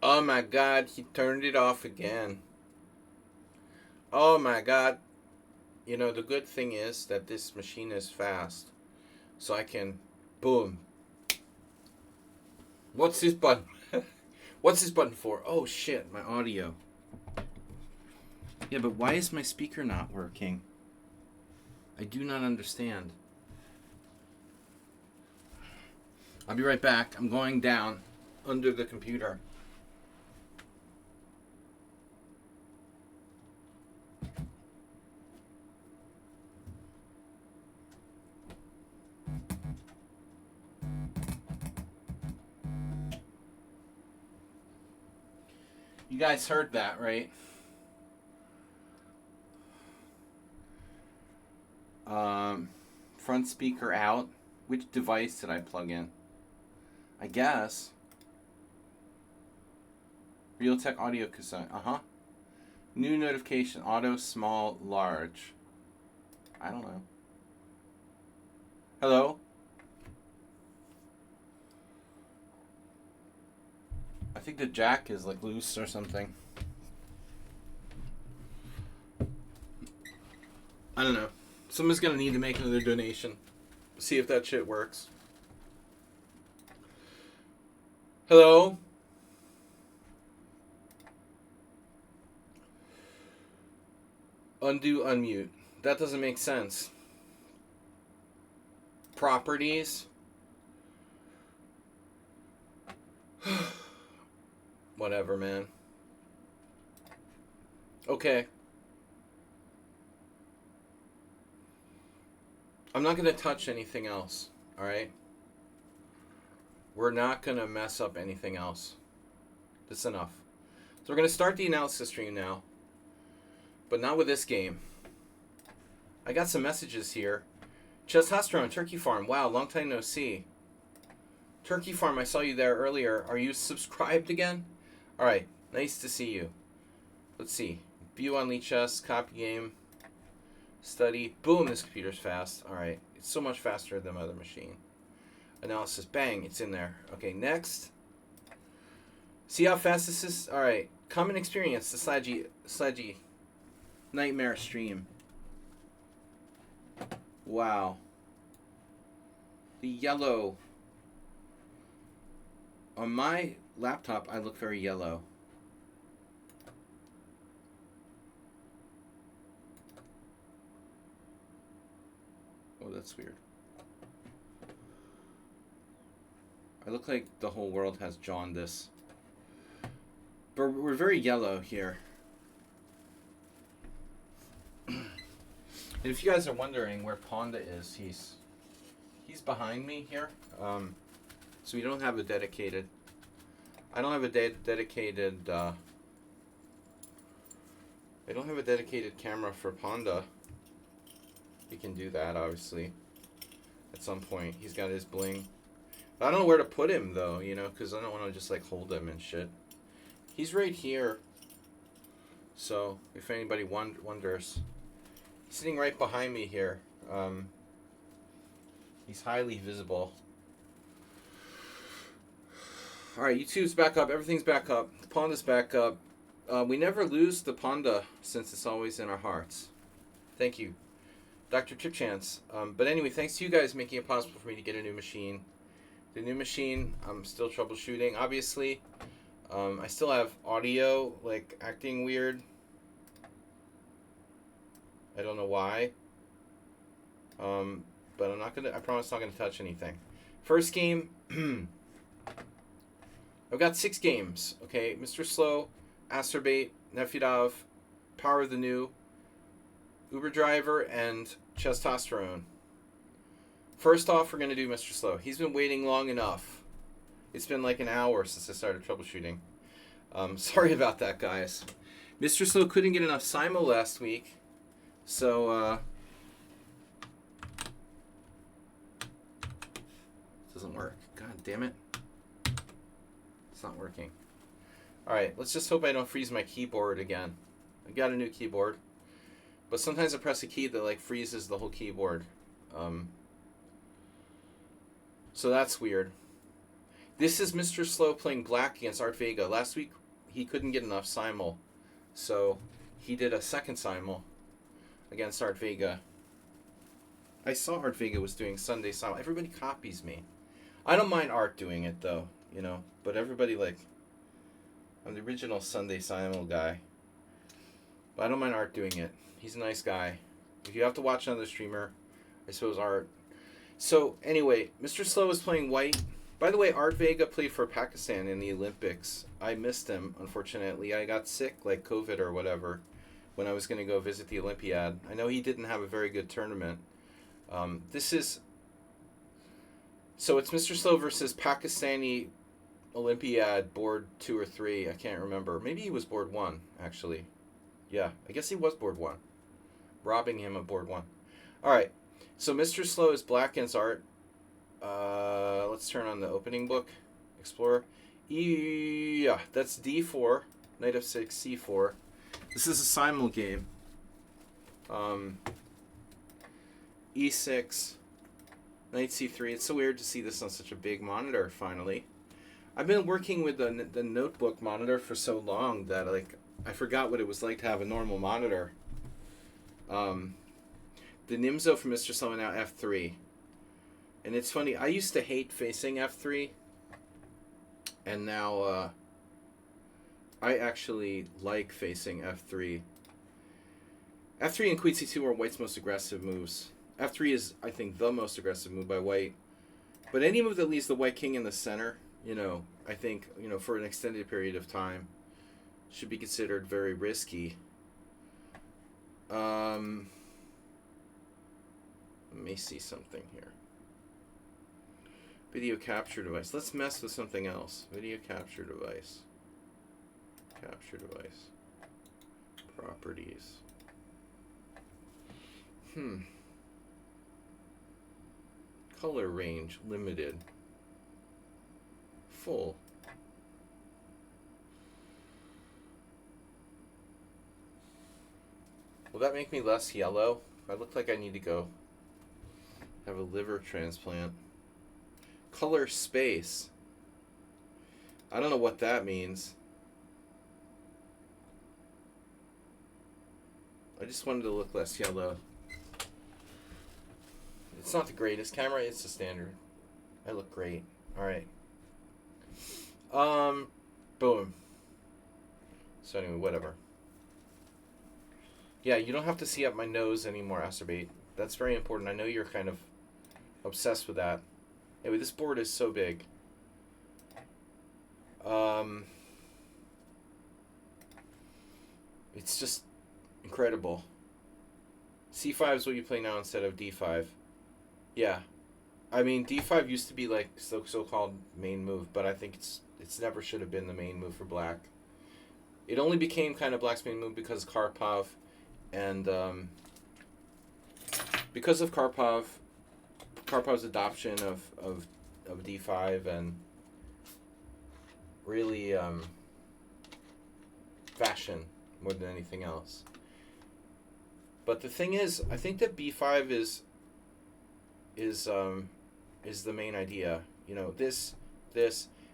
Oh my god, he turned it off again. Oh my god. You know, the good thing is that this machine is fast. So I can, boom. What's this button? What's this button for? Oh shit, my audio. Yeah, but why is my speaker not working? I do not understand. I'll be right back. I'm going down under the computer. You guys heard that, right? Um, Front speaker out. Which device did I plug in? I guess. Realtek audio cassette. Uh-huh. New notification. Auto, small, large. I don't know. Hello? I think the jack is like loose or something. I don't know. Someone's gonna need to make another donation. See if that shit works. Hello? Undo, unmute. That doesn't make sense. Properties. Whatever, man. Okay. I'm not going to touch anything else, alright? We're not going to mess up anything else. That's enough. So we're going to start the analysis stream now. But not with this game. I got some messages here. Testosterone, Turkey Farm. Wow, long time no see. Turkey Farm, I saw you there earlier. Are you subscribed again? Alright, nice to see you. Let's see. View on lichess, copy game, study. Boom, this computer's fast. Alright, it's so much faster than my other machine. Analysis, bang, it's in there. Okay, next. See how fast this is? Alright, common experience, the Sledgy Nightmare stream. Wow. The yellow. On my laptop, I look very yellow. Oh, that's weird. I look like the whole world has jaundice. But we're very yellow here. And if you guys are wondering where Ponda is, he's behind me here. So we don't have a dedicated. I don't have a dedicated. I don't have a dedicated camera for Ponda. We can do that, obviously. At some point, he's got his bling. But I don't know where to put him though, you know, because I don't want to just like hold him and shit. He's right here. So if anybody wonders, he's sitting right behind me here. He's highly visible. Alright, YouTube's back up. Everything's back up. The Ponda's back up. We never lose the Ponda since it's always in our hearts. Thank you, Dr. Chipchance. But anyway, thanks to you guys making it possible for me to get a new machine. The new machine, I'm still troubleshooting. Obviously, I still have audio, like, acting weird. I don't know why. But I promise I'm not gonna touch anything. First game, I've got 6 games, okay? Mr. Slow, Asterbait, Nefidov, Power of the New, Uber Driver, and Testosterone. First off, we're going to do Mr. Slow. He's been waiting long enough. It's been like an hour since I started troubleshooting. Sorry about that, guys. Mr. Slow couldn't get enough Simo last week, so, doesn't work. God damn it. It's not working. Alright, let's just hope I don't freeze my keyboard again. I got a new keyboard. But sometimes I press a key that like freezes the whole keyboard. So that's weird. This is Mr. Slow playing black against Art Vega. Last week, he couldn't get enough simul. So, he did a second simul against Art Vega. I saw Art Vega was doing Sunday simul. Everybody copies me. I don't mind Art doing it, though, you know. But everybody, like... I'm the original Sunday simul guy. But I don't mind Art doing it. He's a nice guy. If you have to watch another streamer, I suppose Art. So, anyway, Mr. Slow is playing white. By the way, Art Vega played for Pakistan in the Olympics. I missed him, unfortunately. I got sick, like COVID or whatever, when I was going to go visit the Olympiad. I know he didn't have a very good tournament. This is... So it's Mr. Slow versus Pakistani Olympiad board 2 or 3. I can't remember. Maybe he was board 1, actually. Yeah, I guess he was board 1. Robbing him of board 1. Alright, so Mr. Slow is black against Art. Let's turn on the opening book. Explorer. Yeah, that's D4. Knight f6, C4. This is a simul game. E6. Knight C3. It's so weird to see this on such a big monitor, finally. I've been working with the notebook monitor for so long that, like, I forgot what it was like to have a normal monitor. The Nimzo from Mr. Slow now F3. And it's funny, I used to hate facing F3. And now, I actually like facing F3. F3 and Queen C2 are White's most aggressive moves. F3 is, I think, the most aggressive move by White. But any move that leaves the White King in the center, you know, I think, you know, for an extended period of time, should be considered very risky. Let me see something here. Video capture device. Let's mess with something else. Video capture device. Capture device. Properties. Color range limited. Full. Will that make me less yellow? I look like I need to go have a liver transplant. Color space. I don't know what that means. I just wanted to look less yellow. It's not the greatest camera, it's the standard. I look great. Alright. Boom. So anyway, whatever. Yeah, you don't have to see up my nose anymore, Acerbate. That's very important. I know you're kind of obsessed with that. Anyway, this board is so big. It's just incredible. C5 is what you play now instead of D5. Yeah. I mean, D5 used to be like so-called main move, but I think it's never should have been the main move for black. It only became kind of black's main move because of Karpov, and because of Karpov's adoption of D5 and really fashion more than anything else. But the thing is, I think that B5 is the main idea. You know, this,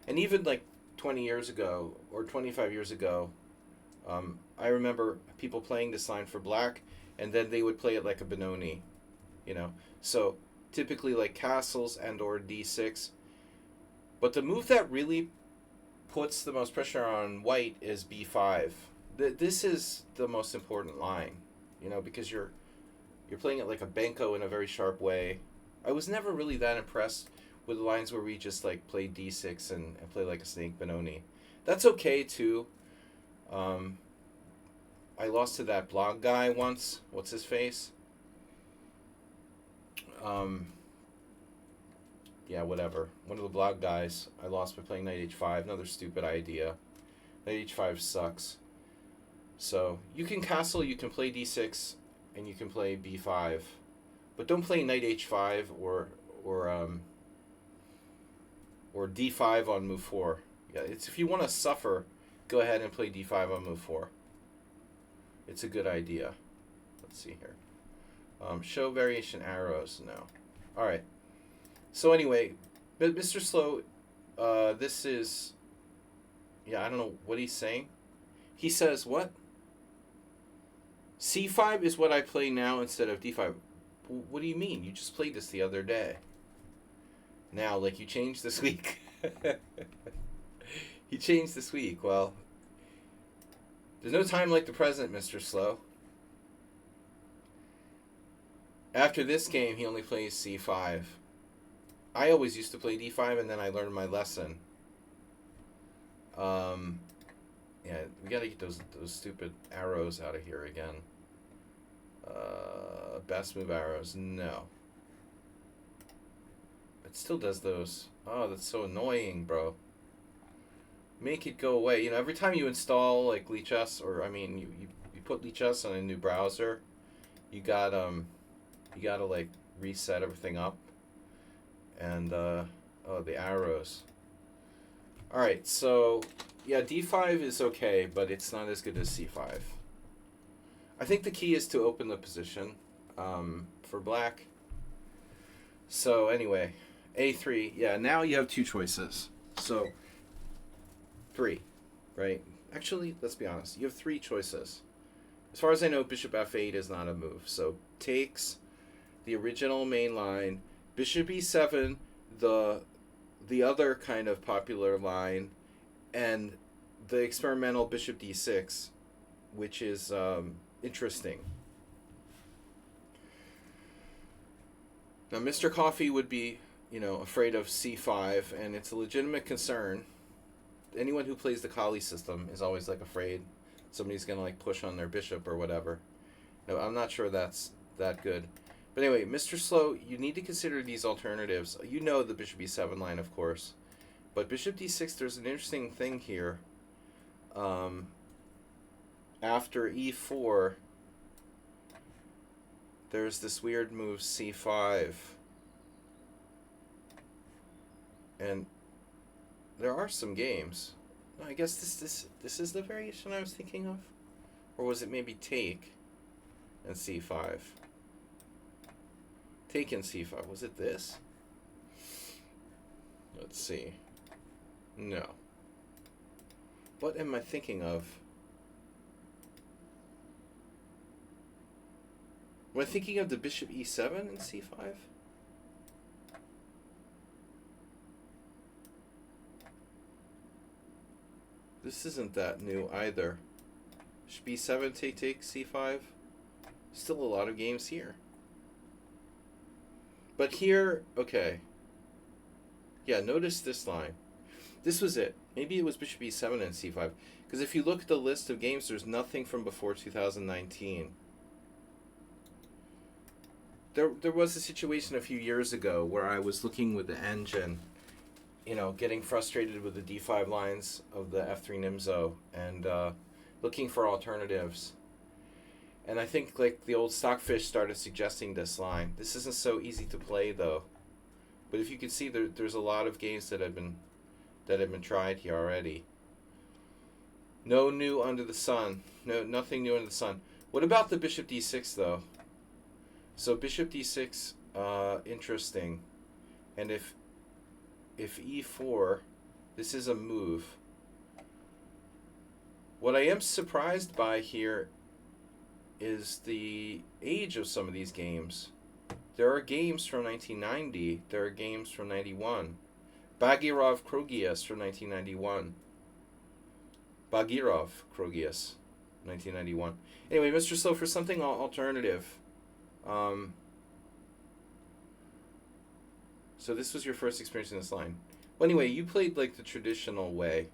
and even like 20 years ago or 25 years ago, I remember people playing this line for black, and then they would play it like a Benoni, you know. So typically like castles and or D6. But the move that really puts the most pressure on white is B5. This is the most important line, you know, because you're playing it like a Benko in a very sharp way. I was never really that impressed with the lines where we just like play D6 and play like a snake Benoni. That's okay too. I lost to that blog guy once. What's his face? Yeah, whatever. One of the blog guys. I lost by playing Knight H5. Another stupid idea. Knight H5 sucks. So, you can castle, you can play D6, and you can play B5. But don't play Knight H5 or D5 on move 4. Yeah, it's if you want to suffer, go ahead and play D5 on move 4. It's a good idea. Let's see here. Show variation arrows. No. Alright. So anyway, Mr. Slow This is, yeah, I don't know what he's saying. He says what? C5 is what I play now instead of D5. What do you mean? You just played this the other day. Now, like, you changed this week. You changed this week. Well, there's no time like the present, Mr. Slow. After this game, he only plays C5. I always used to play D5, and then I learned my lesson. Yeah, we gotta get those stupid arrows out of here again. Best move arrows, no. It still does those. Oh, that's so annoying, bro. Make it go away. You know, every time you install like lichess, or I mean, you put lichess on a new browser, you gotta like reset everything up, and oh, the arrows. All right, so yeah, D5 is okay, but it's not as good as C5. I think the key is to open the position for black. So anyway, A3. Yeah, now you have two choices. So 3, right? Actually, let's be honest. You have 3 choices. As far as I know, bishop F8 is not a move. So takes the original main line, bishop E7, the other kind of popular line, and the experimental bishop D6, which is interesting. Now, Mr. Coffee would be, afraid of C5, and it's a legitimate concern. Anyone who plays the Kali system is always like afraid somebody's gonna like push on their bishop or whatever. No, I'm not sure that's that good. But anyway, Mr. Slow, you need to consider these alternatives. You know the bishop E7 line, of course, but bishop D6. There's an interesting thing here. After E4, there's this weird move C5, and there are some games. I guess this is the variation I was thinking of, or was it maybe take and C5? Take and C5. Was it this? Let's see. No. What am I thinking of? Am I thinking of the bishop E7 and C5? This isn't that new either. Bishop B7, take, C5. Still a lot of games here. But here, okay. Yeah, notice this line. This was it. Maybe it was bishop E7 and C5. Because if you look at the list of games, there's nothing from before 2019. There was a situation a few years ago where I was looking with the engine, getting frustrated with the D5 lines of the F3 Nimzo and looking for alternatives. And I think like the old Stockfish started suggesting this line. This isn't so easy to play though, but if you can see, there's a lot of games that have been tried here already. No new under the sun. No, nothing new under the sun. What about the bishop D6 though? So bishop D6, interesting. And if E4, this is a move. What I am surprised by here is the age of some of these games. There are games from 1990. There are games from 91. Bagirov Krogius from 1991. Bagirov Krogius, 1991. Anyway, Mr. Slow, for something alternative. So this was your first experience in this line. Well, anyway, you played like the traditional way.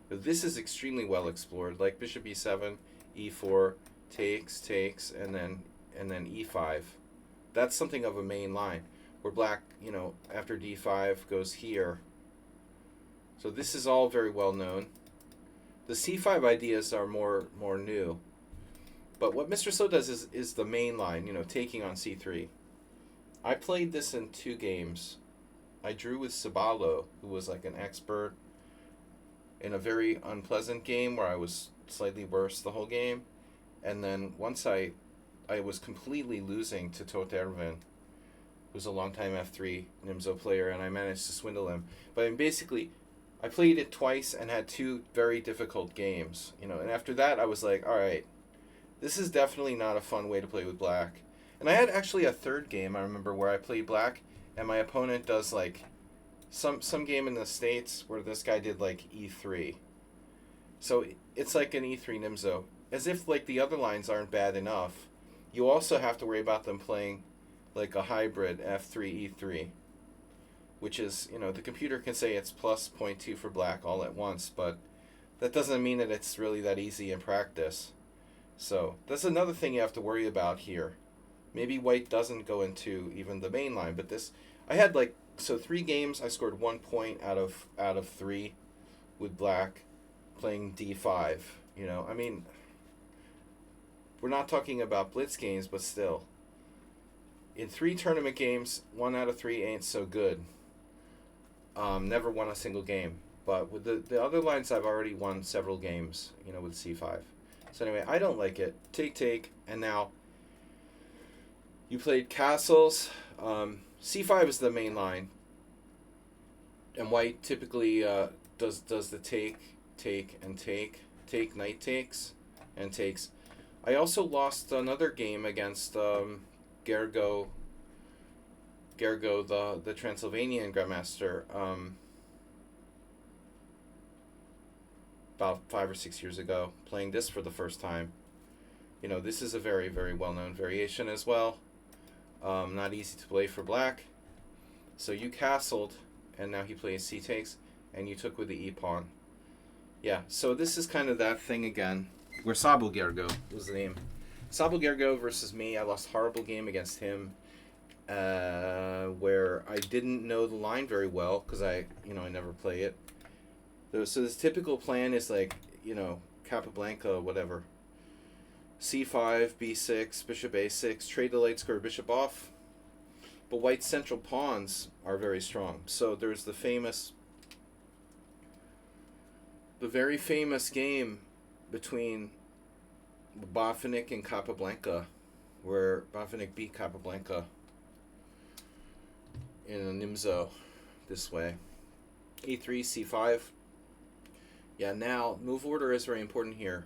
This is extremely well explored, like bishop E7, E4, takes, and then E5. That's something of a main line, where black, after D5 goes here. So this is all very well known. The C5 ideas are more new. But what Mr. Slow does is the main line, taking on C3. I played this in 2 games. I drew with Sabalo, who was like an expert, in a very unpleasant game where I was slightly worse the whole game. And then once I was completely losing to Totervin, who's a longtime F3 Nimzo player, and I managed to swindle him. But I mean, basically, I played it twice and had two very difficult games, you know. And after that, I was like, all right, this is definitely not a fun way to play with black. And I had actually a third game I remember where I played black, and my opponent does like some game in the States where this guy did like E3. So it's like an E3 Nimzo. As if like the other lines aren't bad enough, you also have to worry about them playing like a hybrid F3 E3, which is, you know, the computer can say it's plus +0.2 for black all at once, but that doesn't mean that it's really that easy in practice. So that's another thing you have to worry about here. Maybe white doesn't go into even the main line, but this, I had like, so 3 games I scored 1 point out of 3 with black playing D5. You know, I mean, we're not talking about blitz games, but still. In 3 tournament games, 1 out of 3 ain't so good. Never won a single game. But with the other lines, I've already won several games, you know, with C5. So anyway, I don't like it. Take, and now you played castles. C5 is the main line. And white typically does the take, knight takes, and takes. I also lost another game against Gergo, the Transylvanian Grandmaster, about 5 or 6 years ago, playing this for the first time. You know, this is a very, very well-known variation as well. Not easy to play for black. So you castled, and now he plays c takes, and you took with the e-pawn. Yeah, so this is kind of that thing again, where Sabo Gergo was the name. Sabo Gergo versus me. I lost a horrible game against him, where I didn't know the line very well, because I never play it. So this typical plan is like, you know, Capablanca, whatever. C5, B6, bishop A6, trade the light square, bishop off. But white's central pawns are very strong. So there's the very famous game between Botvinnik and Capablanca, where Botvinnik beat Capablanca in a Nimzo this way. A3, C5. Yeah, now, move order is very important here.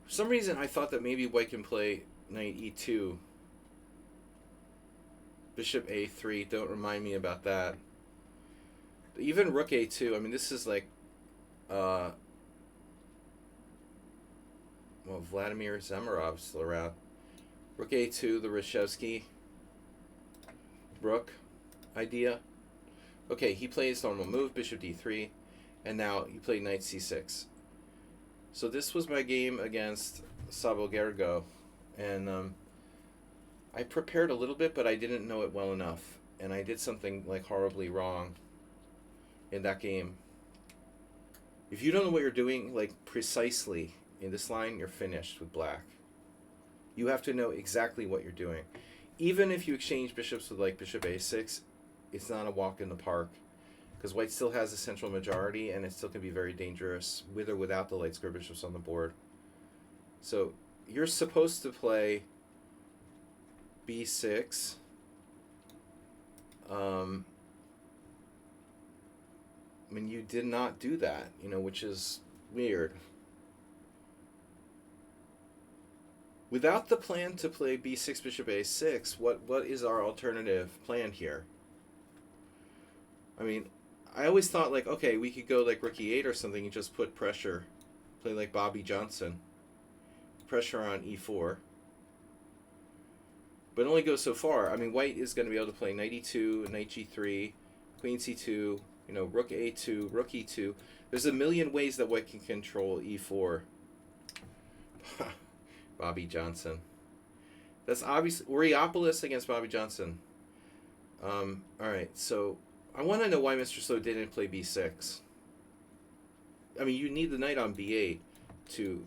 For some reason, I thought that maybe white can play knight E2. Bishop A3, don't remind me about that. But even rook A2, I mean, this is like, Vladimir Zamarov's still around. Rook A2, the Reshevsky rook idea. Okay, he plays normal move, bishop D3. And now you play knight c6. So this was my game against Sabo Gergo. And I prepared a little bit, but I didn't know it well enough. And I did something like horribly wrong in that game. If you don't know what you're doing, like precisely in this line, you're finished with black. You have to know exactly what you're doing. Even if you exchange bishops with like bishop a6, it's not a walk in the park. Because white still has a central majority, and it still can be very dangerous with or without the light square bishops on the board. So you're supposed to play b6. I mean, you did not do that, you know, which is weird. Without the plan to play b6, bishop a6, what is our alternative plan here? I mean, I always thought, like, okay, we could go like rook e8 or something and just put pressure, play like Bobby Johnson, pressure on e4. But it only goes so far. I mean, white is going to be able to play knight e2, knight g3, queen c2, you know, rook a2, rook e2. There's a million ways that white can control e4. Bobby Johnson. That's obvious. Oriopolis against Bobby Johnson. All right, so I want to know why Mr. Slow didn't play b6. I mean, you need the knight on b8 to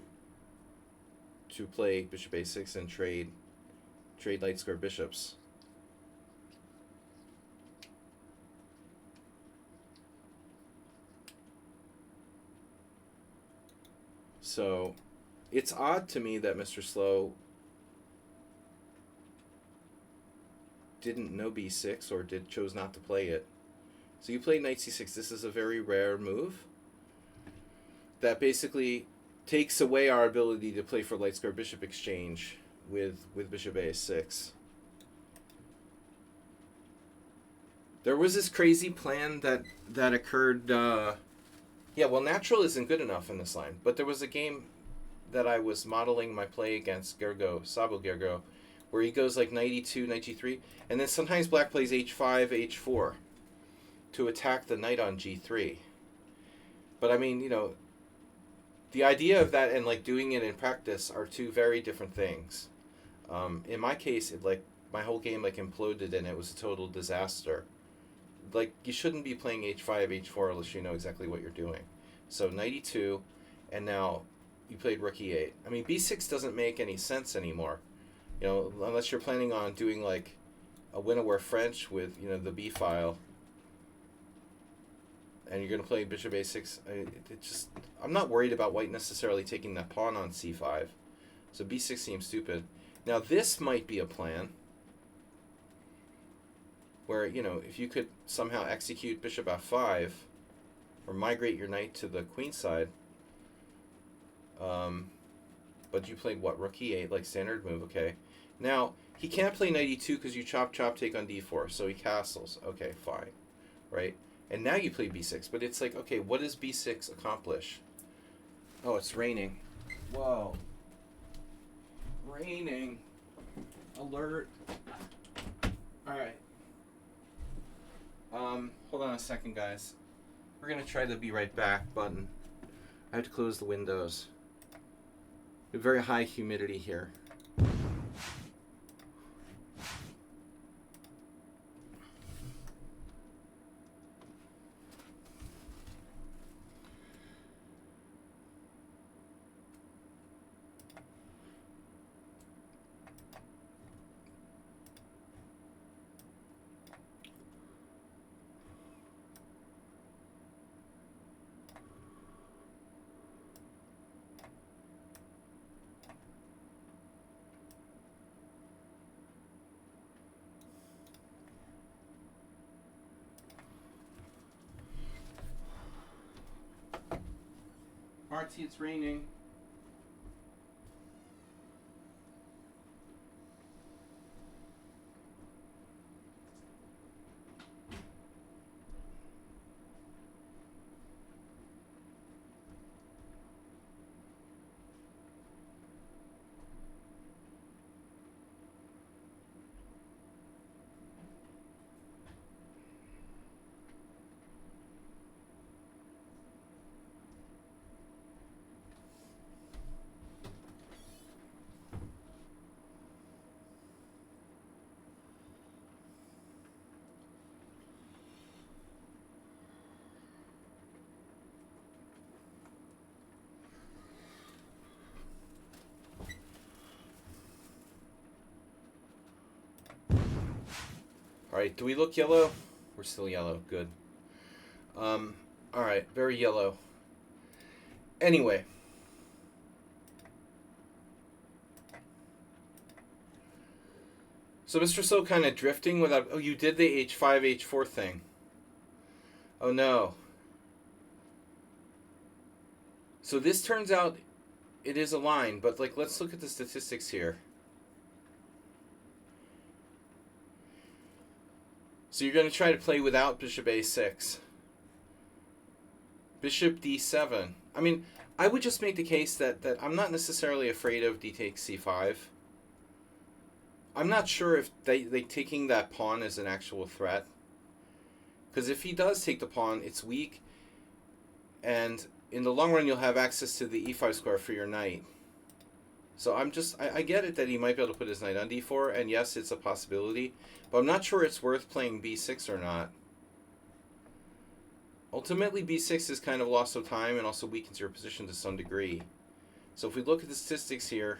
play bishop a6 and trade light square bishops. So it's odd to me that Mr. Slow didn't know b6 or chose not to play it. So you played knight c6. This is a very rare move that basically takes away our ability to play for light square bishop exchange with bishop a6. There was this crazy plan that occurred. Yeah, well, natural isn't good enough in this line, but there was a game that I was modeling my play against Sabo Gergo, where he goes like knight e2, knight g3, and then sometimes black plays h5, h4 to attack the knight on g3. But I mean, the idea of that and like doing it in practice are two very different things. In my case, my whole game like imploded and it was a total disaster. Like, you shouldn't be playing h5, h4 unless you know exactly what you're doing. So knight e2, and now you played rook e8. I mean, b6 doesn't make any sense anymore. Unless you're planning on doing like a Winnoware French with, the b file, and you're going to play bishop a6. I'm not worried about white necessarily taking that pawn on c5. So b6 seems stupid. Now this might be a plan where, if you could somehow execute bishop f5 or migrate your knight to the queen side, but you played what, rook e8, like standard move, okay. Now, he can't play knight e2 because you chop, take on d4, so he castles. Okay, fine, right? And now you play b6, but it's like, okay, what does b6 accomplish? Oh, it's raining. Whoa. Raining. Alert. All right. Hold on a second, guys. We're going to try the be right back button. I have to close the windows. We have very high humidity here. Artsy, it's raining. All right, do we look yellow? We're still yellow. Good. All right, very yellow. Anyway. So Mr. So kind of drifting without... Oh, you did the h5, h4 thing. Oh, no. So this turns out it is a line, but like, let's look at the statistics here. So you're going to try to play without bishop a6. Bishop d7. I mean, I would just make the case that I'm not necessarily afraid of d takes c5. I'm not sure if they taking that pawn is an actual threat. Because if he does take the pawn, it's weak. And in the long run, you'll have access to the e5 square for your knight. So I get it that he might be able to put his knight on d4, and yes, it's a possibility, but I'm not sure it's worth playing b6 or not. Ultimately, b6 is kind of loss of time and also weakens your position to some degree. So if we look at the statistics here,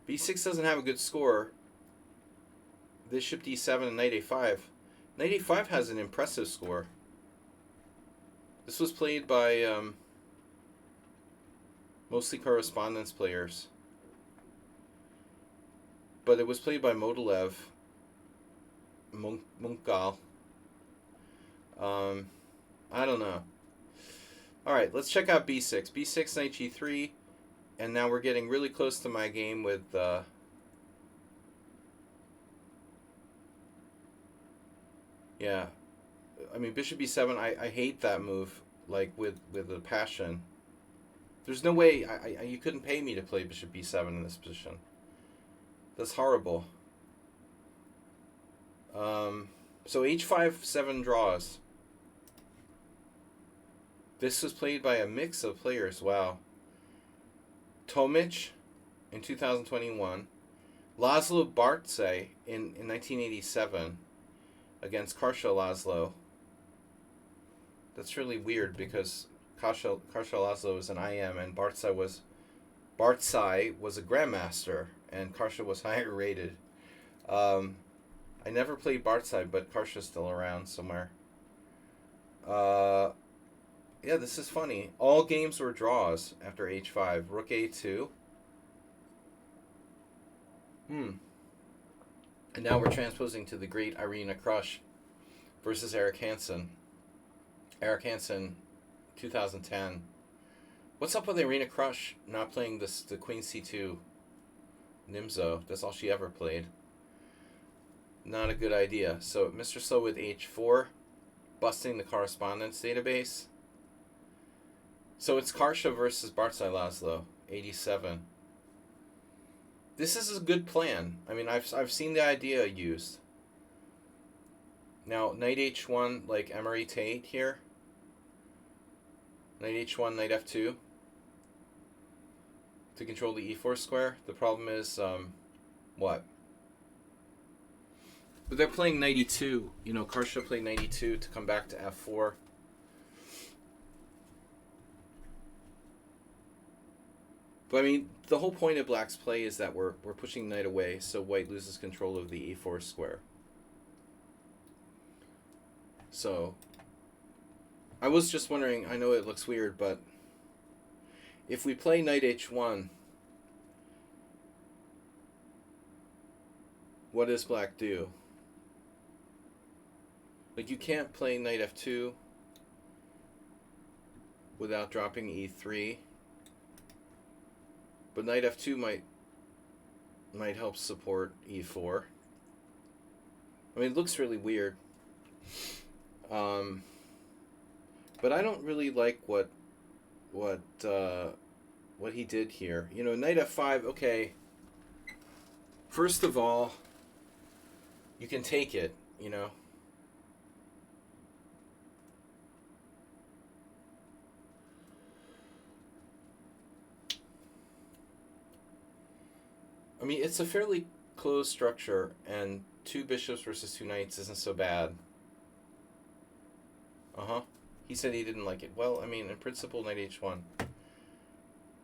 b6 doesn't have a good score. Bishop d7 and knight a5. Knight a5 has an impressive score. This was played by... mostly correspondence players. But it was played by Modulev Munkal. I don't know. All right, let's check out b6. b6, knight g3, and now we're getting really close to my game with. Yeah, I mean bishop b7. I hate that move like with a passion. There's no way you couldn't pay me to play bishop b7 in this position. That's horrible. So h5, 7 draws. This was played by a mix of players. Wow. Tomic in 2021. Laszlo Bartse in 1987 against Karsha Laszlo. That's really weird because Karsha Laszlo is an IM and Bartse was a grandmaster and Karsha was higher rated. I never played Bartse, but Karsha's still around somewhere. Yeah, this is funny. All games were draws after h5. Rook a2. And now we're transposing to the great Irina Krush versus Eric Hansen. Eric Hansen, 2010. What's up with Irina Krush not playing the Queen c2 Nimzo? That's all she ever played. Not a good idea. So Mr. Slow with h4, busting the correspondence database. So it's Karsha versus Bartse Laszlo, 87. This is a good plan. I mean, I've seen the idea used. Now, knight h1, like Emery Tate here. Knight h1, knight f2. To control the e4 square. The problem is, what? But they're playing knight e2. You know, Karsha played knight e2 to come back to f4. But I mean, the whole point of black's play is that we're pushing knight away, so white loses control of the e4 square. So, I was just wondering, I know it looks weird, but if we play knight h1, what does black do? Like, you can't play knight f2 without dropping e3. But knight f2 might help support e4. I mean, it looks really weird. But I don't really like what he did here. You know, knight f5. Okay. First of all, you can take it. You know. I mean, it's a fairly closed structure, and 2 bishops versus 2 knights isn't so bad. He said he didn't like it. Well, I mean, in principle, knight h1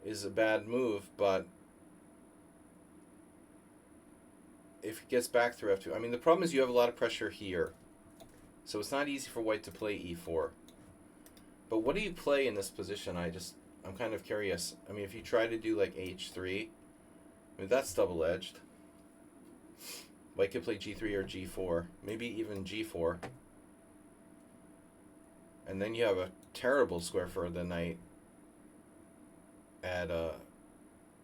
is a bad move, but if he gets back through f2... I mean, the problem is you have a lot of pressure here. So it's not easy for white to play e4. But what do you play in this position? I'm kind of curious. I mean, if you try to do, like, h3... I mean, that's double-edged. White could play g3 or g4. Maybe even g4. And then you have a terrible square for the knight at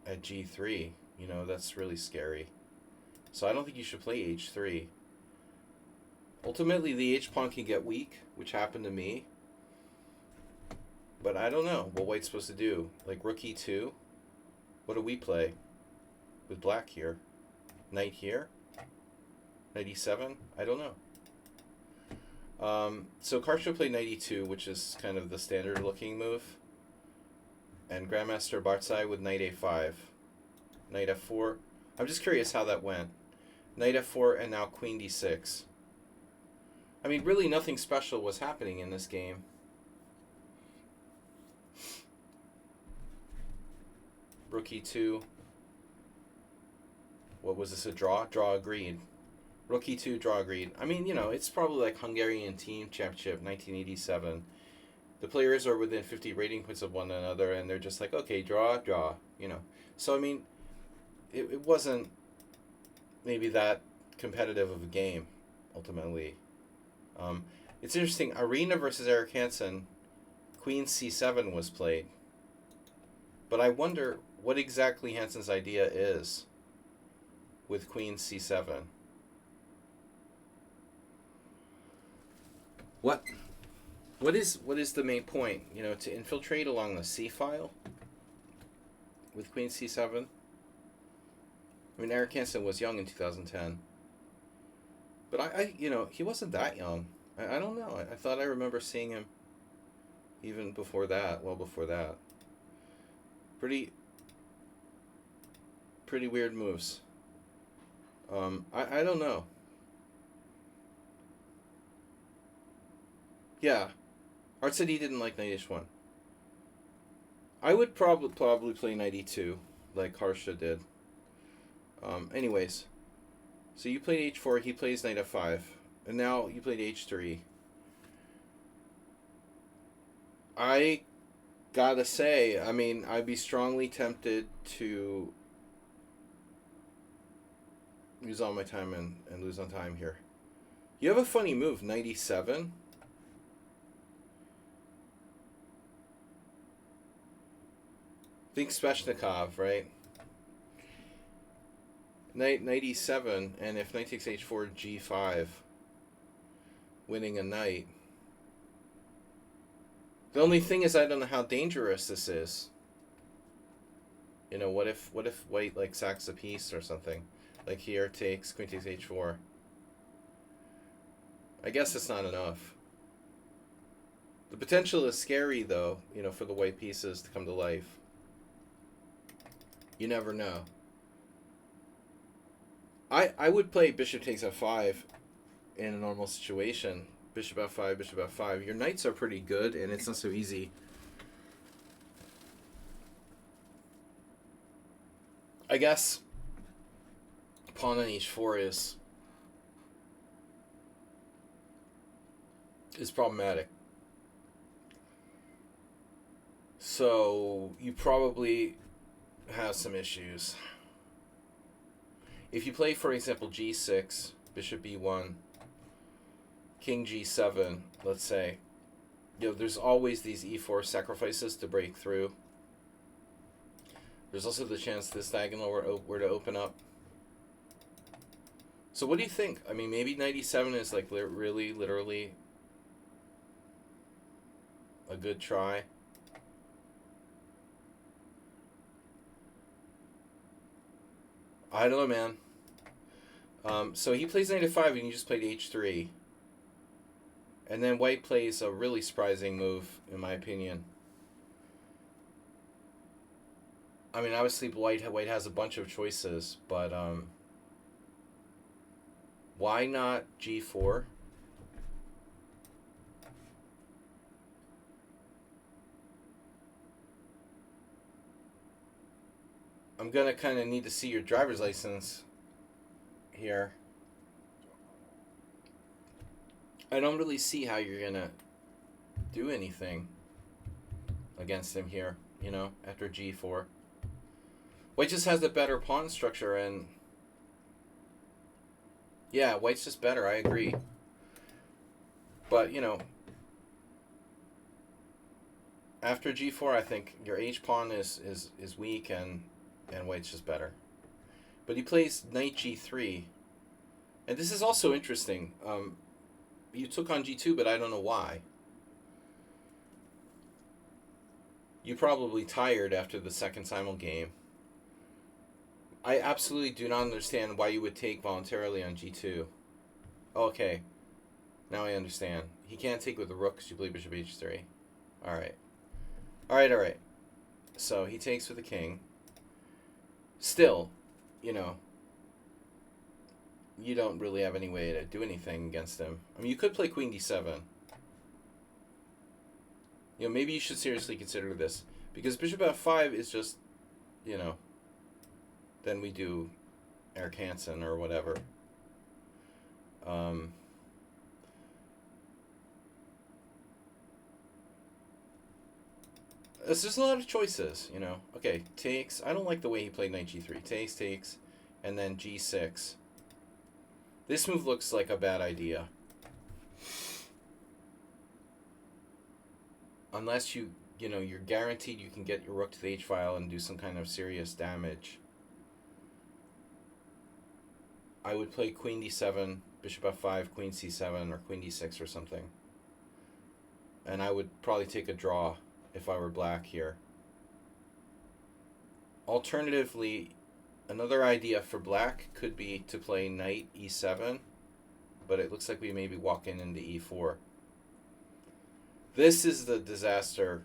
g3. You know, that's really scary. So I don't think you should play h3. Ultimately, the h-pawn can get weak, which happened to me. But I don't know what white's supposed to do. Like, rook e2? What do we play with black here? Knight here? Knight e7? I don't know. So Karsha played knight e2, which is kind of the standard looking move. And Grandmaster Bartse with knight a5. Knight f4. I'm just curious how that went. Knight f4 and now queen d6. I mean, really nothing special was happening in this game. Rook e2. What was this, a draw? Draw agreed. Rook e2, draw agreed. I mean, you know, it's probably like Hungarian Team Championship, 1987. The players are within 50 rating points of one another, and they're just like, okay, draw, draw, you know. So, I mean, it wasn't maybe that competitive of a game. ultimately. It's interesting. Arena versus Eric Hansen, Queen C7 was played. But I wonder what exactly Hansen's idea is with Queen C7. What is the main point? You know, to infiltrate along the C file with Queen C7? I mean, Eric Hansen was young in 2010. But I you know, he wasn't that young. I don't know. I thought I remember seeing him even before that, well before that. Pretty weird moves. I don't know. Yeah. Art said he didn't like knight h1. I would probably play knight e2, like Harsha did. Anyways, so you played h4, he plays knight f5, and now you played h3. I gotta say, I mean, I'd be strongly tempted to use all my time and lose on time here. You have a funny move, knight e7. Think Sveshnikov, right? Knight e7, and if knight takes h4, g5, winning a knight. The only thing is, I don't know how dangerous this is. You know, what if white like sacks a piece or something? Like here takes queen takes h4. I guess it's not enough. The potential is scary though, you know, for the white pieces to come to life. You never know. I would play bishop takes f5 in a normal situation. Bishop f5, bishop f5. Your knights are pretty good, and it's not so easy. I guess pawn on h4 is problematic. So you probably have some issues. If you play, for example, g6, bishop e1, king g7, let's say, you know, there's always these e4 sacrifices to break through. There's also the chance this diagonal were to open up. So what do you think? I mean, maybe knight e7 is like really, literally a good try. I don't know, man. So he plays knight f5 and you just played h3. And then white plays a really surprising move, in my opinion. I mean, obviously white has a bunch of choices, but why not g4? I'm gonna kind of need to see your driver's license here. I don't really see how you're gonna do anything against him here, you know, after g4. White just has the better pawn structure, and yeah, white's just better, I agree. But, you know, after g4, I think your h-pawn is weak, and white's just better. But he plays knight g3. And this is also interesting. You took on g2, but I don't know why. You probably tired after the second simul game. I absolutely do not understand why you would take voluntarily on g2. Okay. Now I understand. He can't take with the rook because you play bishop h3. Alright. Alright. So he takes with the king. Still, you know, you don't really have any way to do anything against him. I mean, you could play queen d7. You know, maybe you should seriously consider this. Because bishop f5 is just, you know, then we do Eric Hansen or whatever. There's just a lot of choices, you know. Okay, takes. I don't like the way he played knight g3. Takes, and then g6. This move looks like a bad idea. Unless you're guaranteed you can get your rook to the h-file and do some kind of serious damage. I would play queen d7, bishop f5, queen c7, or queen d6 or something. And I would probably take a draw if I were black here. Alternatively, another idea for black could be to play knight e7, but it looks like we may be walking into e4. This is the disaster.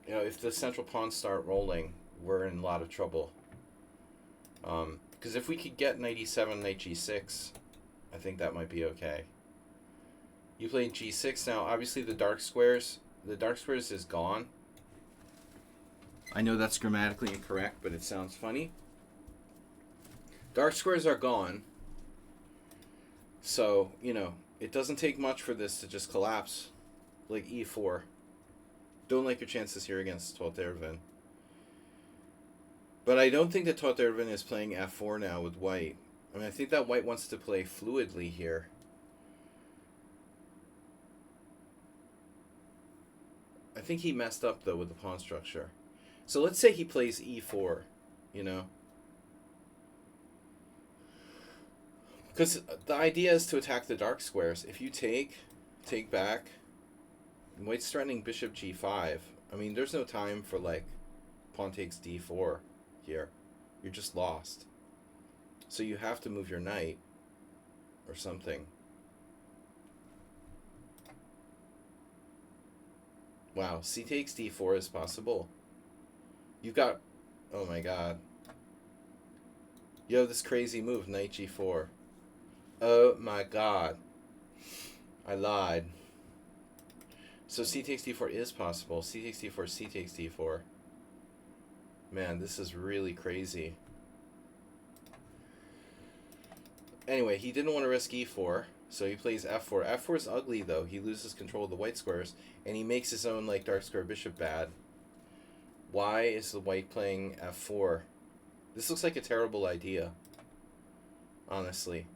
If the central pawns start rolling, we're in a lot of trouble. Because if we could get knight e7, knight g6, I think that might be okay. You played g6 now. Obviously, the dark squares is gone. I know that's grammatically incorrect, but it sounds funny. Dark squares are gone. So, it doesn't take much for this to just collapse. Like e4. Don't like your chances here against Toth Ervin. But I don't think that Toth Ervin is playing f4 now with white. I mean, I think that white wants to play fluidly here. I think he messed up, though, with the pawn structure. So let's say he plays e4, Because the idea is to attack the dark squares. If you take back, white's threatening bishop g5. I mean, there's no time for, pawn takes d4 here. You're just lost. So you have to move your knight or something. Wow, c takes d4 is possible. You've got... Oh my god. You have this crazy move, knight g4. Oh my god. I lied. So c takes d4 is possible. C takes d4, c takes d4. Man, this is really crazy. Anyway, he didn't want to risk e4, so he plays f4. f4 is ugly, though. He loses control of the white squares, and he makes his own, dark square bishop bad. Why is the white playing f4? This looks like a terrible idea. Honestly.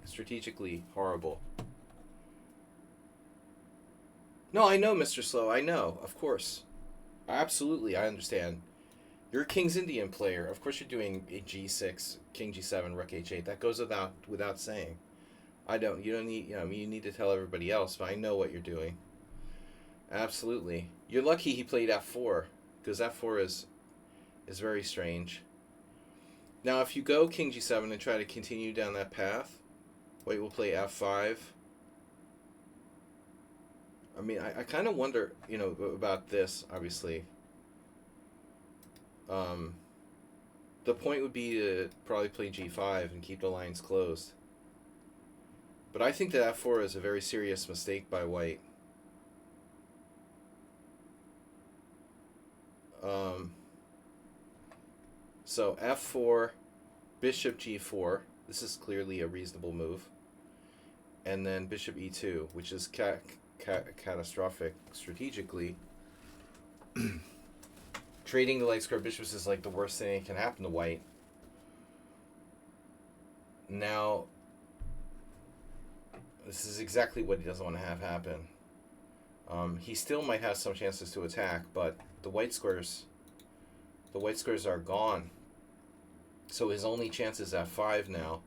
Strategically horrible. No, I know, Mr. Slow. I know. Of course. Absolutely, I understand. You're a King's Indian player. Of course you're doing a g6, king g7, rook h8. That goes without saying. You don't need, you need to tell everybody else, but I know what you're doing. Absolutely. You're lucky he played f4, because f4 is very strange. Now, if you go king g7 and try to continue down that path, white will play f5. I mean, I kind of wonder, about this, obviously. The point would be to probably play g5 and keep the lines closed. But I think that f4 is a very serious mistake by white. So f4, bishop g4. This is clearly a reasonable move. And then bishop e2, which is catastrophic strategically. Trading the light square bishops is the worst thing that can happen to white. Now, this is exactly what he doesn't want to have happen. He still might have some chances to attack, but the white squares are gone. So his only chance is f5 now.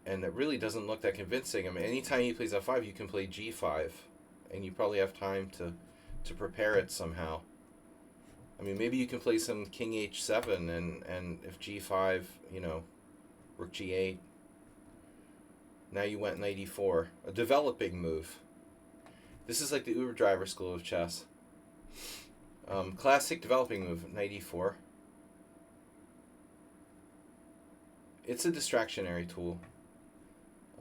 And it really doesn't look that convincing. I mean, anytime he plays f5, you can play g5. And you probably have time to prepare it somehow. I mean, maybe you can play some king h7, and if g5, rook g8. Now you went knight e4. A developing move. This is like the Uber driver school of chess. Classic developing move, knight e4. It's a distractionary tool.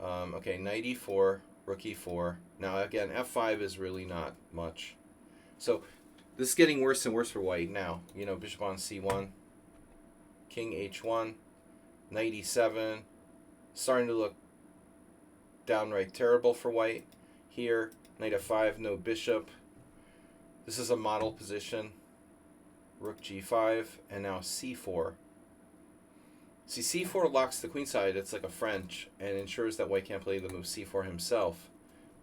Okay, knight e4, rook e4. Now again, f5 is really not much. So this is getting worse and worse for white now. Bishop on c1, king h1, knight e7. Starting to look downright terrible for white. Here, knight f5, no bishop. This is a model position. Rook g5, and now c4. See, c4 locks the queen side. It's like a French and ensures that white can't play the move c4 himself,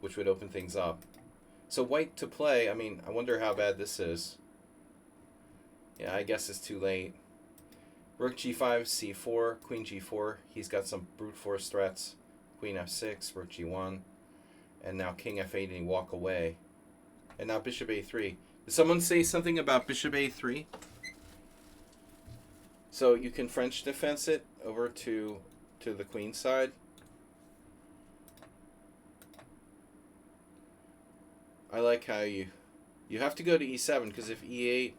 which would open things up. So white to play, I mean, I wonder how bad this is. Yeah, I guess it's too late. Rook g5, c4, queen g4. He's got some brute force threats. Queen f6, rook g1. And now king f8 and he walk away. And now bishop a3. Did someone say something about bishop a3? So you can French defense it over to the queen side. I like how you have to go to e7 because if e8,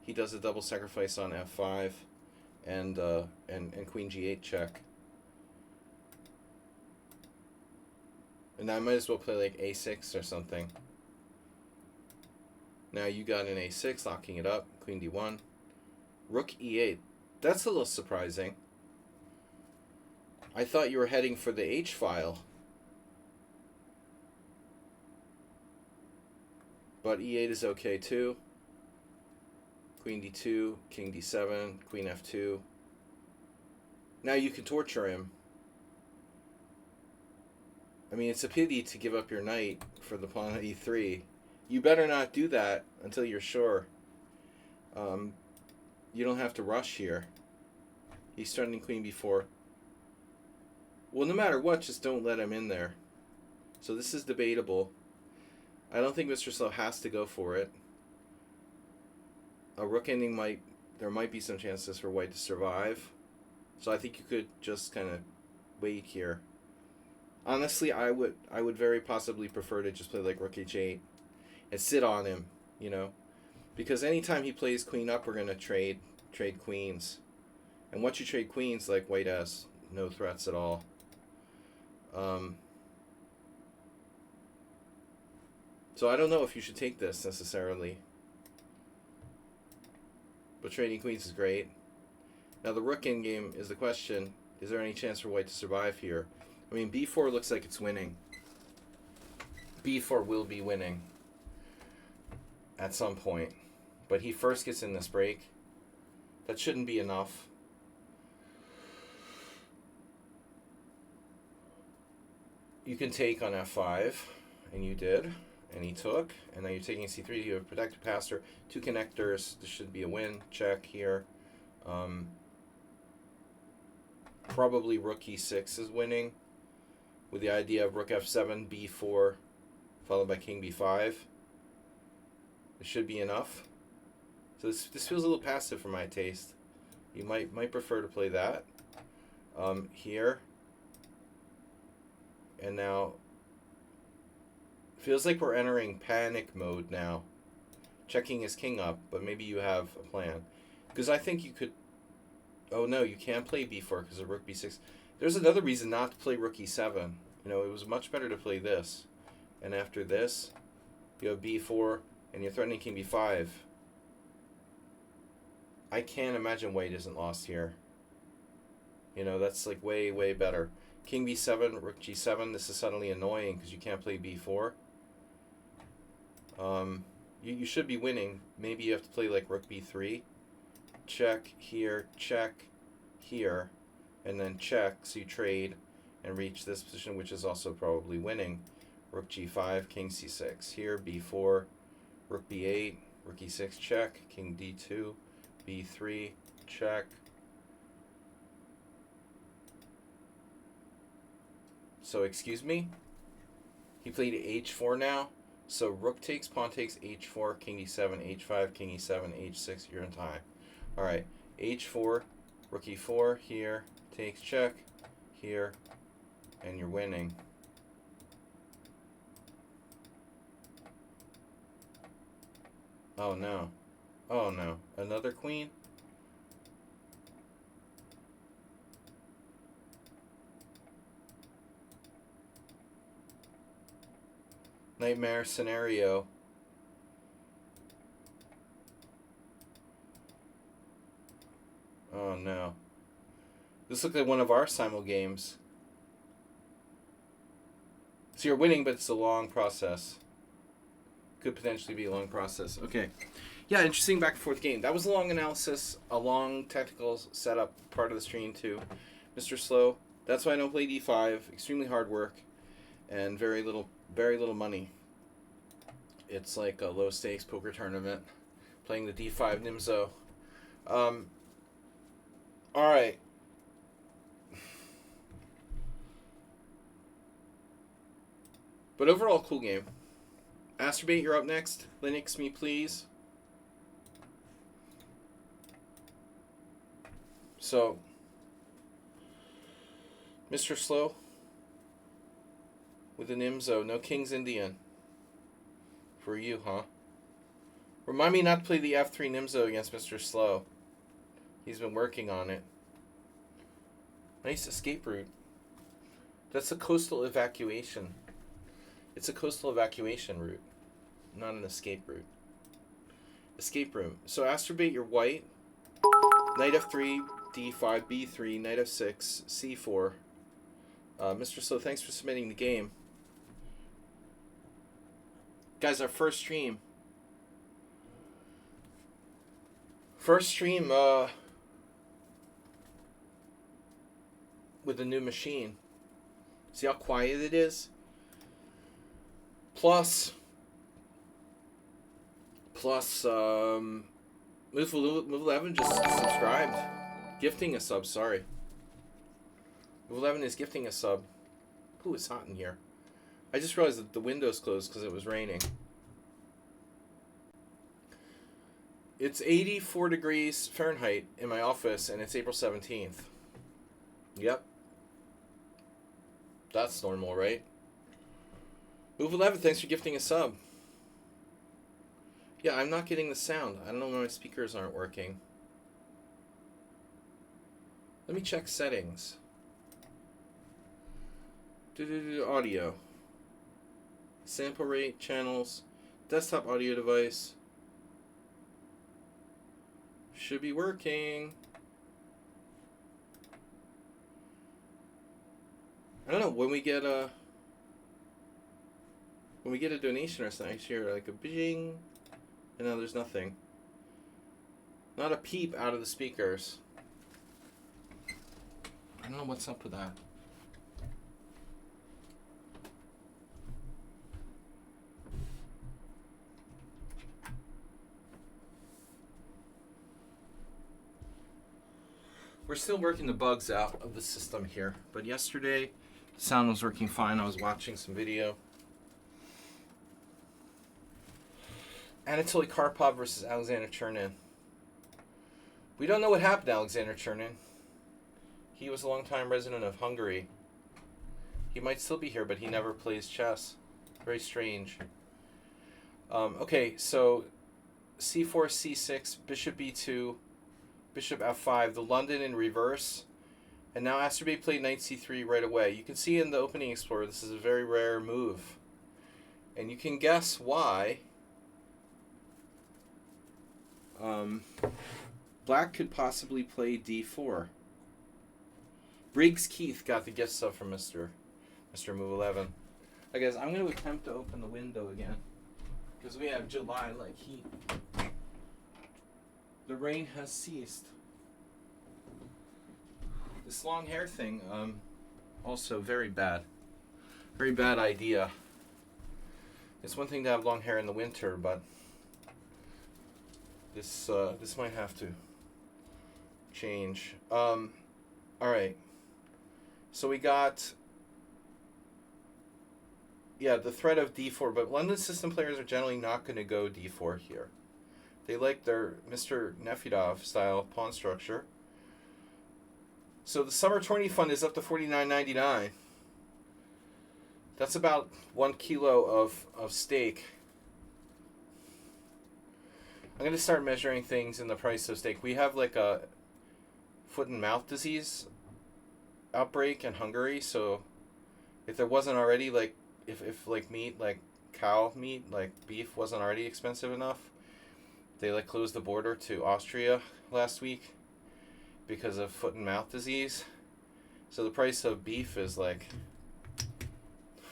he does a double sacrifice on f5 and queen g8 check. And I might as well play like a6 or something. Now you got an a6, locking it up. Queen d1. Rook e8. That's a little surprising. I thought you were heading for the h file. But e8 is okay too. Queen d2, king d7, queen f2. Now you can torture him. I mean, it's a pity to give up your knight for the pawn at e3. You better not do that until you're sure. You don't have to rush here. He's threatening queen b4. Well, no matter what, just don't let him in there. So this is debatable. I don't think Mr. Slow has to go for it. A rook ending there might be some chances for white to survive. So I think you could just kind of wait here. Honestly, I would very possibly prefer to just play like rook h8 and sit on him, you know, because anytime he plays queen up, we're gonna trade queens, and once you trade queens, like white has no threats at all. So I don't know if you should take this necessarily, but trading queens is great. Now the rook endgame is the question: is there any chance for white to survive here? I mean, b4 looks like it's winning. b4 will be winning at some point. But he first gets in this break. That shouldn't be enough. You can take on f5, and you did, and he took, and now you're taking c3. You have protected passer, 2 connectors. This should be a win. Check here. Probably rook e6 is winning, with the idea of rook f7, b4, followed by king b5. It should be enough. So this feels a little passive for my taste. You might prefer to play that here. And now feels like we're entering panic mode now. Checking his king up, but maybe you have a plan. Because I think you could... Oh no, you can't play b4 because of rook b6. There's another reason not to play rook e7. You know, it was much better to play this. And after this, you have b4, and you're threatening king b5. I can't imagine white isn't lost here. You know, that's like way, way better. King b7, rook g7, this is suddenly annoying because you can't play b4. You should be winning. Maybe you have to play like rook b3. Check here, check here, and then check, so you trade and reach this position, which is also probably winning. Rook g5, king c6. Here, b4, rook b8, rook e6, check, king d2, b3, check. So, excuse me? He played h4 now. So, rook takes, pawn takes, h4, king e7, h5, king e7, h6. You're in time. Alright, h4, rook e4, here, takes, check, here, and you're winning. Oh no. Oh no. Another queen? Nightmare scenario. Oh no. This looks like one of our simul games. So you're winning, but it's a long process. Could potentially be a long process. Okay. Yeah, interesting back and forth game. That was a long analysis, a long technical setup part of the stream too. Mr. Slow. That's why I don't play D5. Extremely hard work, and very little money. It's like a low stakes poker tournament. Playing the D5 Nimzo. All right. But overall, cool game. Astrobate, you're up next. Linux me, please. So, Mr. Slow with the Nimzo. No King's Indian. For you, huh? Remind me not to play the F3 Nimzo against Mr. Slow. He's been working on it. Nice escape route. That's a coastal evacuation. It's a coastal evacuation route, not an escape route. Escape room. So Astrobate, you're white. Knight F3, D5, B3, Knight F6, C4. Mr. Slow, thanks for submitting the game. Guys, our first stream. First stream with the new machine. See how quiet it is? Plus, Move 11 just subscribed. Gifting a sub, sorry. Move 11 is gifting a sub. Ooh, it's hot in here. I just realized that the window's closed because it was raining. It's 84 degrees Fahrenheit in my office, and it's April 17th. Yep. That's normal, right? Move 11, thanks for gifting a sub. Yeah, I'm not getting the sound. I don't know why my speakers aren't working. Let me check settings. Audio. Sample rate, channels, desktop audio device. Should be working. I don't know, when we get a donation or something, I hear like a bing, and now there's nothing. Not a peep out of the speakers. I don't know what's up with that. We're still working the bugs out of the system here, but yesterday the sound was working fine. I was watching some video. Anatoly Karpov versus Alexander Chernin. We don't know what happened to Alexander Chernin. He was a longtime resident of Hungary. He might still be here, but he never plays chess. Very strange. Okay, so c4, c6, bishop b2, bishop f5, the London in reverse. And now Astrobate played knight c3 right away. You can see in the opening explorer this is a very rare move. And you can guess why. Black could possibly play d4. Briggs Keith got the gift sub from Mr. Move 11. I guess I'm going to attempt to open the window again, because we have July like heat. The rain has ceased. This long hair thing, also very bad. Very bad idea. It's one thing to have long hair in the winter, but this might have to change. All right. So we got, yeah, the threat of d4, but London system players are generally not going to go d4 here. They like their Mr. Nefedov style pawn structure. So the summer tourney fund is up to $49.99. That's about 1 kilo of steak. I'm going to start measuring things in the price of steak. We have like a foot and mouth disease outbreak in Hungary, so if there wasn't already, like, if like meat, like cow meat, like beef wasn't already expensive enough, they like closed the border to Austria last week because of foot and mouth disease. So the price of beef is like,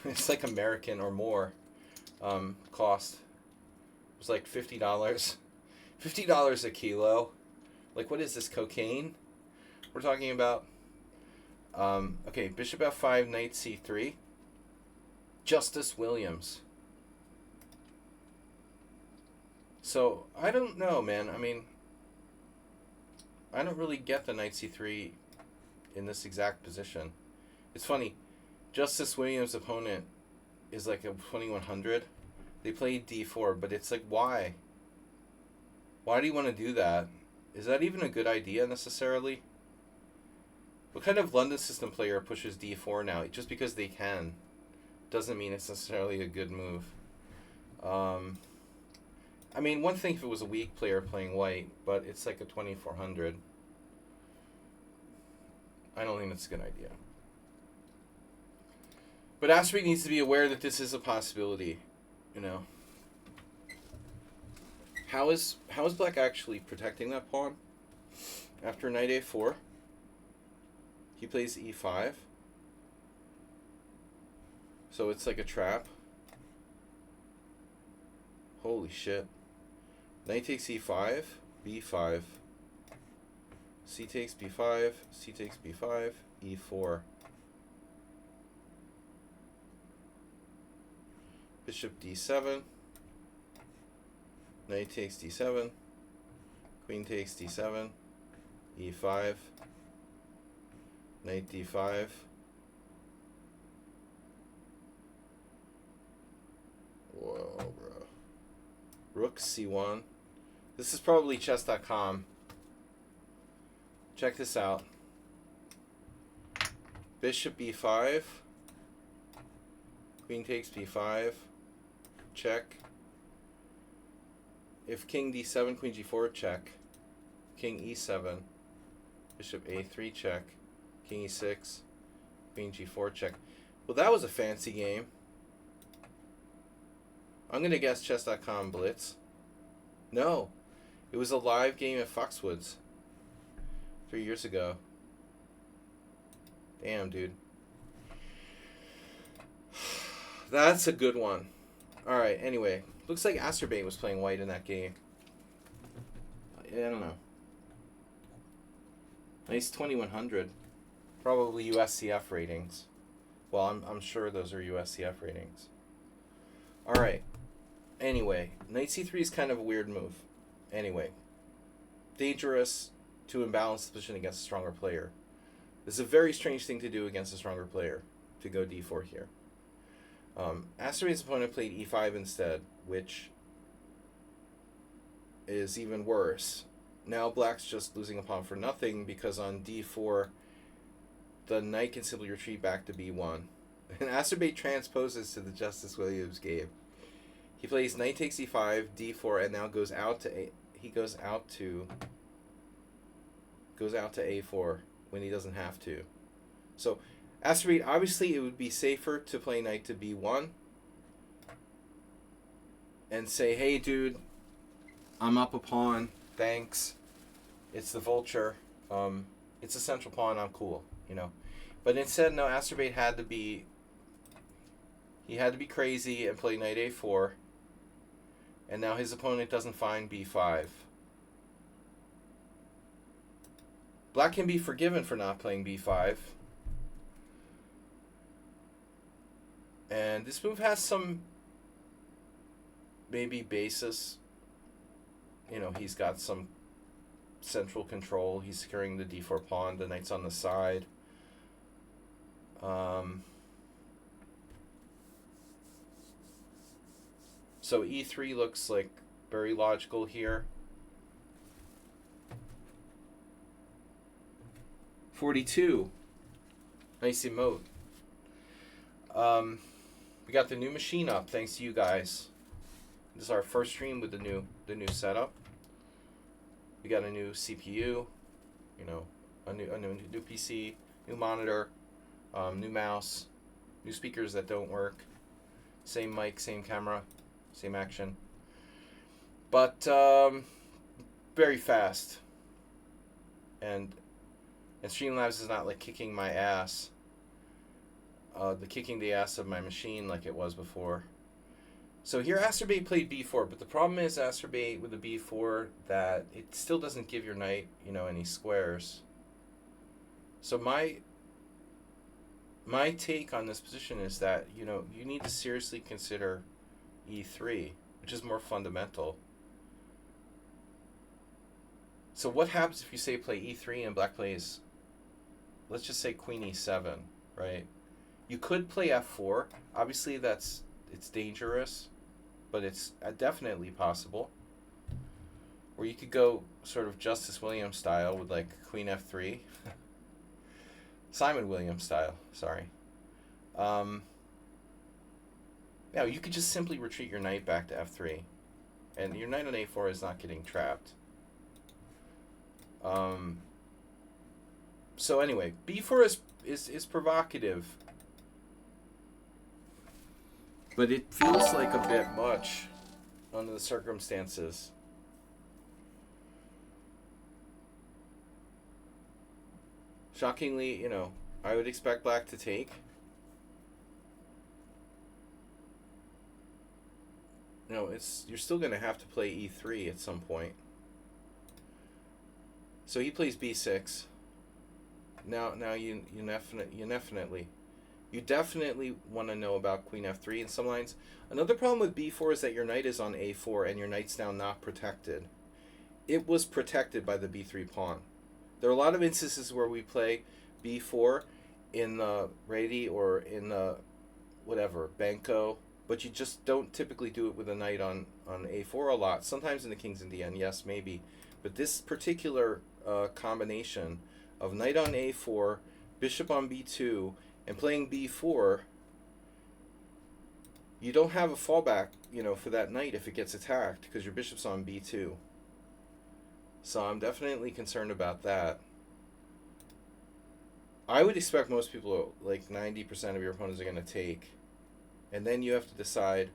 it's like American or more cost. was like $50. $50 a kilo. Like, what is this, cocaine we're talking about? Okay, bishop f5, knight c3. Justice Williams. So, I don't know, man. I mean, I don't really get the knight c3 in this exact position. It's funny. Justice Williams' opponent is like a 2100. They played d4, but it's like, why? Why do you want to do that? Is that even a good idea necessarily? What kind of London system player pushes d4 now? Just because they can doesn't mean it's necessarily a good move. I mean, one thing if it was a weak player playing white, but it's like a 2400. I don't think that's a good idea. But Asterbeek needs to be aware that this is a possibility, you know. How is black actually protecting that pawn? After knight a4, he plays e5. So it's like a trap. Holy shit. Knight takes e5, b5. C takes b5, c takes b5, e4. Bishop d7. Knight takes d7. Queen takes d7. e5. Knight d5. Whoa, bro. Rook c1. This is probably chess.com. Check this out. Bishop b5. Queen takes b5. Check. If king d7, queen g4, check. King e7. Bishop a3, check. King e6. Queen g4, check. Well, that was a fancy game. I'm going to guess chess.com blitz. No. It was a live game at Foxwoods 3 years ago. Damn, dude. That's a good one. Alright, anyway. Looks like Asterbeek was playing white in that game. I don't know. Nice 2100. Probably USCF ratings. Well, I'm sure those are USCF ratings. Alright. Anyway, knight c3 is kind of a weird move. Anyway. Dangerous to imbalance the position against a stronger player. This is a very strange thing to do against a stronger player. To go d4 here. Asterbeek's opponent played e5 instead, which is even worse. Now black's just losing a pawn for nothing because on d4 the knight can simply retreat back to b1. And Asterbeek transposes to the Justice Williams game. He plays knight takes e5, d4, and now goes out to a4 when he doesn't have to. So Asterbeek, obviously it would be safer to play knight to b1 and say, hey dude, I'm up a pawn, thanks. It's the vulture. It's a central pawn, I'm cool, you know. But instead, no, Asterbeek had to be crazy and play knight a4. And now his opponent doesn't find b5. Black can be forgiven for not playing b5. And this move has some maybe basis. You know, he's got some central control. He's securing the d4 pawn. The knight's on the side. So e3 looks like very logical here. 42. Nice emote. We got the new machine up thanks to you guys. This is our first stream with the new setup. We got a new CPU, you know, a new PC, new monitor, new mouse, new speakers that don't work, same mic, same camera, same action. But very fast. And Streamlabs is not like kicking my ass. Kicking the ass of my machine like it was before. So here Asterbate played b4, but the problem is Asterbate with the b4 that it still doesn't give your knight, any squares. So my take on this position is that, you need to seriously consider e3, which is more fundamental. So what happens if you say play e3 and black plays, let's just say queen e7, right? You could play f4. Obviously it's dangerous, but it's definitely possible. Or you could go sort of Justice Williams style with like queen f3. Simon Williams style, sorry. Yeah, you could just simply retreat your knight back to f3. And your knight on a4 is not getting trapped. So anyway, b4 is provocative. But it feels like a bit much under the circumstances. Shockingly, I would expect black to take. No, you're still going to have to play e3 at some point. So he plays b6. Now you definitely want to know about queen f3 in some lines. Another problem with b4 is that your knight is on a4 and your knight's now not protected. It was protected by the b3 pawn. There are a lot of instances where we play b4 in the ready or in the whatever, banco, but you just don't typically do it with a knight on a4 a lot. Sometimes in the King's Indian, yes, maybe. But this particular combination of knight on a4, bishop on b2, and playing b4, you don't have a fallback, for that knight if it gets attacked, because your bishop's on b2. So I'm definitely concerned about that. I would expect most people, like 90% of your opponents, are going to take. And then you have to decide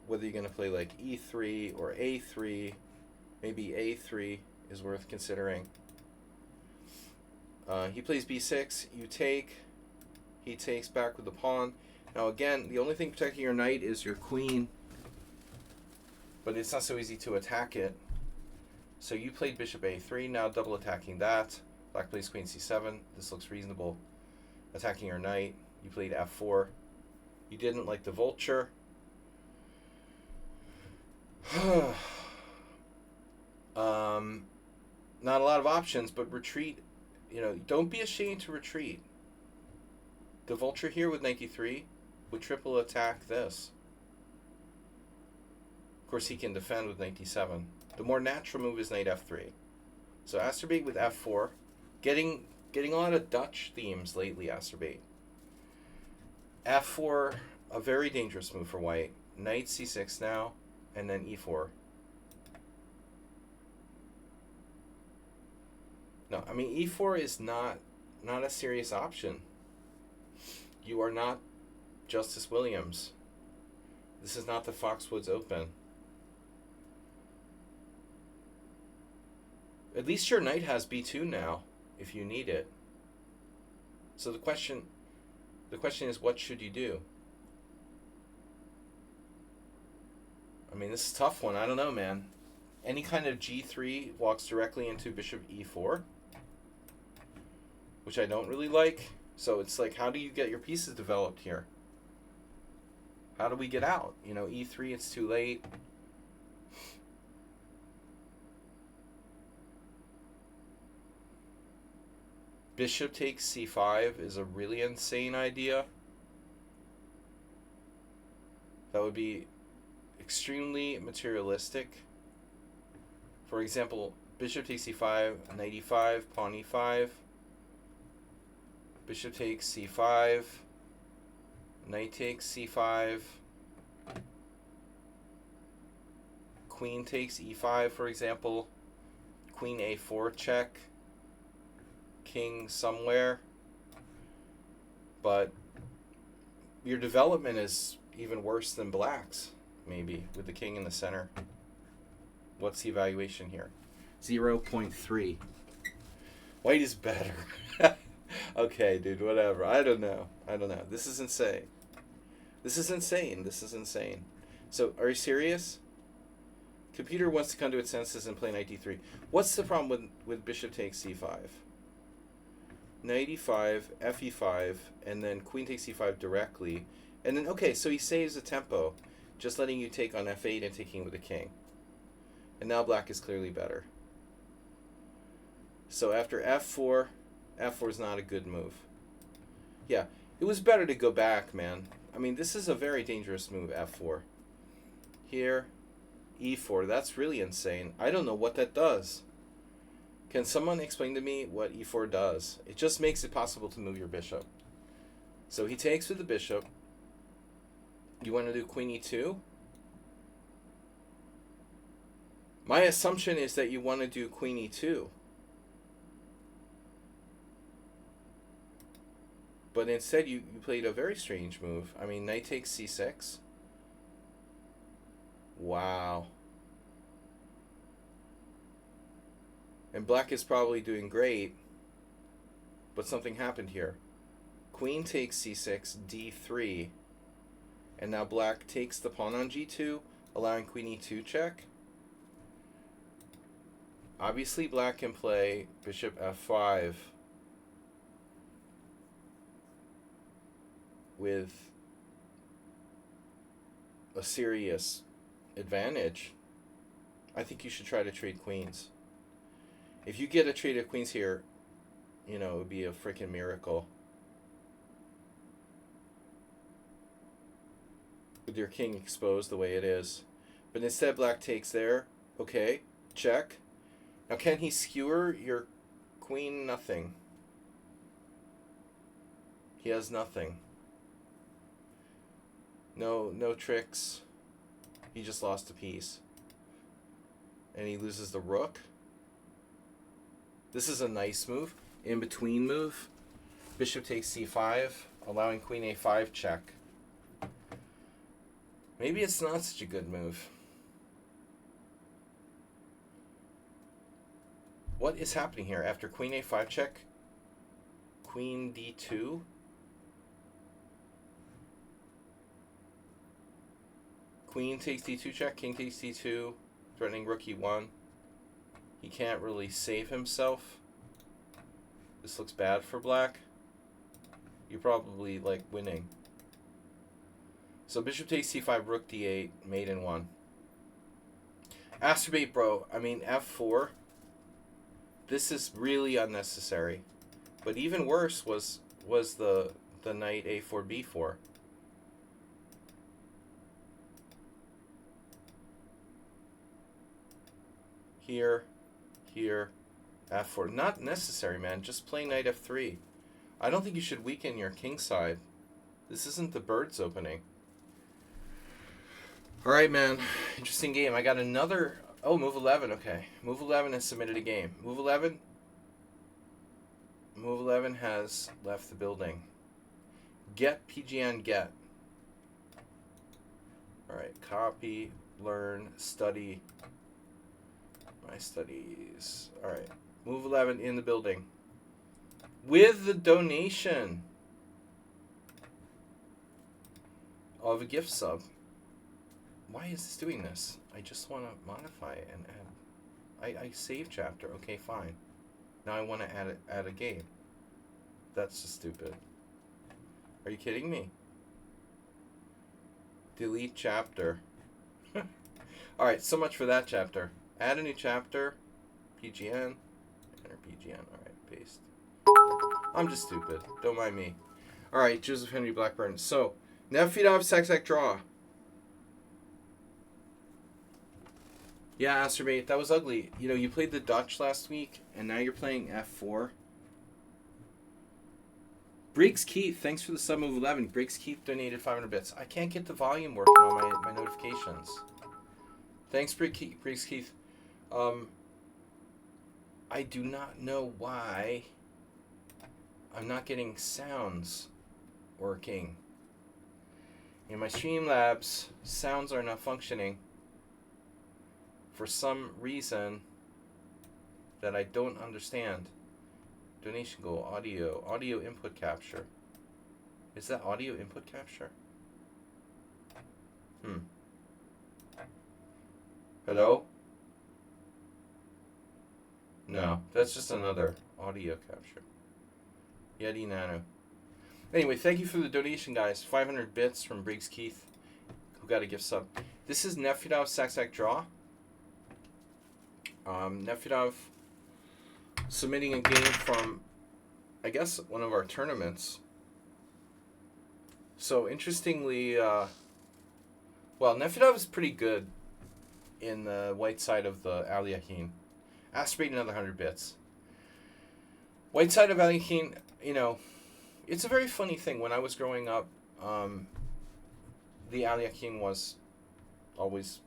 whether you're going to play like e3 or a3. Maybe a3 is worth considering. He plays b6, you take. He takes back with the pawn. Now again, the only thing protecting your knight is your queen. But it's not so easy to attack it. So you played bishop a3, now double attacking that. Black plays queen c7. This looks reasonable. Attacking your knight. You played f4. You didn't like the vulture. Not a lot of options, but retreat. Don't be ashamed to retreat. The vulture here with knight d3 would triple attack this. Of course, he can defend with knight d7. The more natural move is knight f3. So Asterbate with f4. Getting a lot of Dutch themes lately, Asterbate. f4, a very dangerous move for white. Knight c6 now, and then e4. No, I mean, e4 is not a serious option. You are not Justice Williams. This is not the Foxwoods Open. At least your knight has b2 now, if you need it. So the question is, what should you do? I mean, this is a tough one. I don't know, man. Any kind of g3 walks directly into bishop e4, which I don't really like. So it's like, how do you get your pieces developed here? How do we get out? E3, it's too late. Bishop takes c5 is a really insane idea. That would be extremely materialistic. For example, bishop takes c5, knight e5, pawn e5. Bishop takes c5, knight takes c5, queen takes e5, for example, queen a4 check, king somewhere. But your development is even worse than black's, maybe, with the king in the center. What's the evaluation here? 0.3. White is better. Okay, dude, whatever. I don't know. This is insane. So, are you serious? Computer wants to come to its senses and play knight d3. What's the problem with bishop takes c5? Knight e5, fe5, and then queen takes c5 directly. And then, okay, so he saves the tempo, just letting you take on f8 and taking with the king. And now black is clearly better. So after f4, f4 is not a good move. Yeah, it was better to go back, man. I mean, this is a very dangerous move, f4. Here, e4. That's really insane. I don't know what that does. Can someone explain to me what e4 does? It just makes it possible to move your bishop. So he takes with the bishop. You want to do queen e2? My assumption is that you want to do queen e2. But instead you played a very strange move. I mean, knight takes c6. Wow. And black is probably doing great, but something happened here. Queen takes c6, d3, and now black takes the pawn on g2, allowing queen e2 check. Obviously black can play bishop f5 with a serious advantage. I think you should try to trade queens. If you get a trade of queens here, you know, it would be a freaking miracle. With your king exposed the way it is. But instead black takes there. Okay, check. Now can he skewer your queen? Nothing. He has nothing. No tricks. He just lost a piece. And he loses the rook. This is a nice move. In between move. Bishop takes c5, allowing queen a5 check. Maybe it's not such a good move. What is happening here? After queen a5 check, queen d2. Queen takes d2 check, king takes d2, threatening rook e1. He can't really save himself. This looks bad for black. You're probably like winning. So bishop takes c5, rook d8, mate in 1. Astrobate, bro. I mean, f4. This is really unnecessary. But even worse was the knight a4, b4. Here, f4. Not necessary, man. Just play knight f3. I don't think you should weaken your king side. This isn't the birds opening. All right, man. Interesting game. I got another... Oh, move 11. Okay. Move 11 has submitted a game. Move 11 has left the building. Get PGN get. All right. Copy, learn, study. My studies. All right. Move 11 in the building. With the donation of a gift sub. Why is this doing this? I just want to modify it and add. I save chapter. Okay, fine. Now I want to add a game. That's just stupid. Are you kidding me? Delete chapter. All right, so much for that chapter. Add a new chapter. PGN. Enter PGN. All right, paste. I'm just stupid. Don't mind me. All right, Joseph Henry Blackburn. So, Nefedov Sack draw. Yeah, Astrobate, that was ugly. You know, you played the Dutch last week, and now you're playing f4. Briggs Keith, thanks for the sub move 11. Briggs Keith donated 500 bits. I can't get the volume working on my notifications. Thanks, Briggs Keith. I do not know why I'm not getting sounds working. In my Streamlabs, sounds are not functioning for some reason that I don't understand. Donation goal, audio input capture. Is that audio input capture? Hello? No, that's just another audio capture. Yeti Nano. Anyway, thank you for the donation, guys. 500 bits from Briggs Keith, who got a gift sub. This is Nefedov Sack Draw. Nefedov submitting a game from, I guess, one of our tournaments. So, interestingly, well, Nefedov is pretty good in the white side of the Aliakin. Aspirate another 100 bits. White side of Aliakin, you know, it's a very funny thing. When I was growing up, the Aliakin was always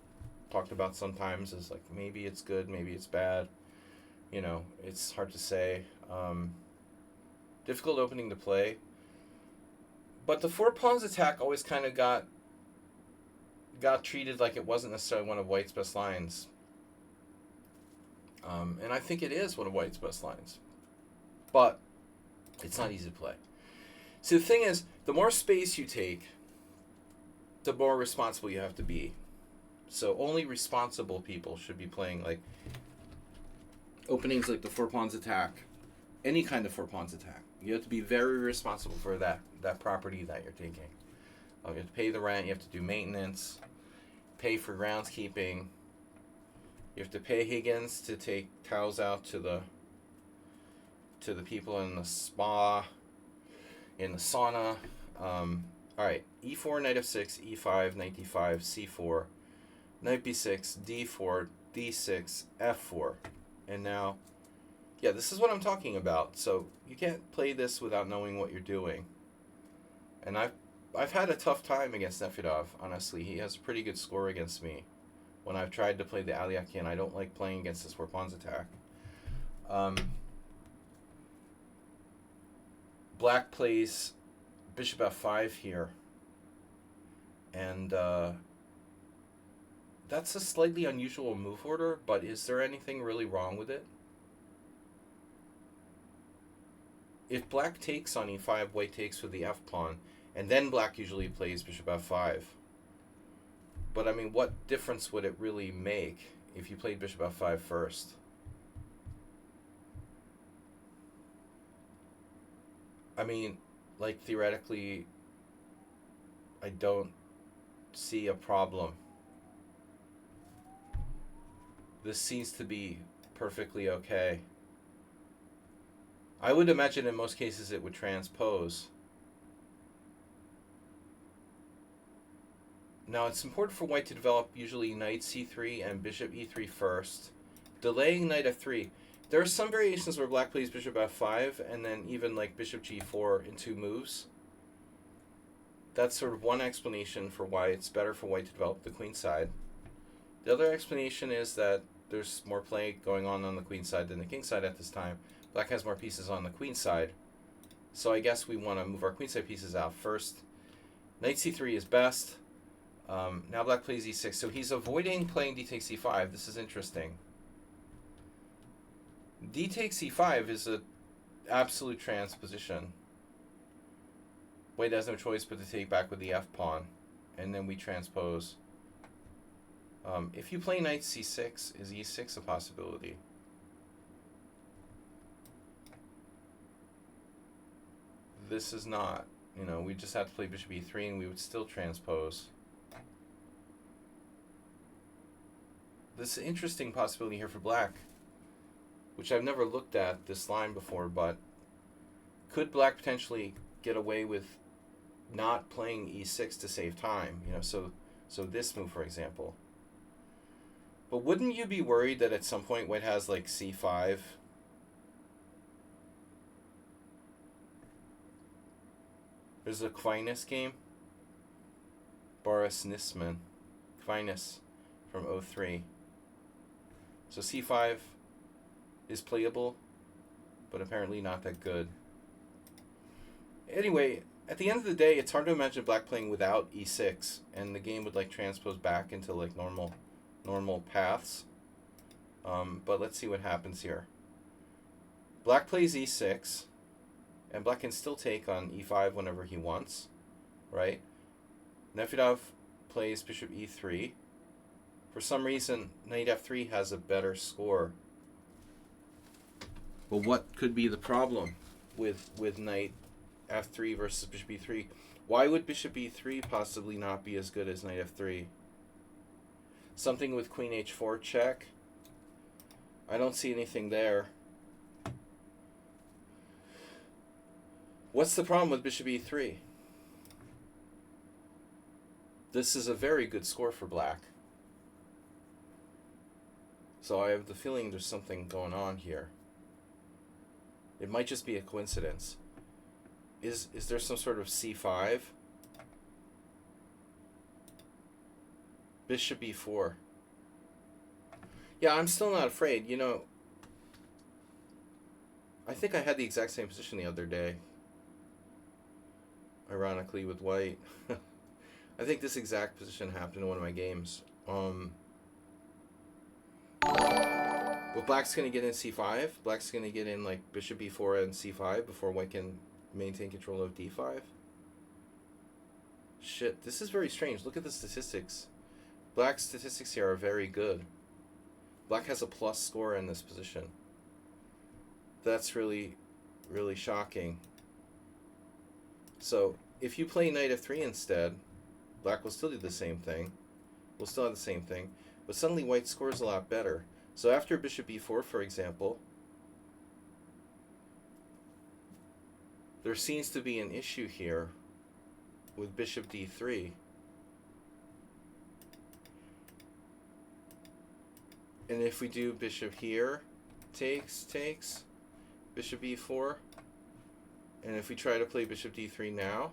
talked about sometimes as like maybe it's good, maybe it's bad. You know, it's hard to say. Difficult opening to play. But the 4 pawns attack always kind of got treated like it wasn't necessarily one of White's best lines. And I think it is one of White's best lines. But it's not easy to play. See, the thing is, the more space you take, the more responsible you have to be. So only responsible people should be playing like openings like the 4 pawns attack. Any kind of 4 pawns attack. You have to be very responsible for that property that you're taking. You have to pay the rent, you have to do maintenance, pay for groundskeeping. You have to pay Higgins to take towels out to the people in the spa, in the sauna. Alright, e4, knight f6, e5, knight d5, c4, knight b6, d4, d6, f4. And now, yeah, this is what I'm talking about. So you can't play this without knowing what you're doing. And I've had a tough time against Nefedov, honestly. He has a pretty good score against me. When I've tried to play the Aliakin, I don't like playing against this 4 pawns attack. Black plays bishop f5 here. And that's a slightly unusual move order, but is there anything really wrong with it? If black takes on e5, white takes with the f-pawn, and then black usually plays bishop f5. But I mean, what difference would it really make if you played bishop f5 first? I mean, like theoretically, I don't see a problem. This seems to be perfectly okay. I would imagine in most cases it would transpose. Now it's important for white to develop usually knight c3 and bishop e3 first, delaying knight f3. There are some variations where black plays bishop f5 and then even like bishop g4 in 2 moves. That's sort of one explanation for why it's better for white to develop the queen side. The other explanation is that there's more play going on the queen side than the king side at this time. Black has more pieces on the queen side. So I guess we want to move our queen side pieces out first. Knight c3 is best. Now black plays e6. So he's avoiding playing d takes e5. This is interesting. D takes e5 is an absolute transposition. White has no choice but to take back with the f-pawn. And then we transpose. If you play knight c6, is e6 a possibility? This is not. You know, we just have to play bishop e3 and we would still transpose. This is an interesting possibility here for black, which I've never looked at this line before, but could black potentially get away with not playing e6 to save time? You know, so this move, for example. But wouldn't you be worried that at some point white has like c5? There's a Aquinas game. Boris Nisman. Aquinas from 03. So c5 is playable, but apparently not that good. Anyway, at the end of the day, it's hard to imagine black playing without e6, and the game would like transpose back into like normal paths. But let's see what happens here. Black plays e6, and black can still take on e5 whenever he wants, right? Nefedov plays bishop e3 For some reason, knight f3 has a better score. Well, what could be the problem with knight f3 versus bishop e3? Why would bishop e3 possibly not be as good as knight f3? Something with queen h4 check? I don't see anything there. What's the problem with bishop e3? This is a very good score for black. So I have the feeling there's something going on here. It might just be a coincidence. Is there some sort of c5? Bishop e4. Yeah, I'm still not afraid. You know, I think I had the exact same position the other day. Ironically, with white. I think this exact position happened in one of my games. But black's going to get in c5. Black's going to get in like bishop e4 and c5 before white can maintain control of d5. Shit, this is very strange. Look at the statistics. Black's statistics here are very good. Black has a plus score in this position. That's really, really shocking. So if you play knight f3 instead, black will still do the same thing. We'll still have the same thing. But suddenly white scores a lot better. So after bishop e4, for example, there seems to be an issue here with bishop d3. And if we do bishop here, takes, bishop e4, and if we try to play bishop d3 now,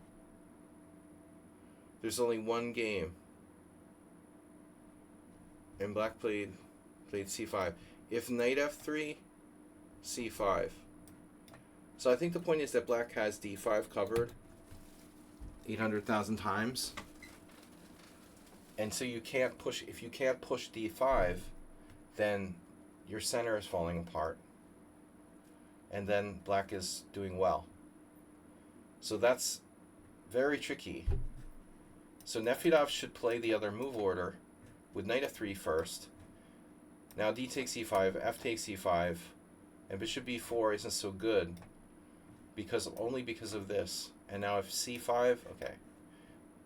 there's only one game. And black played c5. If knight f3, c5. So I think the point is that black has d5 covered 800,000 times. And so you can't push, if you can't push d5, then your center is falling apart. And then black is doing well. So that's very tricky. So Nefedov should play the other move order with knight f3 first. Now d takes e5, f takes e5, and bishop b4 isn't so good only because of this. And now if c5, okay.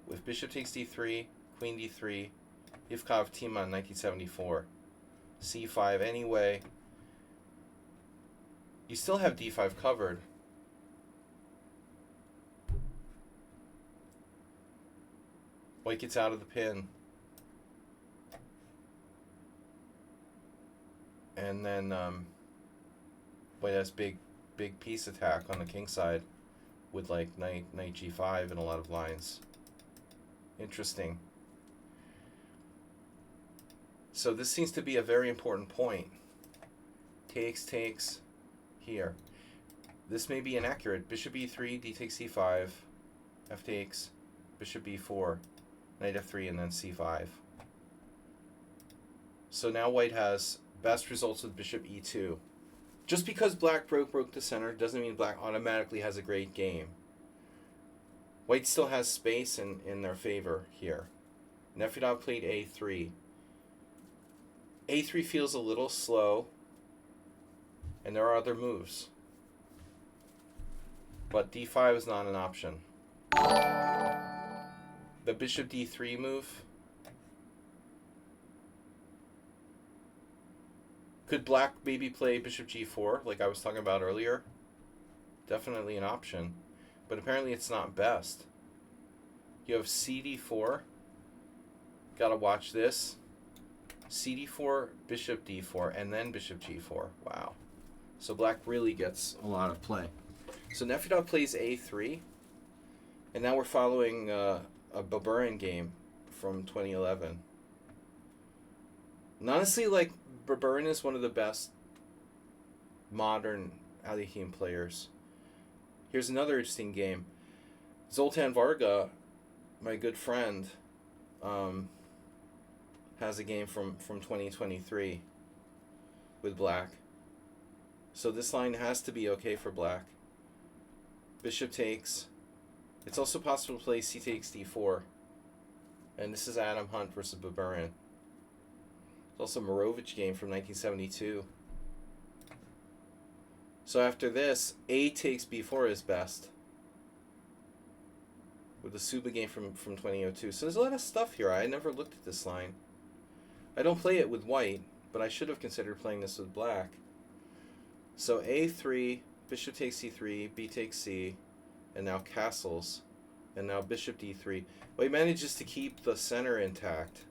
With bishop takes d3, queen d3, Ivkov Timan 1974, c5 anyway. You still have d5 covered. White gets out of the pin. And then white has big piece attack on the king side with like knight g5 and a lot of lines. Interesting. So this seems to be a very important point. Takes here. This may be inaccurate. Bishop e3, d takes c5, f takes, bishop b4, knight f3, and then c5. So now white has best results with bishop e2. Just because black broke the center doesn't mean black automatically has a great game. White still has space in their favor here. Nefedov played a3. a3 feels a little slow, and there are other moves. But d5 is not an option. The bishop d3 move. Could black maybe play bishop g4 like I was talking about earlier? Definitely an option. But apparently it's not best. You have cd4. Gotta watch this. cd4, bishop d4, and then bishop g4. Wow. So black really gets a lot of play. So Nefedov plays a3. And now we're following a Baburin game from 2011. And honestly, like, Baburin is one of the best modern Alekhine players. Here's another interesting game. Zoltan Varga, my good friend, has a game from 2023 with black. So this line has to be okay for black. Bishop takes. It's also possible to play c takes d4. And this is Adam Hunt versus Baburin. also a Morovich game from 1972. So after this, A takes B4 is best. With the Suba game from 2002. So there's a lot of stuff here. I never looked at this line. I don't play it with white, but I should have considered playing this with black. So A3, bishop takes C3, B takes C, and now castles. And now bishop D3. Well, he manages to keep the center intact.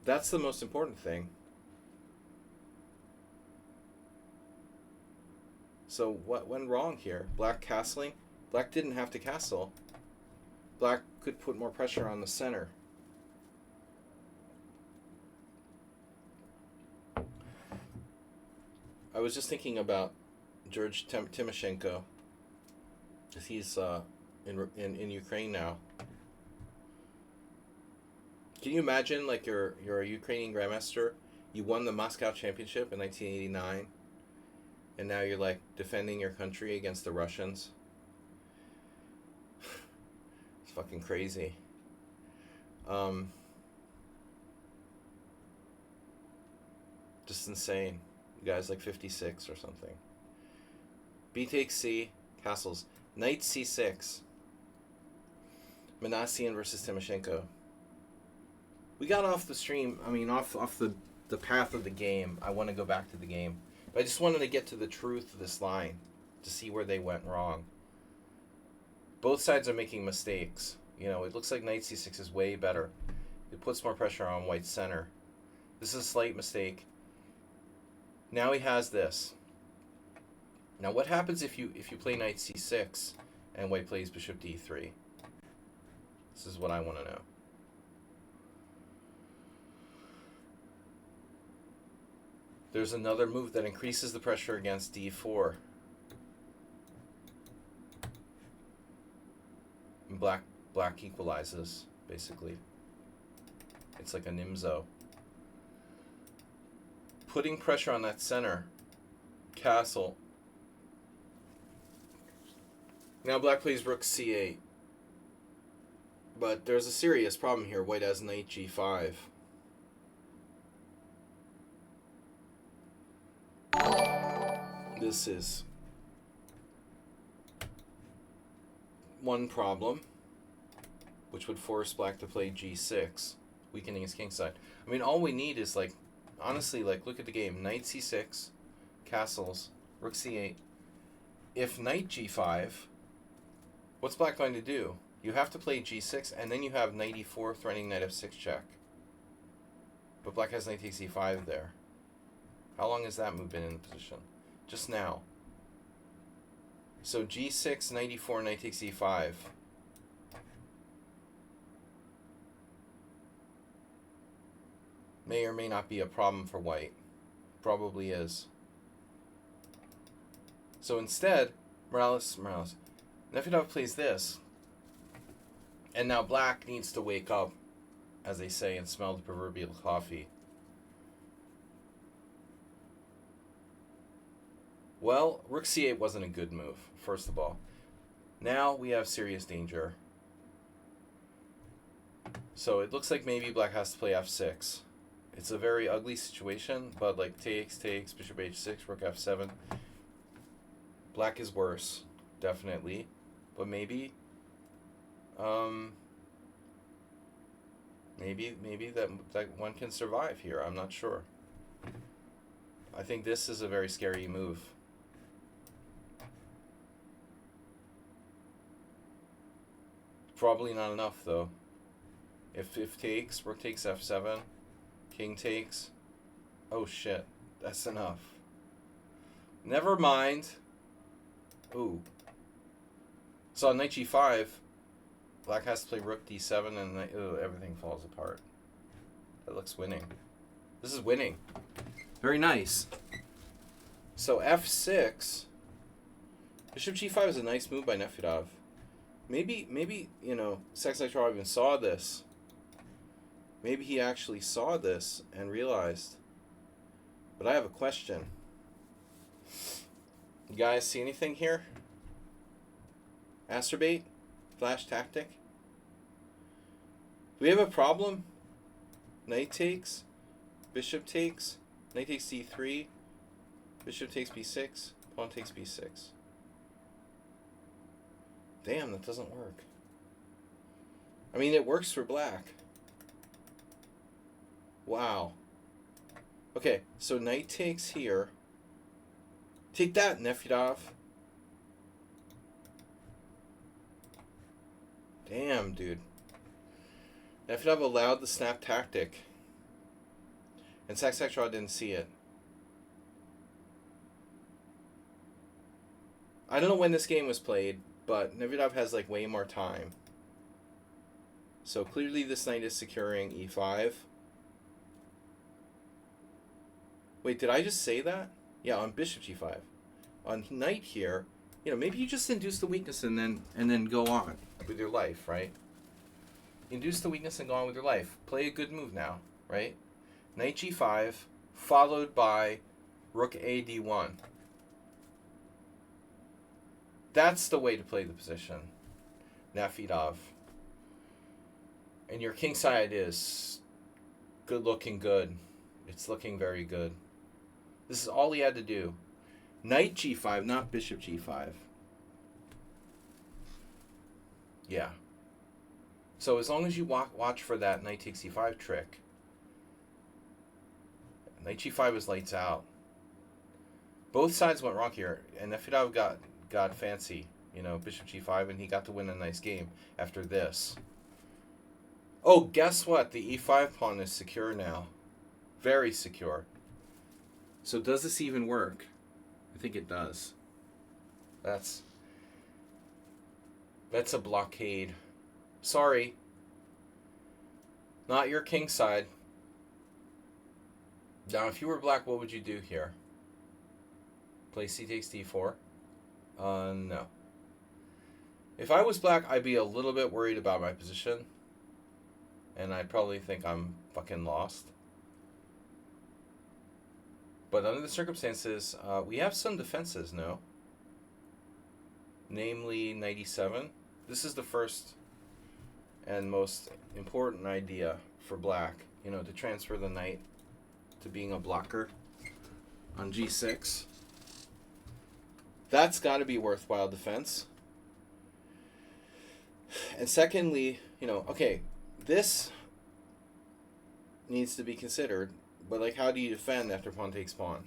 That's the most important thing. So what went wrong here? Black castling? Black didn't have to castle. Black could put more pressure on the center. I was just thinking about George Timoshenko. He's in Ukraine now. Can you imagine, like, you're a Ukrainian grandmaster, you won the Moscow Championship in 1989, and now you're like defending your country against the Russians? It's fucking crazy. Just insane. You guys like 56 or something. B takes C, castles. Knight C6. Manassian versus Timoshenko. We got off the stream, off the path of the game. I want to go back to the game. But I just wanted to get to the truth of this line, to see where they went wrong. Both sides are making mistakes. You know, it looks like Knight C6 is way better. It puts more pressure on white's center. This is a slight mistake. Now he has this. Now what happens if you play Knight C6 and white plays bishop D3? This is what I want to know. There's another move that increases the pressure against D4. And black equalizes, basically. It's like a Nimzo. Putting pressure on that center. Castle. Now black plays rook C8. But there's a serious problem here. White has knight G5. This is one problem, which would force black to play G6, weakening his kingside. I mean, all we need is, like, honestly, like, look at the game. Knight C6, castles, rook C8. If knight G5, what's black going to do? You have to play G6, and then you have knight E4 threatening knight F6 check. But black has knight takes E5 there. How long has that move been in position? Just now. So G6, knight E4, knight takes E5. May or may not be a problem for white. Probably is. So instead, Morales, Nefedov plays this. And now black needs to wake up, as they say, and smell the proverbial coffee. Well, rook C8 wasn't a good move, first of all. Now we have serious danger. So it looks like maybe black has to play F6. It's a very ugly situation, but like takes, bishop H6, rook F7. Black is worse, definitely. But maybe that one can survive here. I'm not sure. I think this is a very scary move. Probably not enough though. If takes, rook takes F7, king takes. Oh shit, that's enough. Never mind. Ooh. So on knight G5, black has to play rook D7 and everything falls apart. That looks winning. This is winning. Very nice. So F6. Bishop G5 is a nice move by Nefedov. Maybe you know, Sexlectro even saw this. Maybe he actually saw this and realized. But I have a question. You guys see anything here? Astrobate? Flash tactic? Do we have a problem? Knight takes, bishop takes, knight takes d3, bishop takes b6, pawn takes b6. Damn, that doesn't work. I mean, it works for black. Wow. Okay, so knight takes here. Take that, Nefedov. Damn, dude. Nefedov allowed the snap tactic. And Saksakdraw didn't see it. I don't know when this game was played, but Nefedov has like way more time. So clearly this knight is securing e5. Wait, did I just say that? Yeah, on bishop g5. On knight here, you know, maybe you just induce the weakness and then go on with your life, right? Induce the weakness and go on with your life. Play a good move now, right? Knight g5, followed by rook a d1. That's the way to play the position, Nefedov. And your king side is good looking good. It's looking very good. This is all he had to do. Knight g5, not bishop g5. Yeah. So as long as you watch for that knight takes e5 trick. Knight g5 is lights out. Both sides went wrong here, and Nefedov got fancy, you know, bishop g5, and he got to win a nice game after this. Oh, guess what? The e5 pawn is secure now. Very secure. So does this even work? I think it does. That's a blockade. Sorry. Not your king side. Now, if you were black, what would you do here? Play c takes d4? No. If I was black, I'd be a little bit worried about my position. And I'd probably think I'm fucking lost. But under the circumstances, we have some defenses, no? Namely, knight e7. This is the first and most important idea for black. You know, to transfer the knight to being a blocker on g6. That's got to be worthwhile defense. And secondly, you know, okay, this needs to be considered, but like, how do you defend after pawn takes pawn?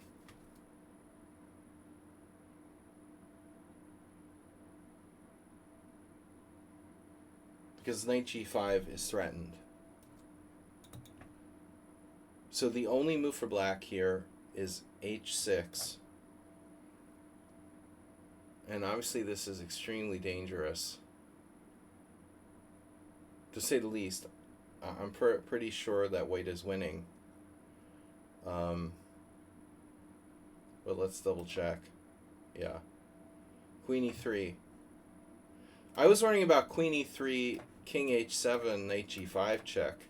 Because knight g5 is threatened. So the only move for black here is h6. And obviously this is extremely dangerous, to say the least. I'm pretty sure that white is winning. But let's double check. Yeah. Queen e3. I was worrying about queen e3, king h7, knight g5 check.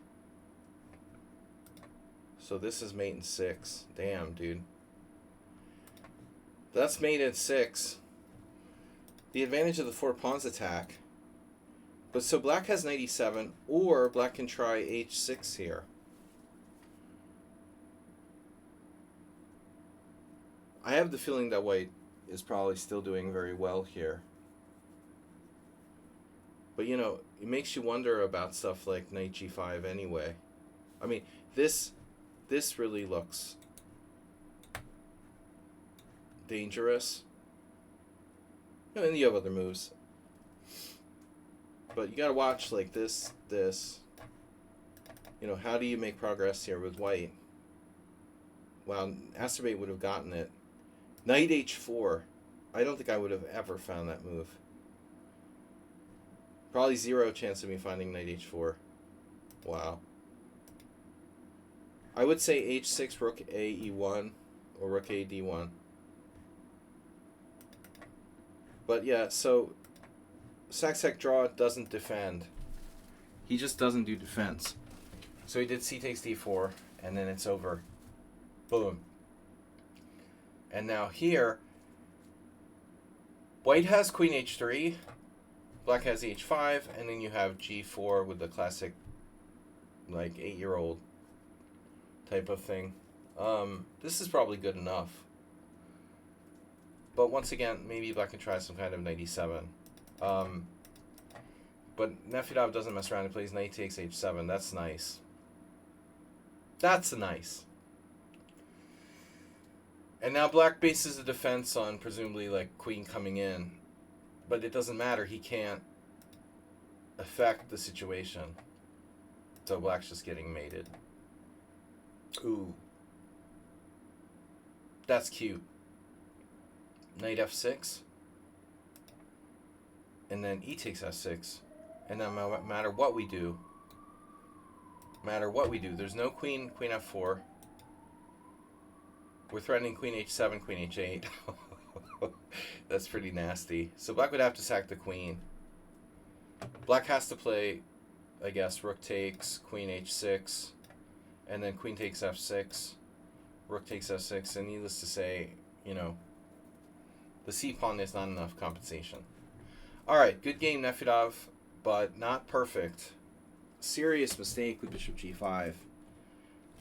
So this is mate in 6. Damn, dude. That's mate in 6. The advantage of the 4 pawns attack. But so black has knight e7, or black can try h6 here. I have the feeling that white is probably still doing very well here. But, you know, it makes you wonder about stuff like knight g5 anyway. I mean, this really looks dangerous. You know, and you have other moves. But you gotta watch, like, this. You know, how do you make progress here with white? Wow, Asterbate would have gotten it. Knight h4. I don't think I would have ever found that move. Probably 0 chance of me finding knight h4. Wow. I would say h6, rook a e1, or rook a d1. But yeah, so Saksakdraw doesn't defend. He just doesn't do defense. So he did c takes d4, and then it's over. Boom. And now here, white has queen h3, black has h5, and then you have g4 with the classic, like, 8-year-old type of thing. This is probably good enough. But once again, maybe Black can try some kind of knight e7. But Nefedov doesn't mess around. He plays knight takes h7. That's nice. That's nice. And now Black bases a defense on presumably like queen coming in. But it doesn't matter. He can't affect the situation. So Black's just getting mated. Ooh. That's cute. Knight f6. And then e takes f6. And then no matter what we do, there's no queen f4. We're threatening queen h7, queen h8. That's pretty nasty. So Black would have to sack the queen. Black has to play, I guess, rook takes, queen h6, and then queen takes f6, rook takes f6, and needless to say, you know, the c-pawn is not enough compensation. Alright, good game, Nefedov, but not perfect. Serious mistake with bishop g5.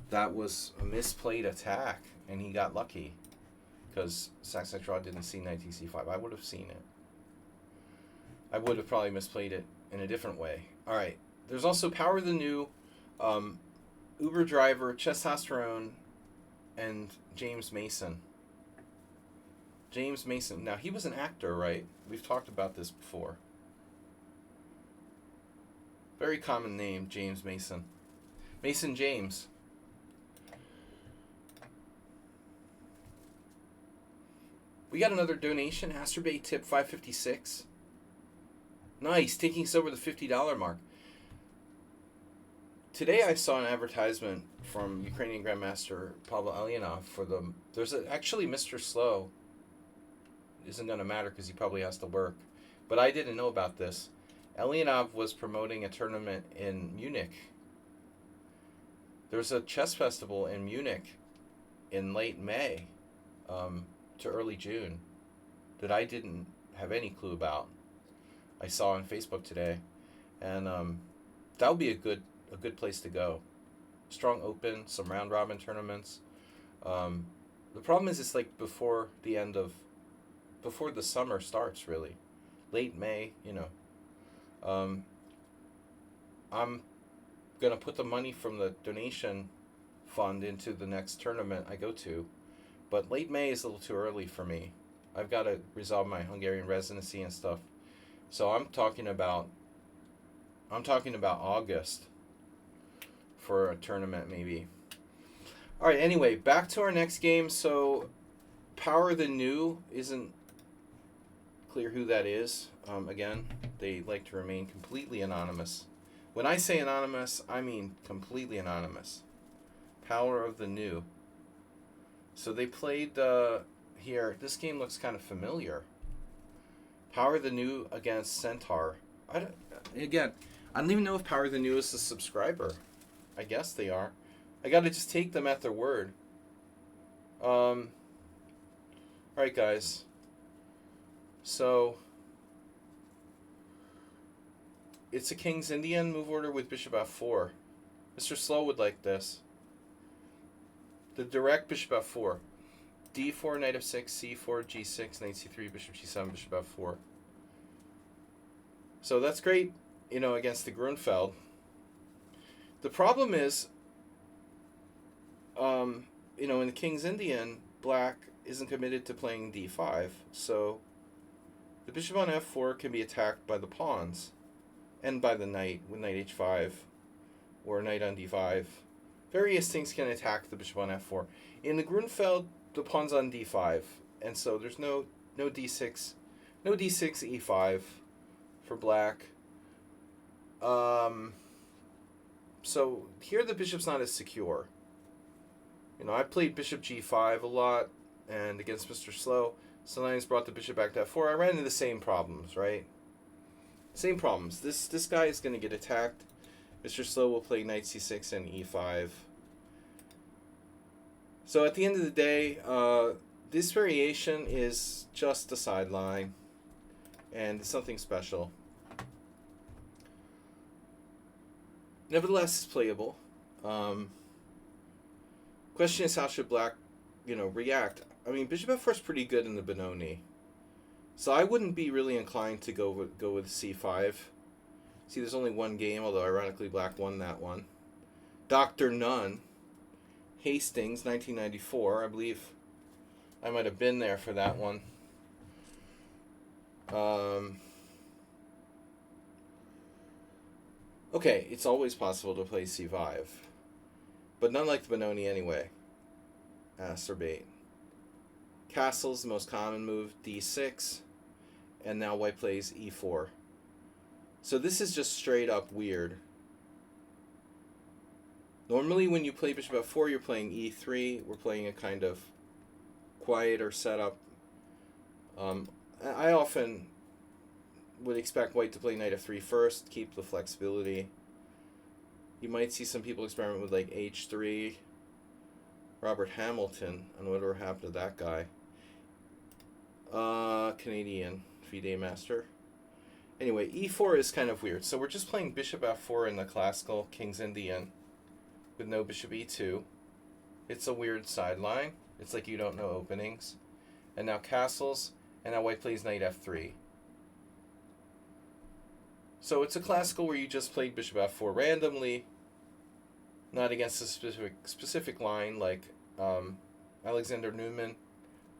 That was a misplayed attack, and he got lucky, because Saxe draw didn't see knight takes c5. I would have seen it. I would have probably misplayed it in a different way. Alright, there's also Power the New, Uber Driver, Testosterone, and James Mason. James Mason. Now, he was an actor, right? We've talked about this before. Very common name, James Mason. Mason James. We got another donation. Asterbay tip 556. Nice, taking us over the $50 mark. Today I saw an advertisement from Ukrainian Grandmaster Pavel Elyanov for the... actually Mr. Slow isn't going to matter because he probably has to work. But I didn't know about this. Elyanov was promoting a tournament in Munich. There's a chess festival in Munich in late May to early June that I didn't have any clue about. I saw on Facebook today, and that would be a good place to go. Strong open, some round robin tournaments. The problem is it's like before the summer starts, really, late May. You know, I'm gonna put the money from the donation fund into the next tournament I go to, but late May is a little too early for me. I've got to resolve my Hungarian residency and stuff. So I'm talking about August for a tournament maybe. All right, anyway, back to our next game. So Power the New isn't clear who that is. Again, they like to remain completely anonymous. When I say anonymous, I mean completely anonymous. Power of the New. So they played here. This game looks kind of familiar. Power the New against Centaur. I don't even know if Power the New is a subscriber. I guess they are. I gotta just take them at their word. Alright, guys. So it's a King's Indian move order with bishop f4. Mr. Slow would like this. The direct bishop f4. d4, knight f6, c4, g6, knight c3, bishop g7, bishop f4. So that's great, you know, against the Grunfeld. The problem is, you know, in the King's Indian, Black isn't committed to playing d5, so the bishop on f4 can be attacked by the pawns and by the knight with knight h5 or knight on d5. Various things can attack the bishop on f4. In the Grunfeld, the pawn's on d5, and so there's no d6, no d6 e5 for Black. So here the bishop's not as secure. You know, I played bishop g5 a lot, and against Mr. Slow, sometimes brought the bishop back to f4. I ran into the same problems, right? Same problems. This guy is going to get attacked. Mr. Slow will play knight c6 and e5. So at the end of the day, this variation is just a sideline, and it's something special. Nevertheless, it's playable. Question is, how should black, react? I mean, bishop f4 is pretty good in the Benoni. So I wouldn't be really inclined to go with c5. See, there's only one game, although ironically black won that one. Dr. Nunn, Hastings, 1994. I believe I might have been there for that one. Okay, it's always possible to play c5. But none like the Benoni anyway. Acerbate. Castle's the most common move, d6. And now white plays e4. So this is just straight up weird. Normally when you play bishop f4, you're playing e3. We're playing a kind of quieter setup. I often would expect white to play knight f3 first, keep the flexibility. You might see some people experiment with like h3. Robert Hamilton, and whatever happened to that guy. Canadian FIDE master. Anyway, e4 is kind of weird. So we're just playing bishop f4 in the classical King's Indian with no bishop e2. It's a weird sideline. It's like you don't know openings. And now castles, and now white plays knight f3. So it's a classical where you just played bishop f4 randomly, not against a specific line like Alexander Newman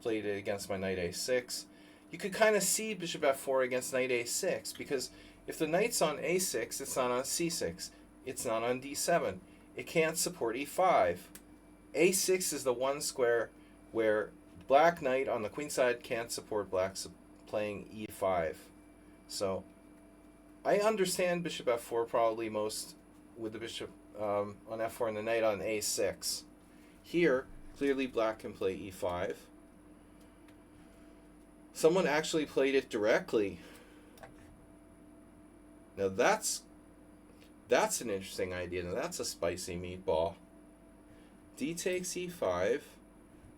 played it against my knight a6. You could kind of see bishop f4 against knight a6 because if the knight's on a6, it's not on c6. It's not on d7. It can't support e5. a6 is the one square where black knight on the queen side can't support black playing e5. So I understand bishop f4 probably most with the bishop on f4 and the knight on a6. Here, clearly black can play e5. Someone actually played it directly. Now that's an interesting idea. Now that's a spicy meatball. D takes e5,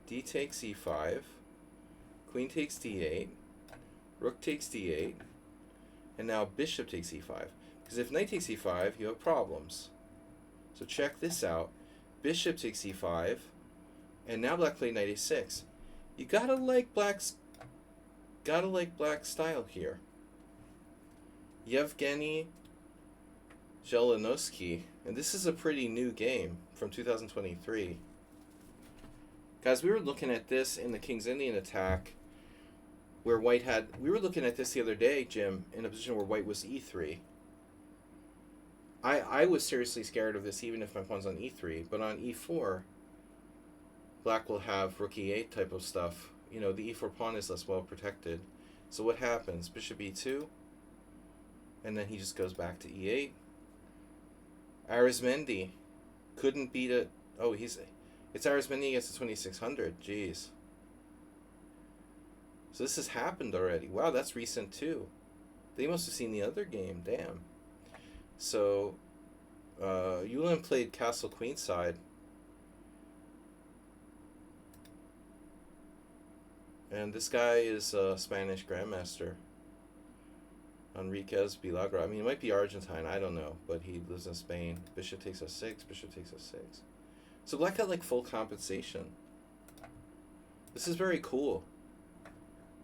d takes e5, queen takes d8, rook takes d8, and now bishop takes e5. Because if knight takes e5, you have problems. So check this out. Bishop takes e5, and now black played knight a6. You gotta like black's style here. Yevgeny Zhelenovsky, and this is a pretty new game from 2023. Guys, we were looking at this in the King's Indian attack where white had, we were looking at this the other day, Jim, in a position where white was e3. I was seriously scared of this even if my pawn's on e3, but on e4, black will have rook e8 type of stuff. You know, the e4 pawn is less well protected. So what happens? Bishop e2, and then he just goes back to e8. Arizmendi couldn't beat it. Oh, it's Arizmendi against the 2600. Jeez. So this has happened already. Wow, that's recent too. They must have seen the other game. Damn. So, Yulin played castle queenside. And this guy is a Spanish grandmaster. Enriquez Bilagra. I mean, he might be Argentine. I don't know. But he lives in Spain. Bishop takes f6. Bishop takes f6. So black got like full compensation. This is very cool.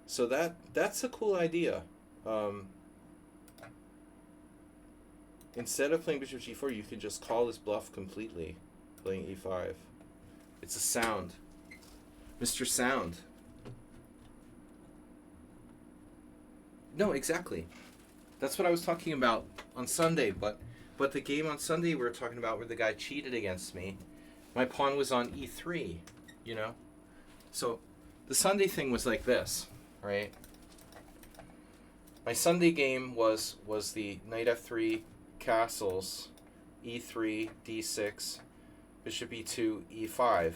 So that's a cool idea. Instead of playing bishop g4, you can just call this bluff completely, playing e5. It's a sound. Mr. Sound. No, exactly. That's what I was talking about on Sunday, but the game on Sunday we were talking about where the guy cheated against me. My pawn was on e3, you know? So the Sunday thing was like this, right? My Sunday game was the knight f3, castles, e3, d6, bishop e2, e5.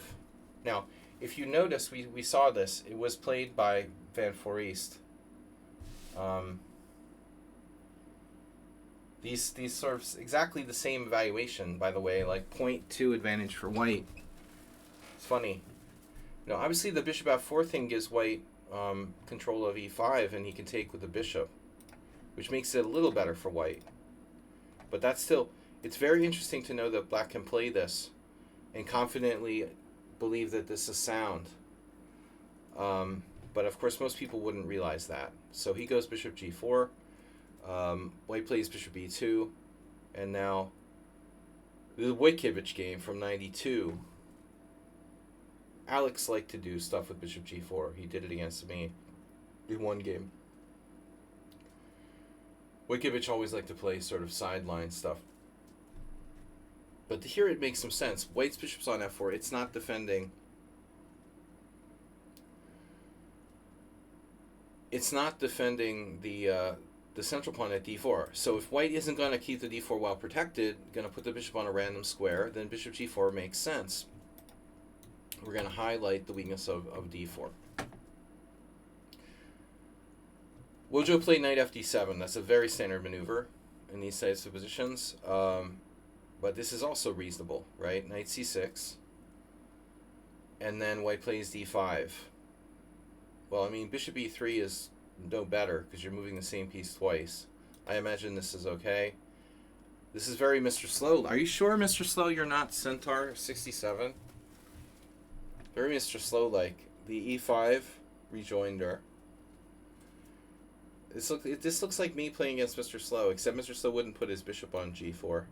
Now, if you notice, we saw this. It was played by Van Foreest. These sort of exactly the same evaluation, by the way, like 0.2 advantage for white. It's funny. You know, obviously the bishop f4 thing gives white control of e5, and he can take with the bishop, which makes it a little better for white. But that's still, it's very interesting to know that black can play this and confidently believe that this is sound. But of course, most people wouldn't realize that. So he goes bishop g4. White plays bishop e2. And now, the Wojtkiewicz game from 92. Alex liked to do stuff with bishop g4. He did it against me in one game. Wojtkiewicz always liked to play sort of sideline stuff. But here it makes some sense. White's bishop's on f4. It's not defending. It's not defending the central pawn at d4. So if white isn't going to keep the d4 well protected, going to put the bishop on a random square, then bishop g4 makes sense. We're going to highlight the weakness of d4. Wojo played knight fd7. That's a very standard maneuver in these types of positions. But this is also reasonable, right? Knight c6. And then white plays d5. Well, I mean, bishop e3 is no better because you're moving the same piece twice. I imagine this is okay. This is very Mr. Slow. Are you sure, Mr. Slow, you're not Centaur 67? Very Mr. Slow-like. The e5 rejoinder. This looks like me playing against Mr. Slow, except Mr. Slow wouldn't put his bishop on g4.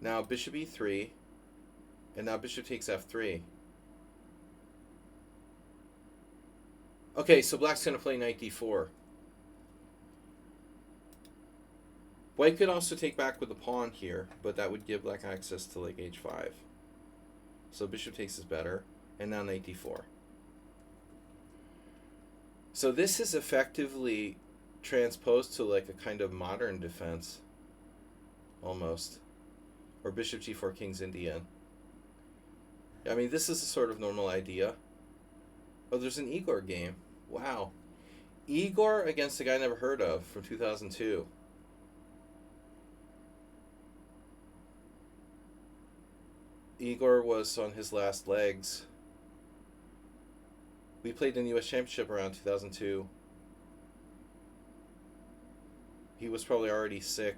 Now bishop e3, and now bishop takes f3. Okay, so black's going to play knight d4. White could also take back with the pawn here, but that would give black access to like h5. So bishop takes is better, and now knight d4. So this is effectively transposed to like a kind of modern defense, almost. Or bishop g4, king's Indian. I mean, this is a sort of normal idea. Oh, there's an Igor game. Wow. Igor against a guy I never heard of from 2002. Igor was on his last legs. We played in the U.S. Championship around 2002. He was probably already sick.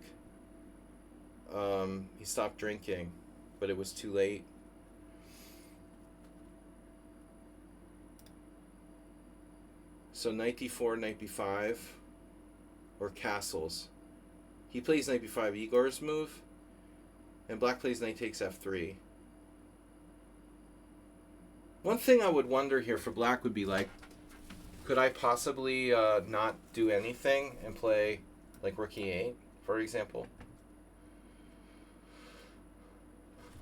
He stopped drinking, but it was too late. So knight d4, knight b5, or castles. He plays knight b5, Igor's move, and black plays knight takes f3. One thing I would wonder here for black would be like, could I possibly not do anything and play like rook e8, for example?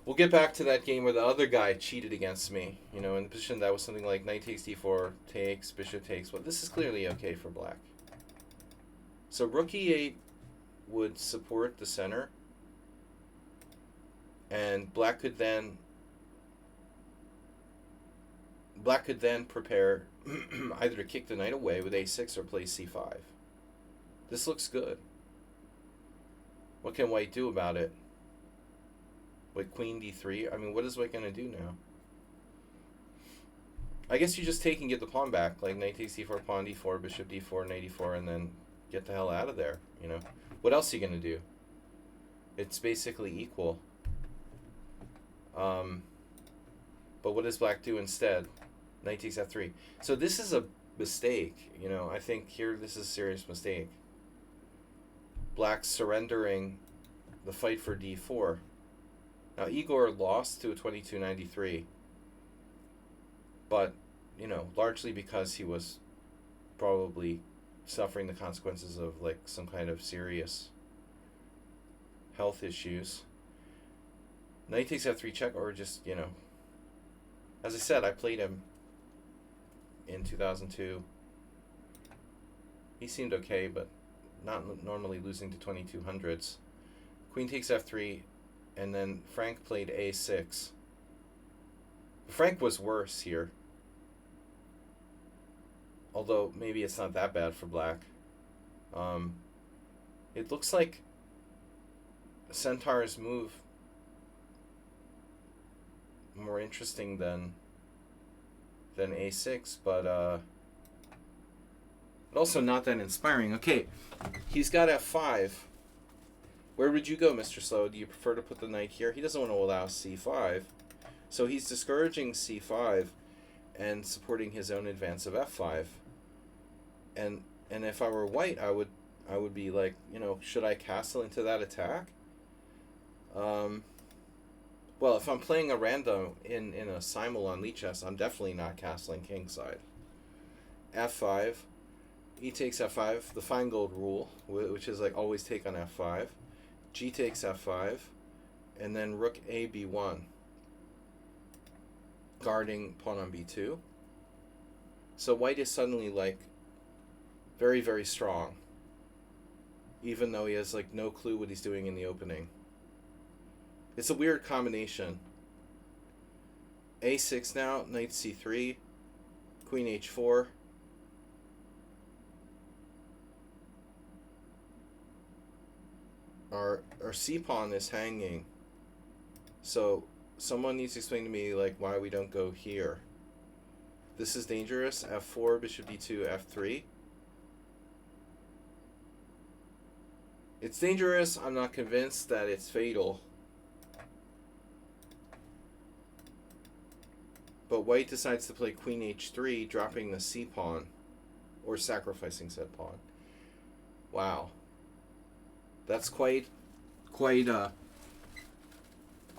We'll get back to that game where the other guy cheated against me. You know, in the position that was something like knight takes d4, takes, bishop takes. Well, this is clearly okay for black. So rook e8 would support the center. And black could then prepare either to kick the knight away with a6 or play c5. This looks good. What can white do about it? Like queen d3? I mean, what is white going to do now? I guess you just take and get the pawn back. Like knight takes d4, pawn d4, bishop d4, knight d4, and then get the hell out of there, you know? What else are you going to do? It's basically equal. But what does black do instead? Knight takes f3. So this is a mistake, you know? I think here this is a serious mistake. Black's surrendering the fight for d4. Now, Igor lost to a 22-93, but, you know, largely because he was probably suffering the consequences of, like, some kind of serious health issues. Knight takes f3 check, or just, you know, as I said, I played him in 2002. He seemed okay, but not normally losing to 2200s. Queen takes f3. And then Frank played a6. Frank was worse here. Although maybe it's not that bad for black. It looks like Centaur's move more interesting than a6, but also not that inspiring. Okay, he's got f5. Where would you go, Mr. Slow? Do you prefer to put the knight here? He doesn't want to allow c5. So he's discouraging c5 and supporting his own advance of f5. And if I were white, I would be like, should I castle into that attack? Well, if I'm playing a random in a simul on lichess, I'm definitely not castling kingside. f5, e takes f5, the Feingold rule, which is like always take on f5. G takes f5, and then rook a b1, guarding pawn on b2. So white is suddenly like very, very strong, even though he has like no clue what he's doing in the opening. It's a weird combination. a6 now, knight c3, queen h4. Our c-pawn is hanging. So someone needs to explain to me like why we don't go here. This is dangerous. f4, bishop d2, f3. It's dangerous. I'm not convinced that it's fatal. But white decides to play queen h3, dropping the c-pawn, or sacrificing said pawn. Wow. That's quite a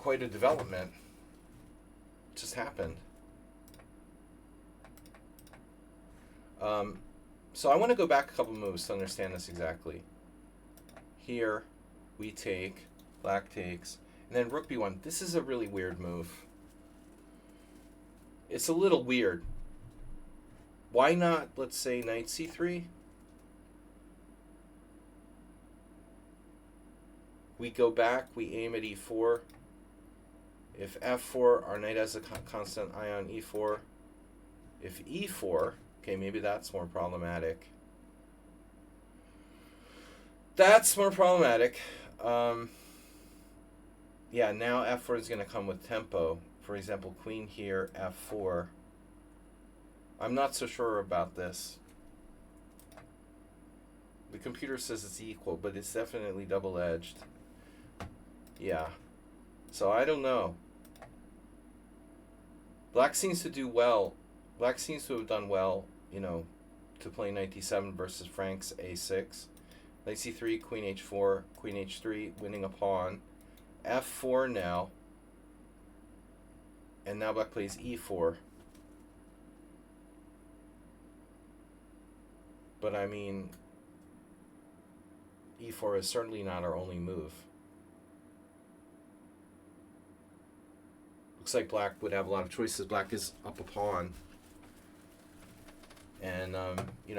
development. It just happened. So I want to go back a couple moves to understand this exactly. Here, we take, black takes, and then rook b1. This is a really weird move. It's a little weird. Why not, let's say, knight c3? We go back, we aim at e4. If f4, our knight has a constant eye on e4. If e4, okay, maybe that's more problematic. That's more problematic. Yeah, now f4 is going to come with tempo. For example, queen here, f4. I'm not so sure about this. The computer says it's equal, but it's definitely double-edged. Yeah. So I don't know. Black seems to do well. Black seems to have done well, to play knight d7 versus Frank's a6. Knight c3, queen h4, queen h3, winning a pawn. f4 now. And now black plays e4. But I mean, e4 is certainly not our only move. Looks like black would have a lot of choices. Black is up a pawn. And,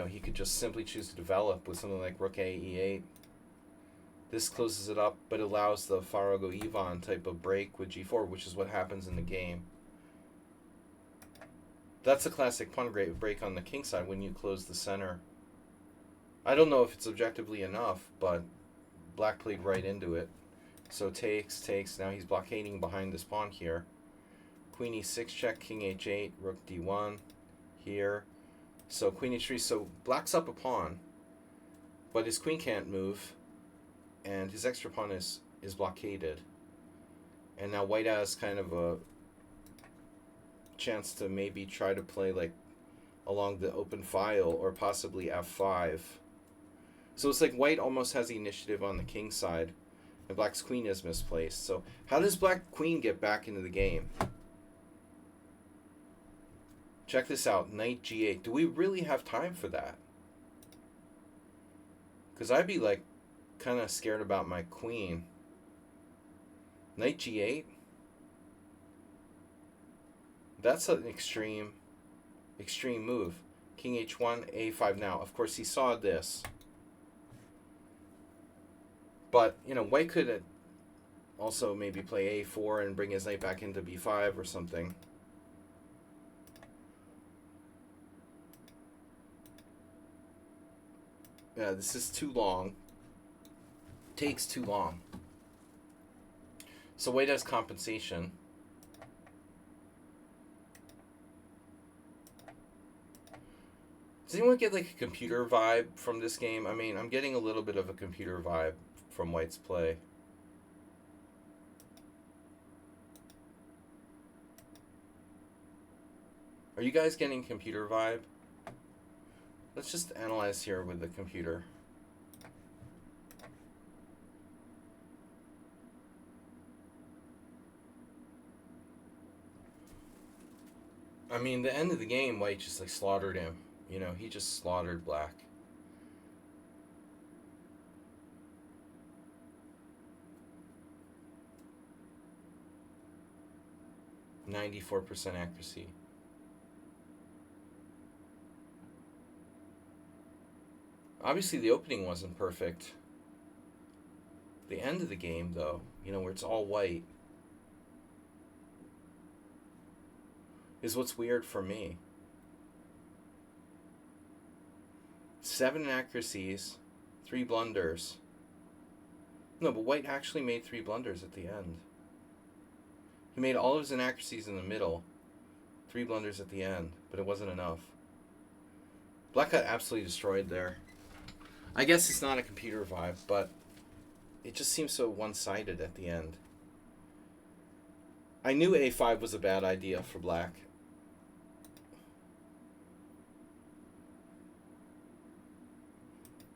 he could just simply choose to develop with something like rook a, e8. This closes it up, but allows the Farago Ivan type of break with g4, which is what happens in the game. That's a classic pawn break on the king side when you close the center. I don't know if it's objectively enough, but black played right into it. So takes. Now he's blockading behind this pawn here. Queen e6 check, king h8, rook d1 here. So queen h3. So black's up a pawn, but his queen can't move, and his extra pawn is blockaded. And now white has kind of a chance to maybe try to play like along the open file or possibly f5. So it's like white almost has the initiative on the king side, and black's queen is misplaced. So how does black queen get back into the game? Check this out, knight g8. Do we really have time for that? Because I'd be like kind of scared about my queen. Knight g8? That's an extreme move. King h1, a5 now. Of course, he saw this. But, white could also maybe play a4 and bring his knight back into b5 or something. Yeah, this is too long. Takes too long. So white has compensation. Does anyone get like a computer vibe from this game? I mean, I'm getting a little bit of a computer vibe from white's play. Are you guys getting computer vibe? Let's just analyze here with the computer. I mean, the end of the game, White just like slaughtered him. You know, he just slaughtered Black. %94 accuracy. Obviously, the opening wasn't perfect. The end of the game, though, you know, where it's all white, is what's weird for me. 7 inaccuracies, 3 blunders. No, but White actually made 3 blunders at the end. He made all of his inaccuracies in the middle, 3 blunders at the end, but it wasn't enough. Black got absolutely destroyed there. I guess it's not a computer vibe, but it just seems so one-sided at the end. I knew A5 was a bad idea for Black.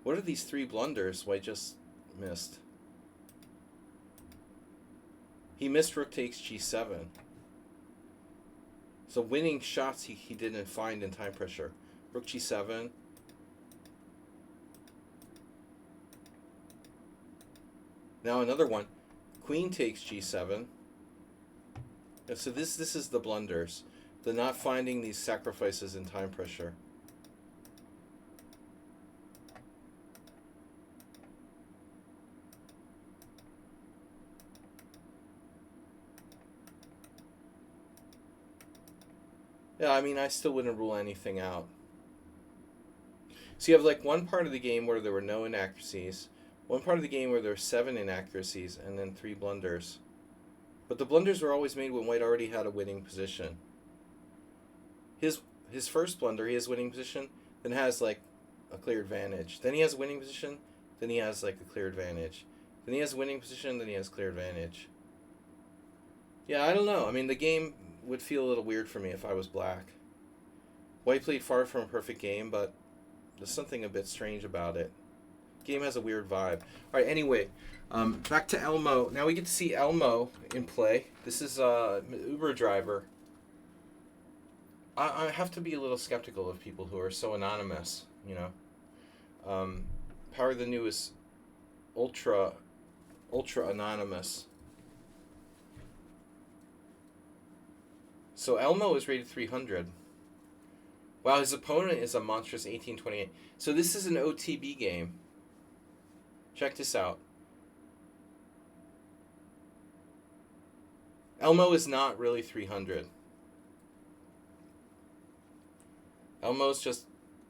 What are these 3 blunders White just missed? He missed rook takes G7. So winning shots he didn't find in time pressure. Rook G7. Now another one. Queen takes G7. And so this is the blunders. The not finding these sacrifices in time pressure. Yeah, I mean, I still wouldn't rule anything out. So you have like one part of the game where there were no inaccuracies, one part of the game where there were 7 inaccuracies, and then 3 blunders. But the blunders were always made when White already had a winning position. His first blunder, he has winning position, then has like a clear advantage. Then he has a winning position, then he has like a clear advantage. Then he has a winning position, then he has clear advantage. Yeah, I don't know. I mean, the game would feel a little weird for me if I was Black. White played far from a perfect game, but there's something a bit strange about it. Game has a weird vibe. All right, anyway, back to Elmo. Now we get to see Elmo in play. This is Uber driver. I have to be a little skeptical of people who are so anonymous, you know. Power of the New is ultra anonymous. So Elmo is rated 300. Wow, his opponent is a monstrous 1828. So this is an OTB game. Check this out. Elmo is not really 300. Elmo's just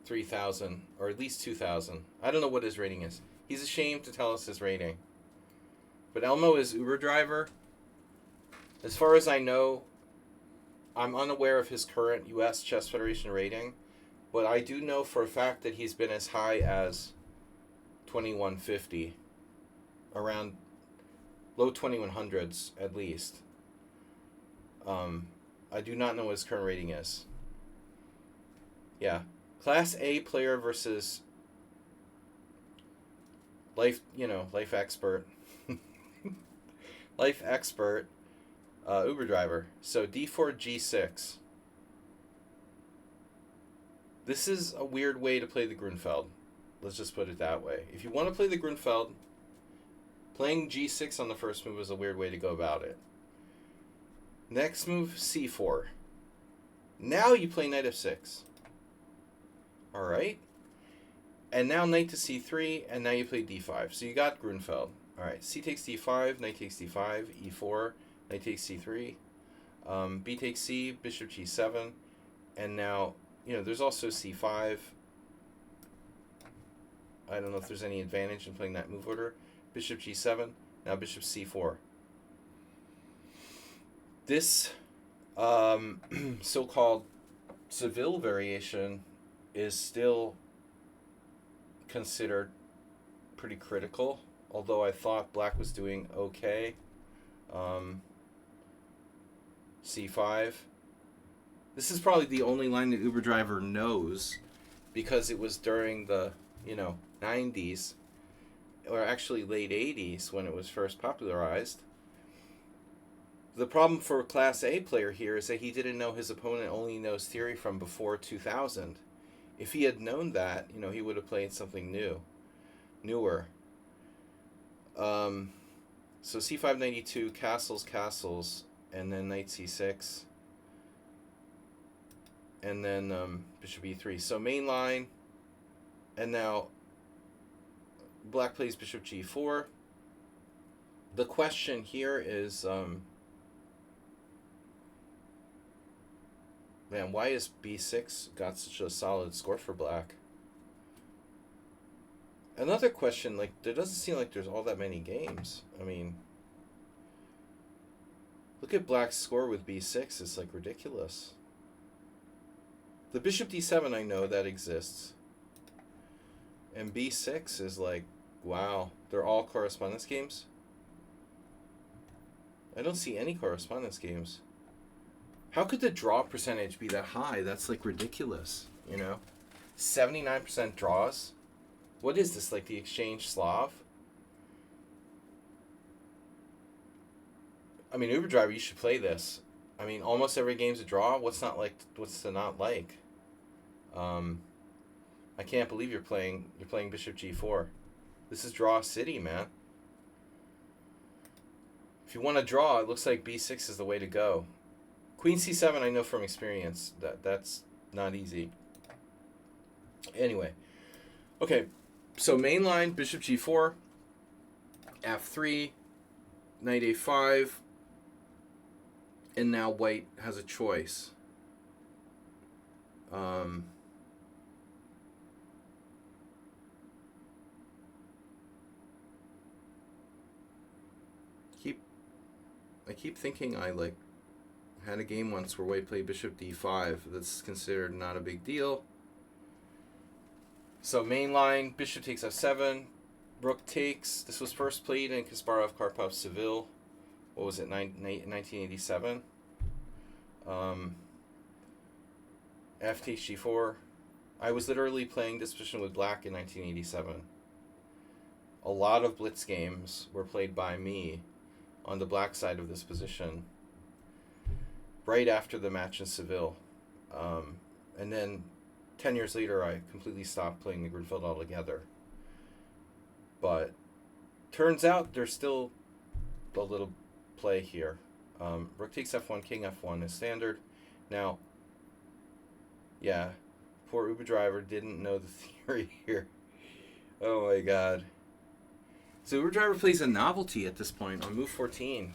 3,000, or at least 2,000. I don't know what his rating is. He's ashamed to tell us his rating. But Elmo is Uber driver. As far as I know, I'm unaware of his current U.S. Chess Federation rating, but I do know for a fact that he's been as high as 2150, around low 2100s at least. I do not know what his current rating is. Yeah, Class A player versus life expert, life expert. Uber driver. So D4 G6. This is a weird way to play the Grunfeld. Let's just put it that way. If you want to play the Grunfeld, playing G6 on the first move is a weird way to go about it. Next move, C4. Now you play Knight F6. Alright. And now Knight to C3, and now you play D5. So you got Grunfeld. Alright, C takes D5, Knight takes D5, E4, Knight takes C3, B takes C, Bishop G7, and now, you know, there's also C5. I don't know if there's any advantage in playing that move order. Bishop G7, now Bishop C4. This so-called Seville variation is still considered pretty critical, although I thought Black was doing okay. C5. This is probably the only line that Uber Driver knows because it was during the, 90s, or actually late 80s when it was first popularized. The problem for a Class A player here is that he didn't know his opponent only knows theory from before 2000. If he had known that, he would have played something newer. So c5, 92, castles, and then knight c6. And then bishop e3. So main line, and now black plays bishop g4. The question here is, man, why is b6 got such a solid score for black? Another question, like, there doesn't seem like there's all that many games. I mean, look at black's score with b6. It's, like, ridiculous. The bishop d7, I know that exists. And b6 is like, wow, they're all correspondence games? I don't see any correspondence games. How could the draw percentage be that high? That's, like, ridiculous, 79% draws? What is this, like the Exchange Slav? I mean, Uber Driver, you should play this. I mean, almost every game's a draw. What's to not like? I can't believe you're playing bishop g4. This is draw city, man. If you want to draw, it looks like b6 is the way to go. Queen c7, I know from experience that's not easy. Anyway, okay. So main line, bishop g4, f3, knight a5, and now white has a choice. I keep thinking I had a game once where white played bishop d5. That's considered not a big deal. So main line, bishop takes f7, rook takes. This was first played in Kasparov-Karpov Seville. What was it, 1987? F takes g4. I was literally playing this position with black in 1987. A lot of blitz games were played by me on the black side of this position right after the match in Seville. And then 10 years later, I completely stopped playing the Grunfeld altogether. But turns out there's still a little play here. Rook takes f1, king f1 is standard. Now, yeah, poor Uber Driver didn't know the theory here. Oh my god. So Uber Driver plays a novelty at this point on move 14.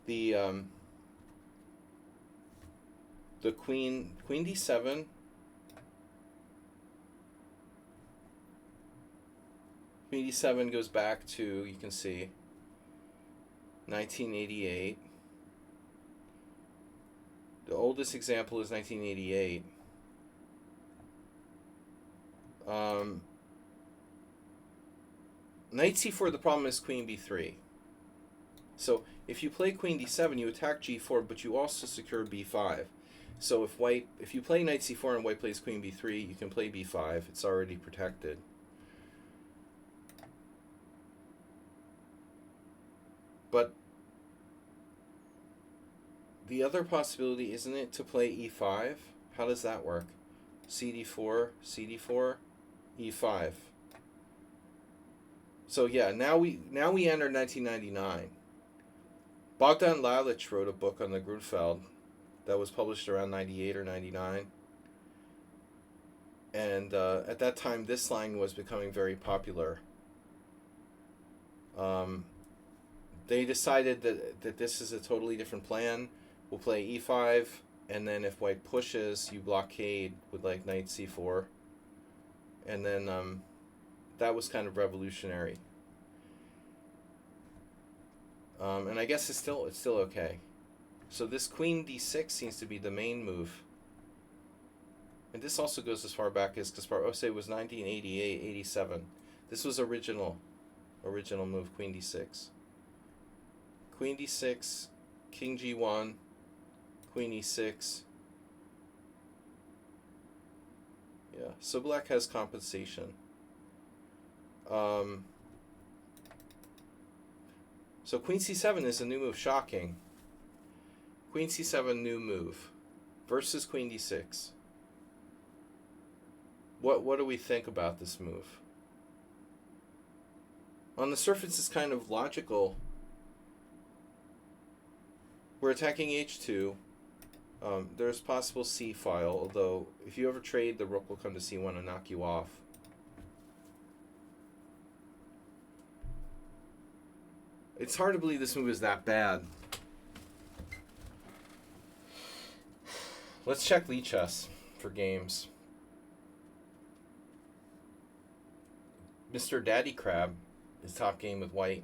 The queen d7. Queen d7 goes back to, you can see, 1988. The oldest example is 1988. Knight c4, the problem is queen b3. So if you play queen d7, you attack g4, but you also secure b5. So if you play knight c4 and white plays queen b3, you can play b5. It's already protected. But the other possibility, isn't it, to play e5? How does that work? cd4, cd4, e5. So yeah, now we enter 1999. Bogdan Lalich wrote a book on the Grunfeld that was published around 98 or 99. And at that time, this line was becoming very popular. They decided that this is a totally different plan. We'll play e5, and then if white pushes, you blockade with like knight c4. And then that was kind of revolutionary. And I guess it's still okay. So this queen d6 seems to be the main move. And this also goes as far back as Kasparov was 1988, 87. This was original move, queen d6. Queen d6, king g1, queen e6. Yeah, so black has compensation. So queen c7 is a new move. Shocking. Queen c7, new move. Versus queen d6. What do we think about this move? On the surface, it's kind of logical. We're attacking h2. There's possible c file, although if you ever trade, the rook will come to c1 and knock you off. It's hard to believe this move is that bad. Let's check lichess for games. Mr. Daddy Crab is top game with white.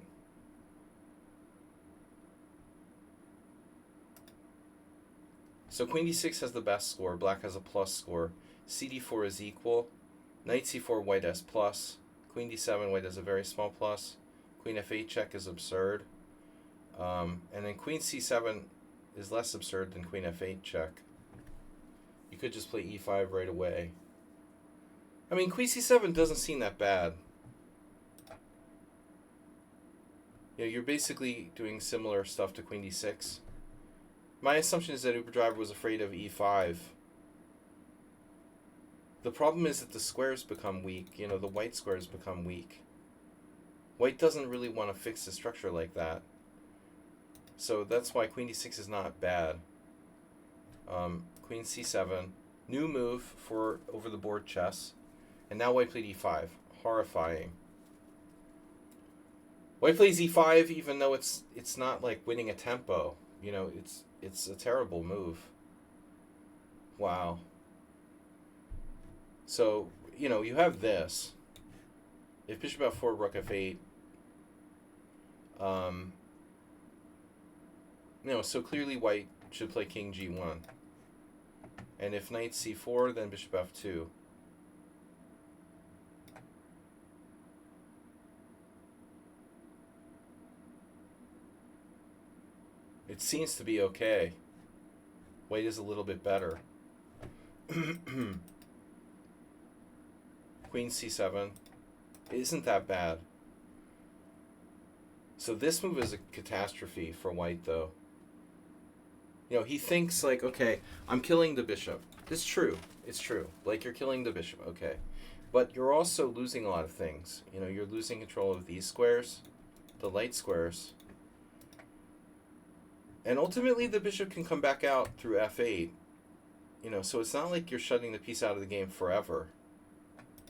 So queen d6 has the best score. Black has a plus score. cd4 is equal. Knight c4, white has plus. Queen d7, white has a very small plus. Queen f8 check is absurd. And then queen c7 is less absurd than queen f8 check. You could just play e5 right away. I mean, queen c7 doesn't seem that bad. You know, you're basically doing similar stuff to queen d6. My assumption is that Uberdriver was afraid of e5. The problem is that the squares become weak. You know, the white squares become weak. White doesn't really want to fix the structure like that. So that's why queen d6 is not bad. Queen c7. New move for over-the-board chess. And now white played e5. Horrifying. White plays e5 even though it's not like winning a tempo. You know, it's a terrible move. Wow. So, you know, you have this. If bishop f4, rook f8. You know, so clearly white should play king g1. And if knight c4, then bishop f2. It seems to be okay. White is a little bit better. Queen c7 isn't that bad. So this move is a catastrophe for white, though. You know, he thinks like, okay, I'm killing the bishop. It's true. It's true. Like, you're killing the bishop, okay. But you're also losing a lot of things. You know, you're losing control of these squares, the light squares. And ultimately, the bishop can come back out through f8. You know, so it's not like you're shutting the piece out of the game forever.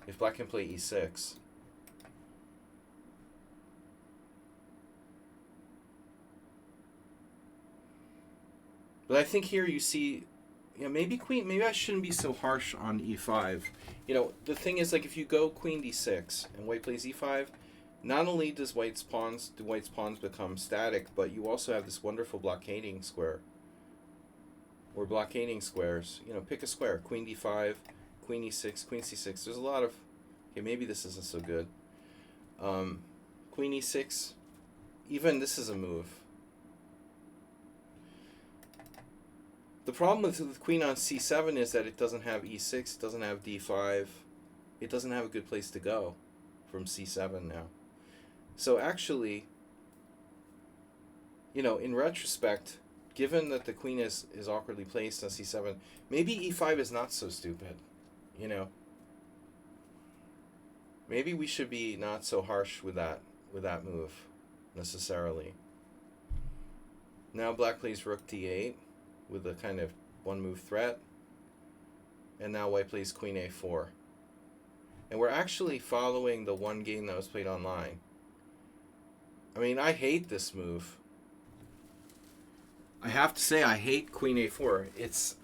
If black can play e6. But I think here you see, you know, maybe I shouldn't be so harsh on e5. You know, the thing is, like, if you go queen d6 and white plays e5, not only do white's pawns become static, but you also have this wonderful blockading square. Or blockading squares. You know, pick a square. Queen d5, queen e6, queen c6. There's a lot of... Okay, maybe this isn't so good. Queen e6. Even this is a move. The problem with queen on c7 is that it doesn't have e6, it doesn't have d5. It doesn't have a good place to go from c7 now. So actually, you know, in retrospect, given that the queen is awkwardly placed on c7, maybe e5 is not so stupid, you know. Maybe we should be not so harsh with that move, necessarily. Now black plays rook d8 with a kind of one-move threat. And now white plays queen a4. And we're actually following the one game that was played online. I mean, I hate this move. I have to say, I hate queen a4. It's,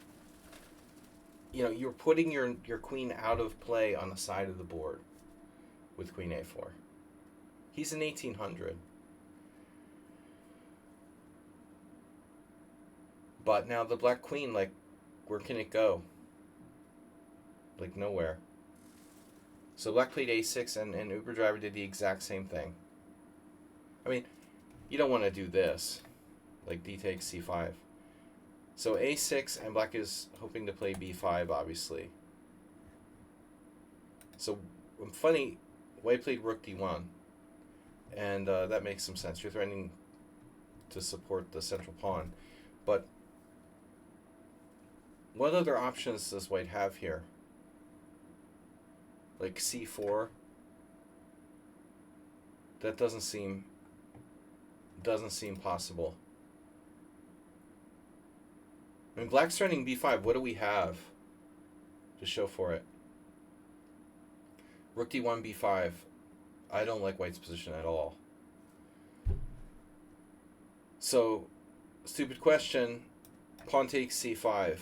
you know, you're putting your queen out of play on the side of the board with queen a4. He's in 1800. But now the black queen, like, where can it go? Like, nowhere. So black played a6, and Uberdriver did the exact same thing. I mean, you don't want to do this. Like, d takes c5. So a6, and black is hoping to play b5, obviously. So, funny, white played rook d1, and that makes some sense. You're threatening to support the central pawn. But what other options does white have here? Like c4? That doesn't seem possible. I mean, black's threatening b5. What do we have to show for it? Rook d1, b5. I don't like white's position at all. So, stupid question. Pawn takes c5.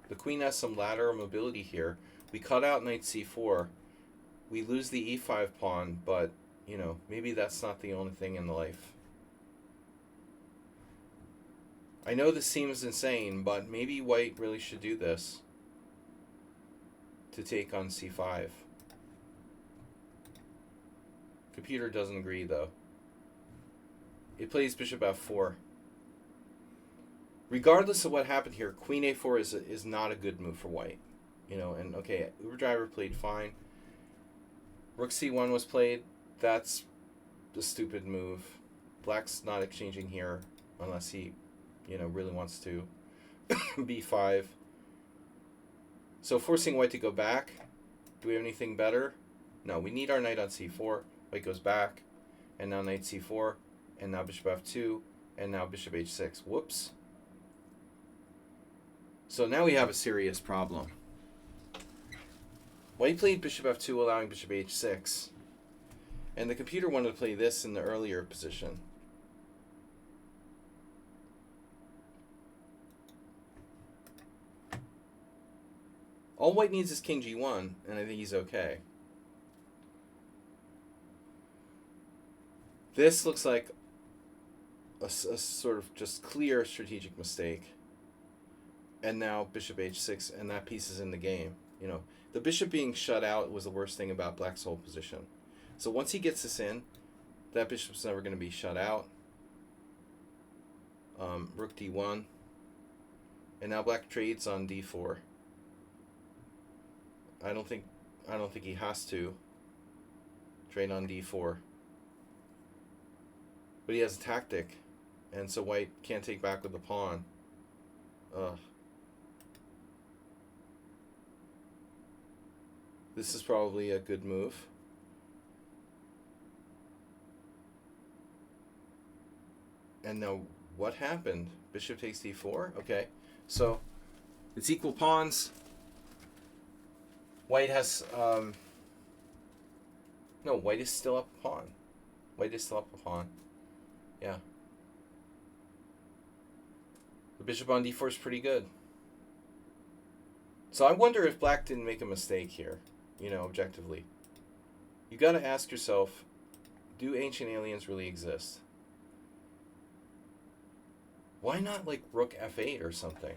The queen has some lateral mobility here. We cut out knight c4. We lose the e5 pawn, but, you know, maybe that's not the only thing in life. I know this seems insane, but maybe white really should do this to take on c5. Computer doesn't agree, though. It plays bishop f4. Regardless of what happened here, queen a4 is not a good move for white. You know, and okay, Uber Driver played fine. Rook c1 was played. That's the stupid move. Black's not exchanging here unless he, you know, really wants to. b5. So forcing white to go back. Do we have anything better? No, we need our knight on c4. White goes back, and now knight c4, and now bishop f2, and now bishop h6. Whoops. So now we have a serious problem. White played bishop f2, allowing bishop h6. And the computer wanted to play this in the earlier position. All white needs is king g1, and I think he's okay. This looks like a sort of just clear strategic mistake. And now bishop h6, and that piece is in the game. You know, the bishop being shut out was the worst thing about black's whole position. So once he gets this in, that bishop's never going to be shut out. Rook d1, and now black trades on d4. I don't think he has to trade on d4, but he has a tactic, and so white can't take back with the pawn. Ugh. This is probably a good move. And now what happened? Bishop takes d4? Okay. So it's equal pawns. White has no, white is still up a pawn. White is still up a pawn. Yeah. The bishop on d4 is pretty good. So I wonder if black didn't make a mistake here, you know, objectively. You got to ask yourself, do ancient aliens really exist? Why not like rook f8 or something?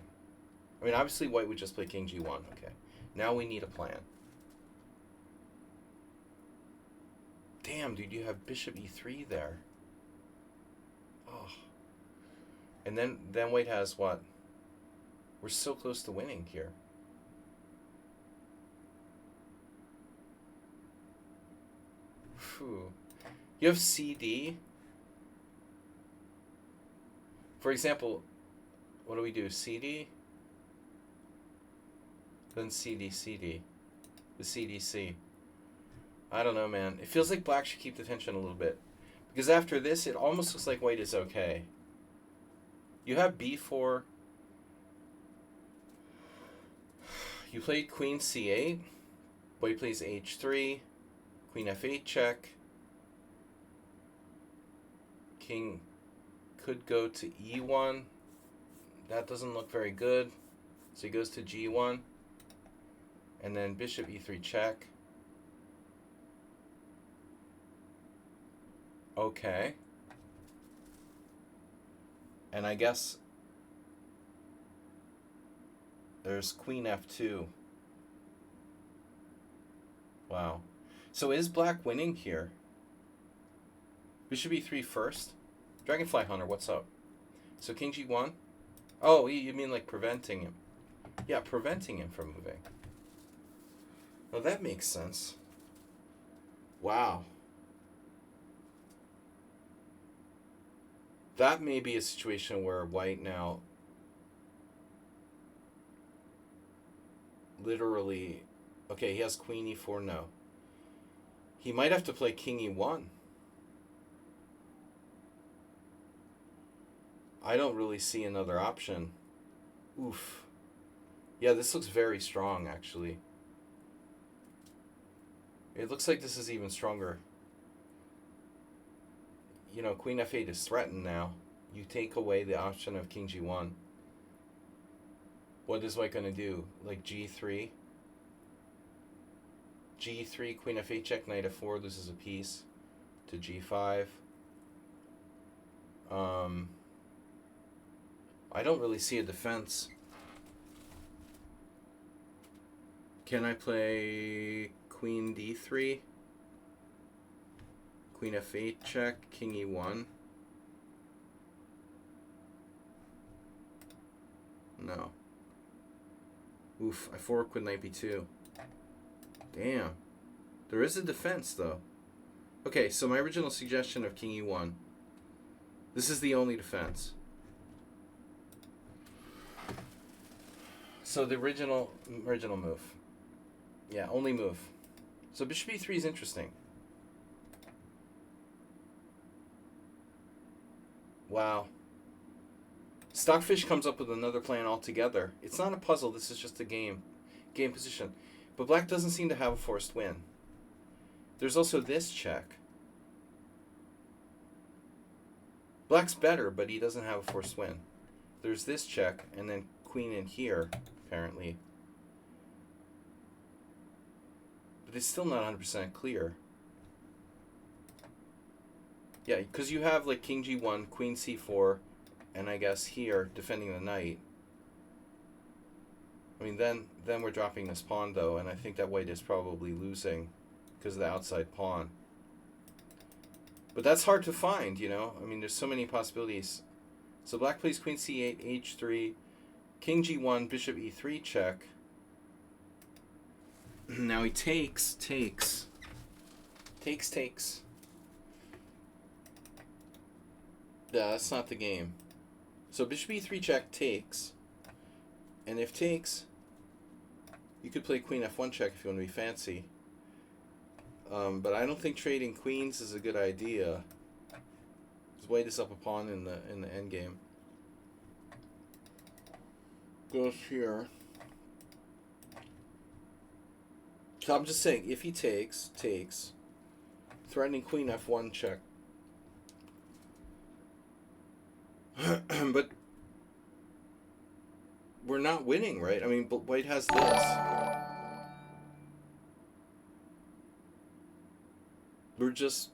I mean, obviously white would just play king g1. Okay. Now we need a plan. Damn, dude, you have bishop e3 there. Oh. And then white has what? We're so close to winning here. Whew. You have cd. For example, what do we do? cd? Then cd, cd. The cdc. I don't know, man. It feels like black should keep the tension a little bit. Because after this, it almost looks like white is okay. You have b4. You played queen c8. White plays h3. Queen f8 check. King could go to e1. That doesn't look very good. So he goes to g1. And then bishop e3 check. Okay. And I guess there's queen f2. Wow. So is black winning here? Bishop e3 first. Dragonfly Hunter, what's up? So king g1. Oh, you mean like preventing him? Yeah, preventing him from moving. Well, that makes sense. Wow. That may be a situation where white now literally... Okay, he has queen e4, no. He might have to play king e1. I don't really see another option. Oof. Yeah, this looks very strong, actually. It looks like this is even stronger. You know, queen f8 is threatened now. You take away the option of king g1. What is white going to do? Like g3? g3, queen f8 check, knight f4 loses a piece to g5. I don't really see a defense. Can I play queen d3? Queen f8 check, king e1? No. Oof, I fork with knight b2. Damn. There is a defense, though. Okay, so my original suggestion of king e1. This is the only defense. So the original move. Yeah, only move. So bishop e3 is interesting. Wow. Stockfish comes up with another plan altogether. It's not a puzzle, this is just a game position. But black doesn't seem to have a forced win. There's also this check. Black's better, but he doesn't have a forced win. There's this check, and then queen in here, apparently. But it's still not 100% clear. Yeah, because you have like king g1, queen c4, and I guess here, defending the knight. I mean, then we're dropping this pawn, though, and I think that white is probably losing because of the outside pawn. But that's hard to find, you know? I mean, there's so many possibilities. So black plays queen c8, h3, king g1, bishop e3 check. Now he takes. Yeah, that's not the game. So bishop e3 check takes. And if takes, you could play queen f1 check if you want to be fancy. But I don't think trading queens is a good idea. Because white is up a pawn in the endgame. Goes here. So I'm just saying, if he takes, threatening queen f1 check. But we're not winning, right? I mean, but white has this. We're just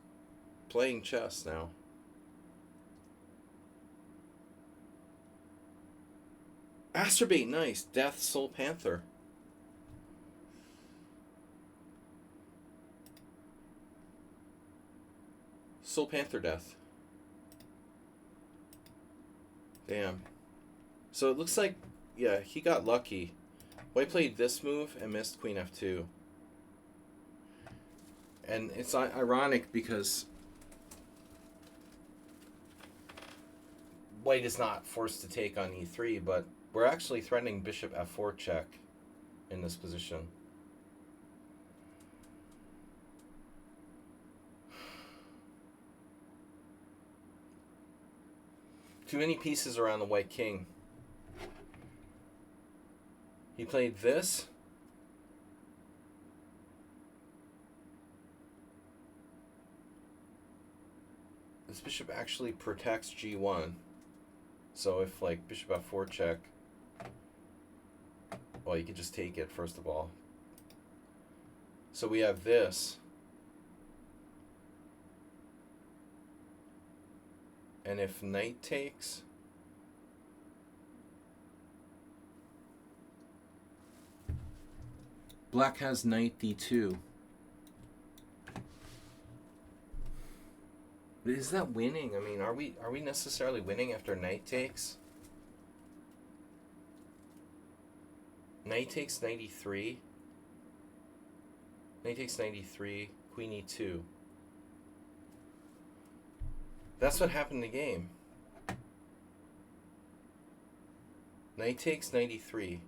playing chess now. Astrobate, nice. Death, Soul Panther. Soul Panther death. Damn. So it looks like, yeah, he got lucky. White played this move and missed queen f2. And it's ironic because white is not forced to take on e3, but we're actually threatening bishop f4 check in this position. Too many pieces around the white king. He played this. This bishop actually protects g1. So if like bishop f4 check, well, you could just take it first of all. So we have this. And if knight takes, black has knight d2. Is that winning? I mean, are we necessarily winning after knight takes? Knight takes 93. Knight takes 93. Queen e2. That's what happened in the game. Knight takes 93.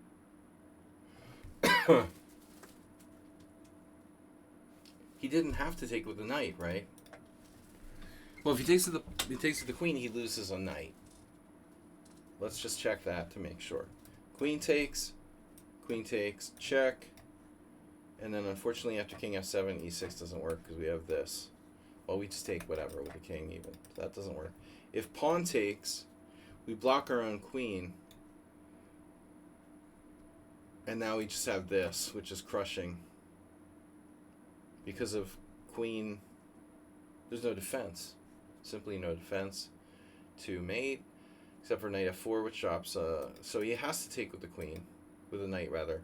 He didn't have to take with the knight, right? Well, if he takes with the queen, he loses a knight. Let's just check that to make sure. Queen takes, check. And then unfortunately after king f7, e6 doesn't work because we have this. Well, we just take whatever with the king even. So that doesn't work. If pawn takes, we block our own queen. And now we just have this, which is crushing. Because of queen, there's no defense. Simply no defense to mate, except for knight f4, which drops. So he has to take with the queen, with the knight rather.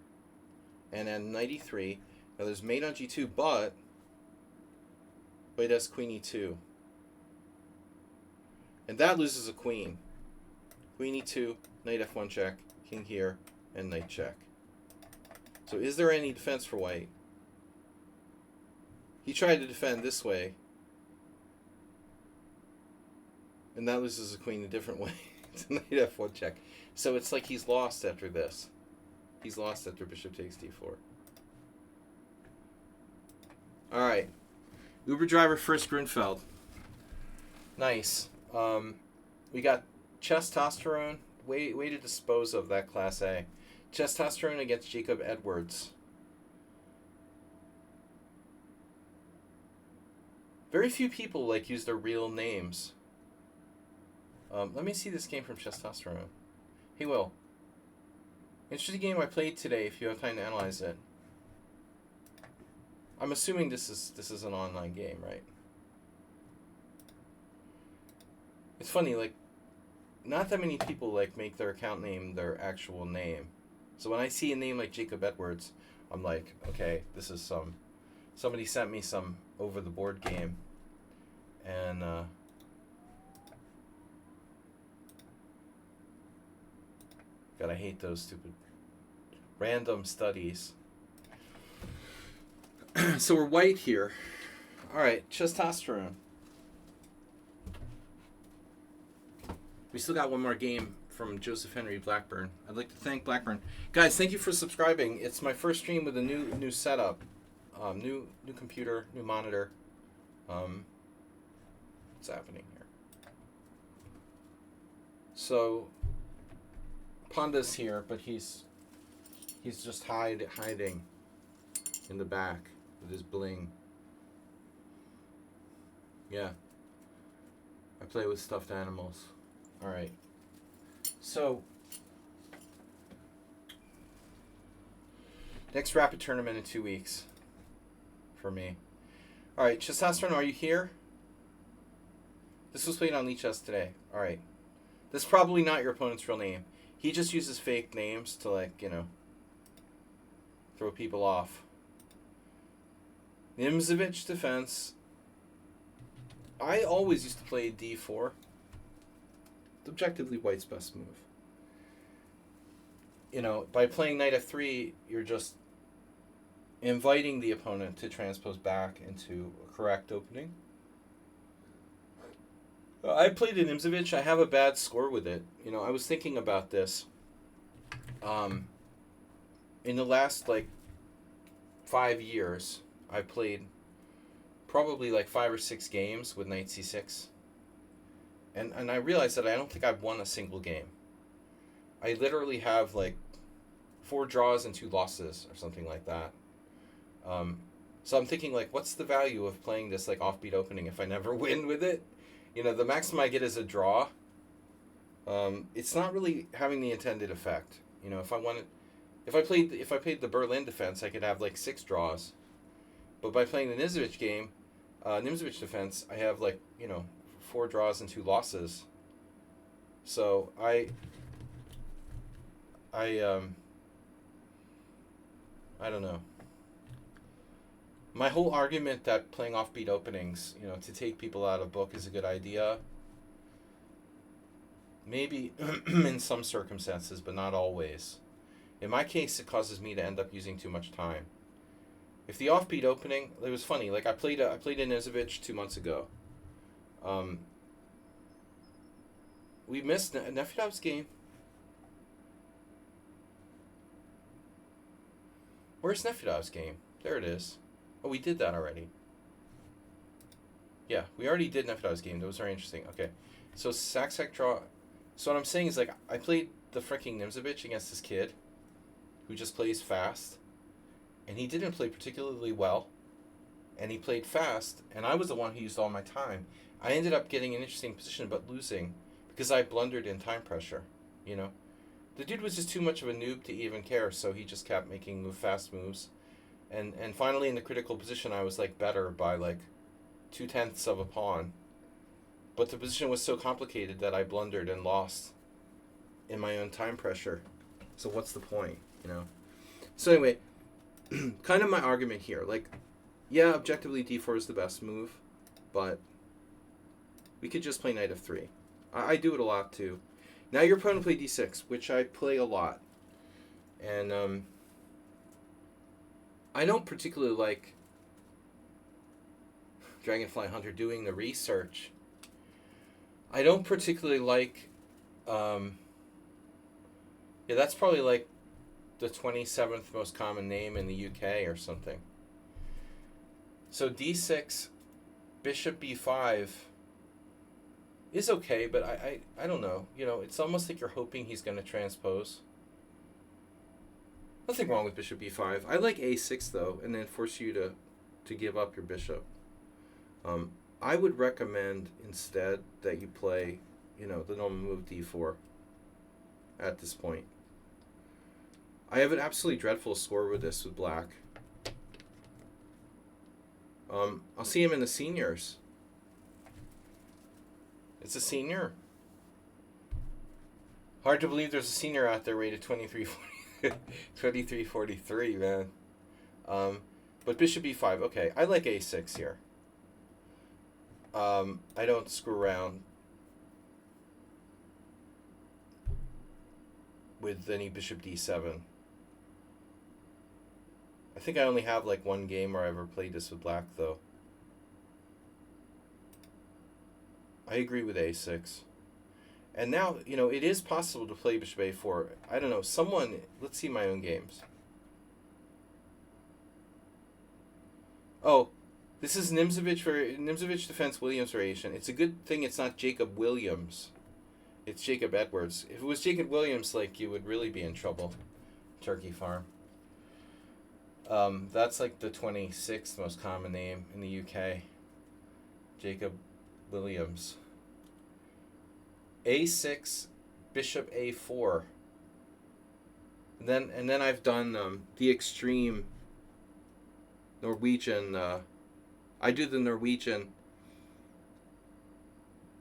And then knight e3. Now there's mate on g2, but it has queen e2. And that loses a queen. Queen e2, knight f1 check, king here, and knight check. So is there any defense for white? He tried to defend this way. And that loses a queen a different way. It's knight f1 check. So it's like he's lost after this. He's lost after bishop takes d4. Alright. Uber driver first Grunfeld. Nice. We got Chesstosterone. Way to dispose of that class A. Chesstosterone against Jacob Edwards. Very few people use their real names. Let me see this game from Chesstosterone. Hey, Will. Interesting game I played today. If you have time to analyze it. I'm assuming this is an online game, right? It's funny, not that many people make their account name their actual name. So when I see a name like Jacob Edwards, I'm like, okay, this is somebody sent me some over the board game, and God, I hate those stupid random studies. So we're white here. All right, Chesstosterone. We still got one more game from Joseph Henry Blackburn. I'd like to thank Blackburn. Guys, thank you for subscribing. It's my first stream with a new setup. New computer, new monitor. What's happening here? So Panda's here, but he's just hiding in the back with his bling. Yeah. I play with stuffed animals. All right. So next rapid tournament in 2 weeks for me. All right, Chesstosterone, are you here? This was played on lichess today. All right. This is probably not your opponent's real name. He just uses fake names to throw people off. Nimzovich defense. I always used to play d4. It's objectively white's best move. By playing knight f3, you're just inviting the opponent to transpose back into a correct opening. I played in Nimzovich. I have a bad score with it. I was thinking about this. In the last 5 years, I played probably 5 or 6 games with knight c6. And I realized that I don't think I've won a single game. I literally have 4 draws and 2 losses or something like that. So I'm thinking what's the value of playing this offbeat opening if I never win with it? The maximum I get is a draw. It's not really having the intended effect. If I played the Berlin defense, I could have 6 draws. But by playing the Nimzovich game, Nimzovich defense, I have 4 draws and 2 losses. So I don't know. My whole argument that playing offbeat openings, to take people out of book is a good idea. Maybe in some circumstances, but not always. In my case, it causes me to end up using too much time. If the offbeat opening, it was funny. Like I played a Nizovic 2 months ago. Um, we missed Nefedov's game. Where's Nefedov's game? There it is. Oh, we did that already. Yeah, we already did Nefedov's game. That was very interesting. Okay, so sac draw. So what I'm saying is, like, I played the freaking Nimzovic against this kid who just plays fast, and he didn't play particularly well, and he played fast, and I was the one who used all my time. I ended up getting an interesting position, but losing because I blundered in time pressure, you know. The dude was just too much of a noob to even care, so he just kept making fast moves. And finally, in the critical position, I was, like, better by, like, 2/10 of a pawn. But the position was so complicated that I blundered and lost in my own time pressure. So what's the point, you know? So anyway, kind of my argument here. Like, yeah, objectively d4 is the best move, but we could just play knight f3. I do it a lot, too. Now your opponent play d6, which I play a lot. And I don't particularly like Dragonfly Hunter doing the research. I don't particularly like... yeah, that's probably like the 27th most common name in the UK or something. So d6, bishop b5 is okay, but I don't know. You know, it's almost like you're hoping he's going to transpose. Nothing wrong with bishop b5. I like a6, though, and then force you to give up your bishop. I would recommend instead that you play, you know, the normal move d4 at this point. I have an absolutely dreadful score with this with black. I'll see him in the seniors. It's a senior. Hard to believe there's a senior out there rated 2343, man. But bishop b5, okay. I like a6 here. I don't screw around with any bishop d7. I think I only have like one game where I ever played this with black, though. I agree with a6. And now, you know, it is possible to play bishop a4. I don't know, someone... Let's see my own games. Oh, this is Nimzovic defense Williams variation. It's a good thing it's not Jacob Williams. It's Jacob Edwards. If it was Jacob Williams, like, you would really be in trouble. Turkey Farm. That's like the 26th most common name in the UK. Jacob Williams. a6, bishop a4. And then I've done the extreme Norwegian. I do the Norwegian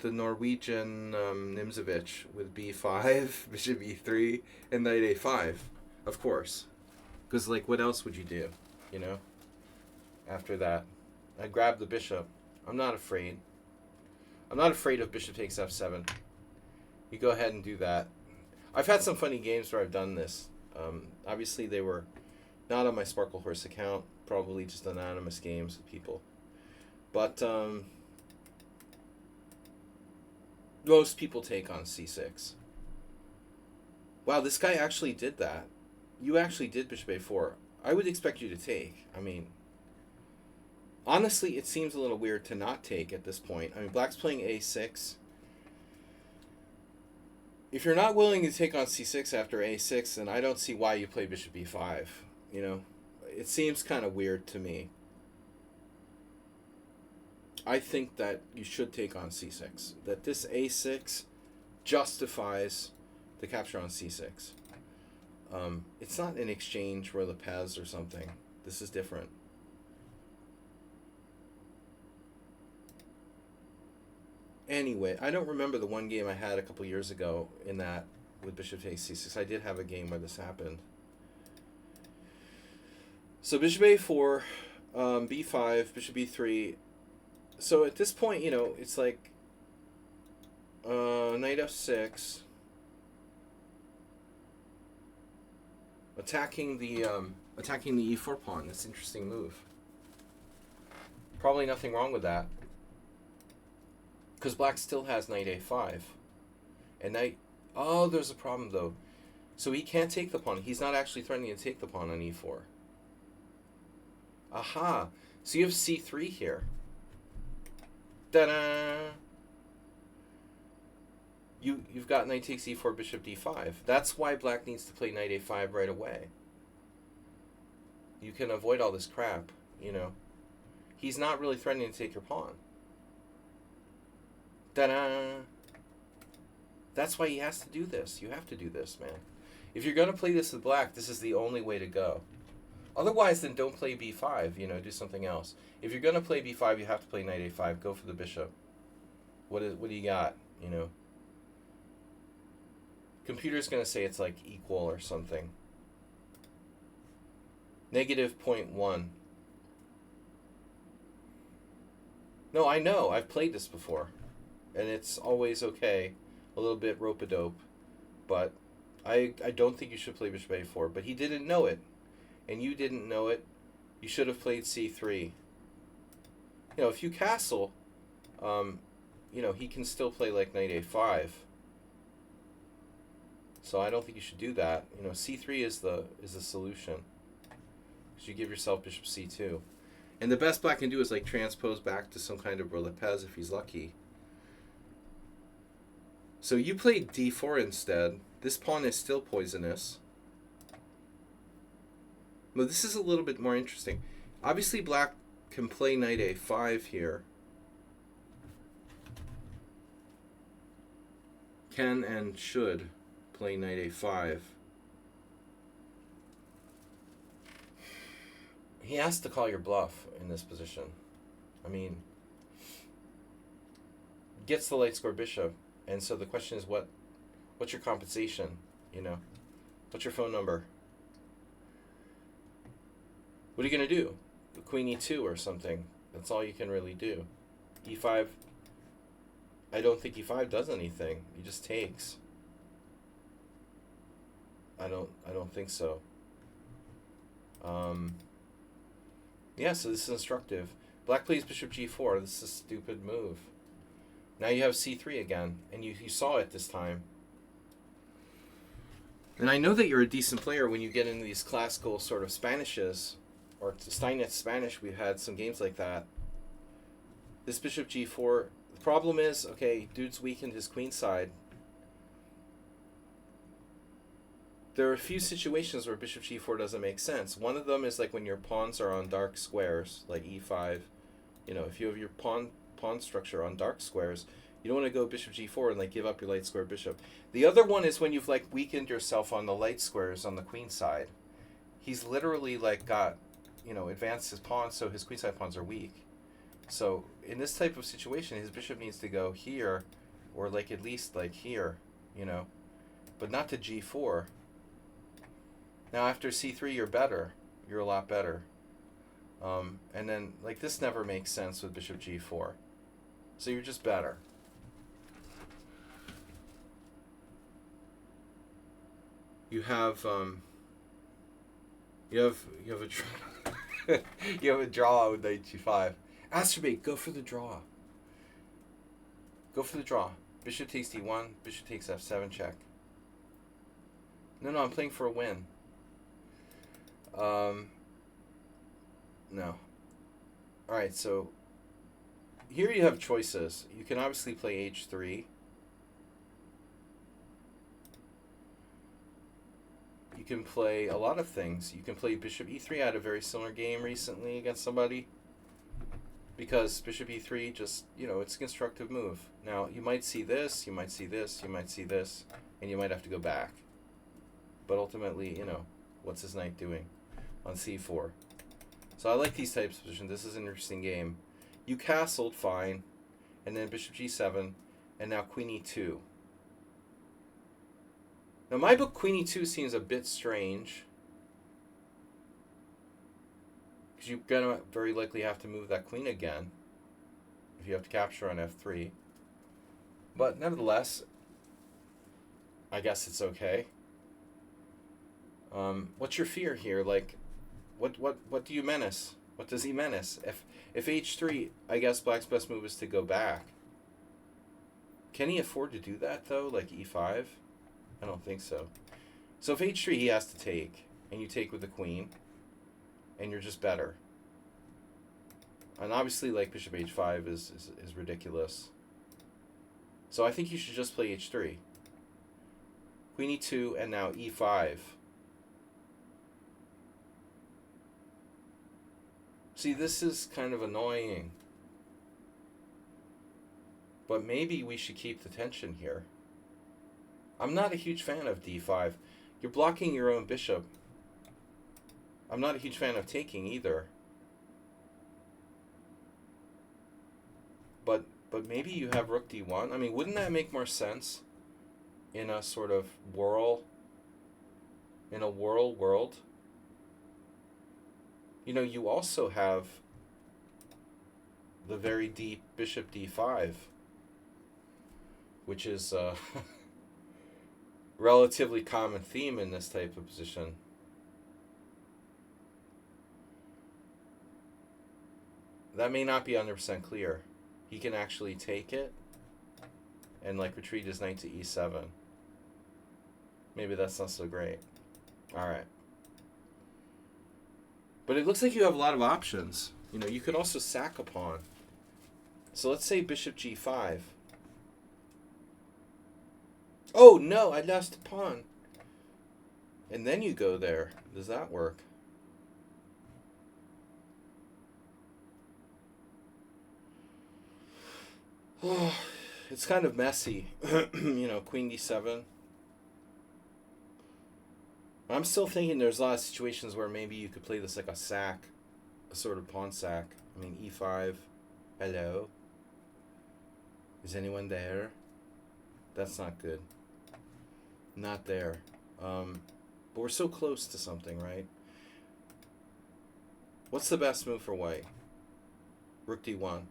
Nimzovic with b5, bishop e3, and knight a5, of course. Because, like, what else would you do, you know, after that? I grab the bishop. I'm not afraid. I'm not afraid of bishop takes f7. You go ahead and do that. I've had some funny games where I've done this. Obviously, they were not on my Sparkle Horse account. Probably just anonymous games with people. But most people take on c6. Wow, this guy actually did that. You actually did bishop a4. I would expect you to take. I mean, honestly, it seems a little weird to not take at this point. I mean, black's playing a6. If you're not willing to take on c6 after a6, then I don't see why you play bishop b5. You know, it seems kind of weird to me. I think that you should take on c6. That this a6 justifies the capture on c6. It's not an exchange for the Pez or something. This is different. Anyway, I don't remember the one game I had a couple years ago in that with bishop takes c6. I did have a game where this happened. So bishop a4, b5, bishop b3. So at this point, you know, it's like knight f6. Attacking the e4 pawn. That's an interesting move. Probably nothing wrong with that. Because black still has knight a5. And knight... Oh, there's a problem, though. So he can't take the pawn. He's not actually threatening to take the pawn on e4. Aha! So you have c3 here. Ta-da! You've got knight takes e4, bishop d5. That's why black needs to play knight a5 right away. You can avoid all this crap, you know. He's not really threatening to take your pawn. Ta-da! That's why he has to do this. You have to do this, man. If you're going to play this with black, this is the only way to go. Otherwise, then don't play b5, you know, do something else. If you're going to play b5, you have to play knight a5. Go for the bishop. What do you got, you know? Computer's going to say it's like equal or something. -0.1. No, I know. I've played this before. And it's always okay. A little bit rope-a-dope. But I don't think you should play bishop a4. But he didn't know it. And you didn't know it. You should have played c3. You know, if you castle, you know, he can still play like knight a5. So I don't think you should do that. You know, c3 is the solution. Because you give yourself bishop c2. And the best black can do is like transpose back to some kind of Berlepez if he's lucky. So you played d4 instead. This pawn is still poisonous. But this is a little bit more interesting. Obviously black can play knight a5 here. Can and should play knight a5. He has to call your bluff in this position. I mean, gets the light square bishop, and so the question is, what's your compensation? You know, what's your phone number? What are you gonna do? Queen e2 or something. That's all you can really do. e5. I don't think e5 does anything. He just takes. I don't think so. Yeah, so this is instructive. Black plays bishop g4. This is a stupid move. Now you have c3 again, and you saw it this time. And I know that you're a decent player when you get into these classical sort of Spanishes, or Steinitz Spanish. We've had some games like that. This bishop g4. The problem is, okay, dude's weakened his queen side. There are a few situations where bishop g4 doesn't make sense. One of them is like when your pawns are on dark squares, like e5. You know, if you have your pawn structure on dark squares, you don't want to go bishop g4 and like give up your light square bishop. The other one is when you've like weakened yourself on the light squares on the queen side. He's literally like got, you know, advanced his pawns, so his queen side pawns are weak. So in this type of situation, his bishop needs to go here, or like at least like here, you know, but not to g4. Now after c3, you're better. You're a lot better. And then like this never makes sense with bishop g4. So you're just better. You have a you have a draw with knight g5. Astrobate, go for the draw. Go for the draw. Bishop takes d1. Bishop takes f7 check. No, I'm playing for a win. No. Alright, so here you have choices. You can obviously play h3. You can play a lot of things. You can play bishop e3. I had a very similar game recently against somebody. Because bishop e3 just, you know, it's a constructive move. Now, you might see this, you might see this, you might see this, and you might have to go back. But ultimately, you know, what's his knight doing on c4? So I like these types of positions. This is an interesting game. You castled, fine. And then bishop g7, and now queen e2. Now my book, queen e2 seems a bit strange. Because you're going to very likely have to move that queen again. If you have to capture on f3. But nevertheless, I guess it's okay. What's your fear here? Like, what do you menace? What does he menace? If h3, I guess black's best move is to go back. Can he afford to do that though? Like e5? I don't think so. So if h3, he has to take, and you take with the queen, and you're just better. And obviously, like bishop h5 is ridiculous. So I think you should just play h3. Queen e2, and now e5. See, this is kind of annoying. But maybe we should keep the tension here. I'm not a huge fan of d5. You're blocking your own bishop. I'm not a huge fan of taking either. But maybe you have rook d1. I mean, wouldn't that make more sense in a sort of whirl, in a whirl world? You know, you also have the very deep bishop d5, which is a relatively common theme in this type of position. That may not be 100% clear. He can actually take it and like retreat his knight to e7. Maybe that's not so great. All right. But it looks like you have a lot of options. You know, you could also sack a pawn. So let's say bishop g5. Oh, no, I lost a pawn. And then you go there. Does that work? Oh, it's kind of messy. You know, queen d7. I'm still thinking there's a lot of situations where maybe you could play this like a sack, a sort of pawn sack. I mean, e5. Hello? Is anyone there? That's not good. Not there. But we're so close to something, right? What's the best move for white? Rook d1.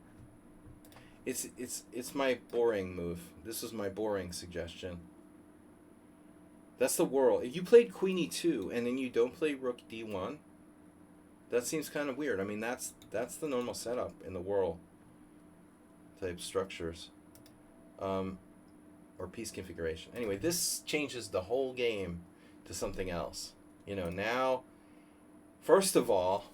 It's my boring move. This is my boring suggestion. That's the whirl. If you played queen e2 and then you don't play rook d1, that seems kind of weird. I mean, that's the normal setup in the whirl type structures, or piece configuration. Anyway, this changes the whole game to something else. You know, now, first of all,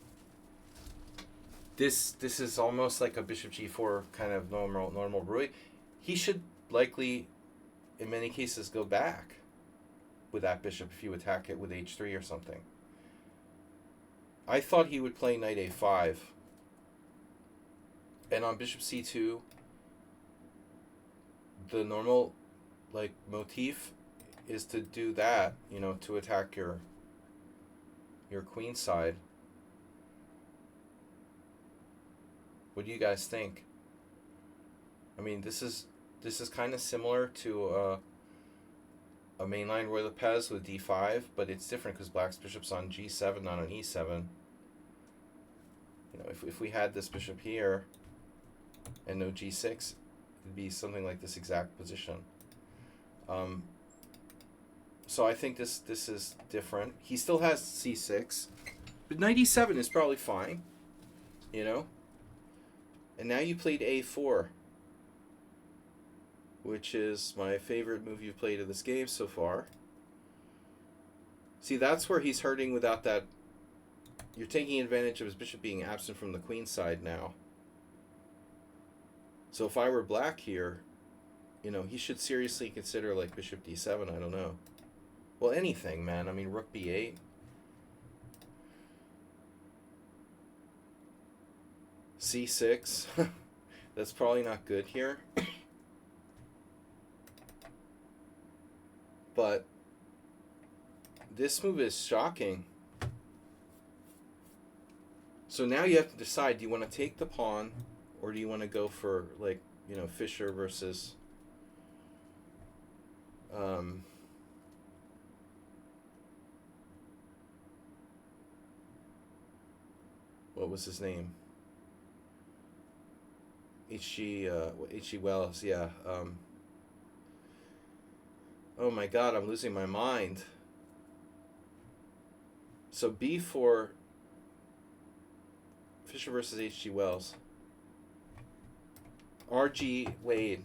this is almost like a bishop g4 kind of normal rule. He should likely, in many cases, go back with that bishop if you attack it with h3 or something. I thought he would play knight a5. And on bishop c2, the normal like motif is to do that, you know, to attack your queen side. What do you guys think? I mean, this is kind of similar to a mainline Roy Lopez with d5, but it's different because black's bishop's on g7, not on e7. You know, if we had this bishop here and no g6, it'd be something like this exact position. So I think this is different. He still has c6, but knight e7 is probably fine, you know. And now you played a4, which is my favorite move you've played in this game so far. See, that's where he's hurting without that. You're taking advantage of his bishop being absent from the queen side now. So if I were black here, you know, he should seriously consider like bishop d7, I don't know. Well, anything, man. I mean, rook b8. c6. That's probably not good here. But this move is shocking. So now you have to decide, do you want to take the pawn or do you want to go for, like, you know, Fischer versus what was his name? H.G. Wells, yeah. Oh my god, I'm losing my mind. So B4, Fisher versus H.G. Wells. R.G. Wade.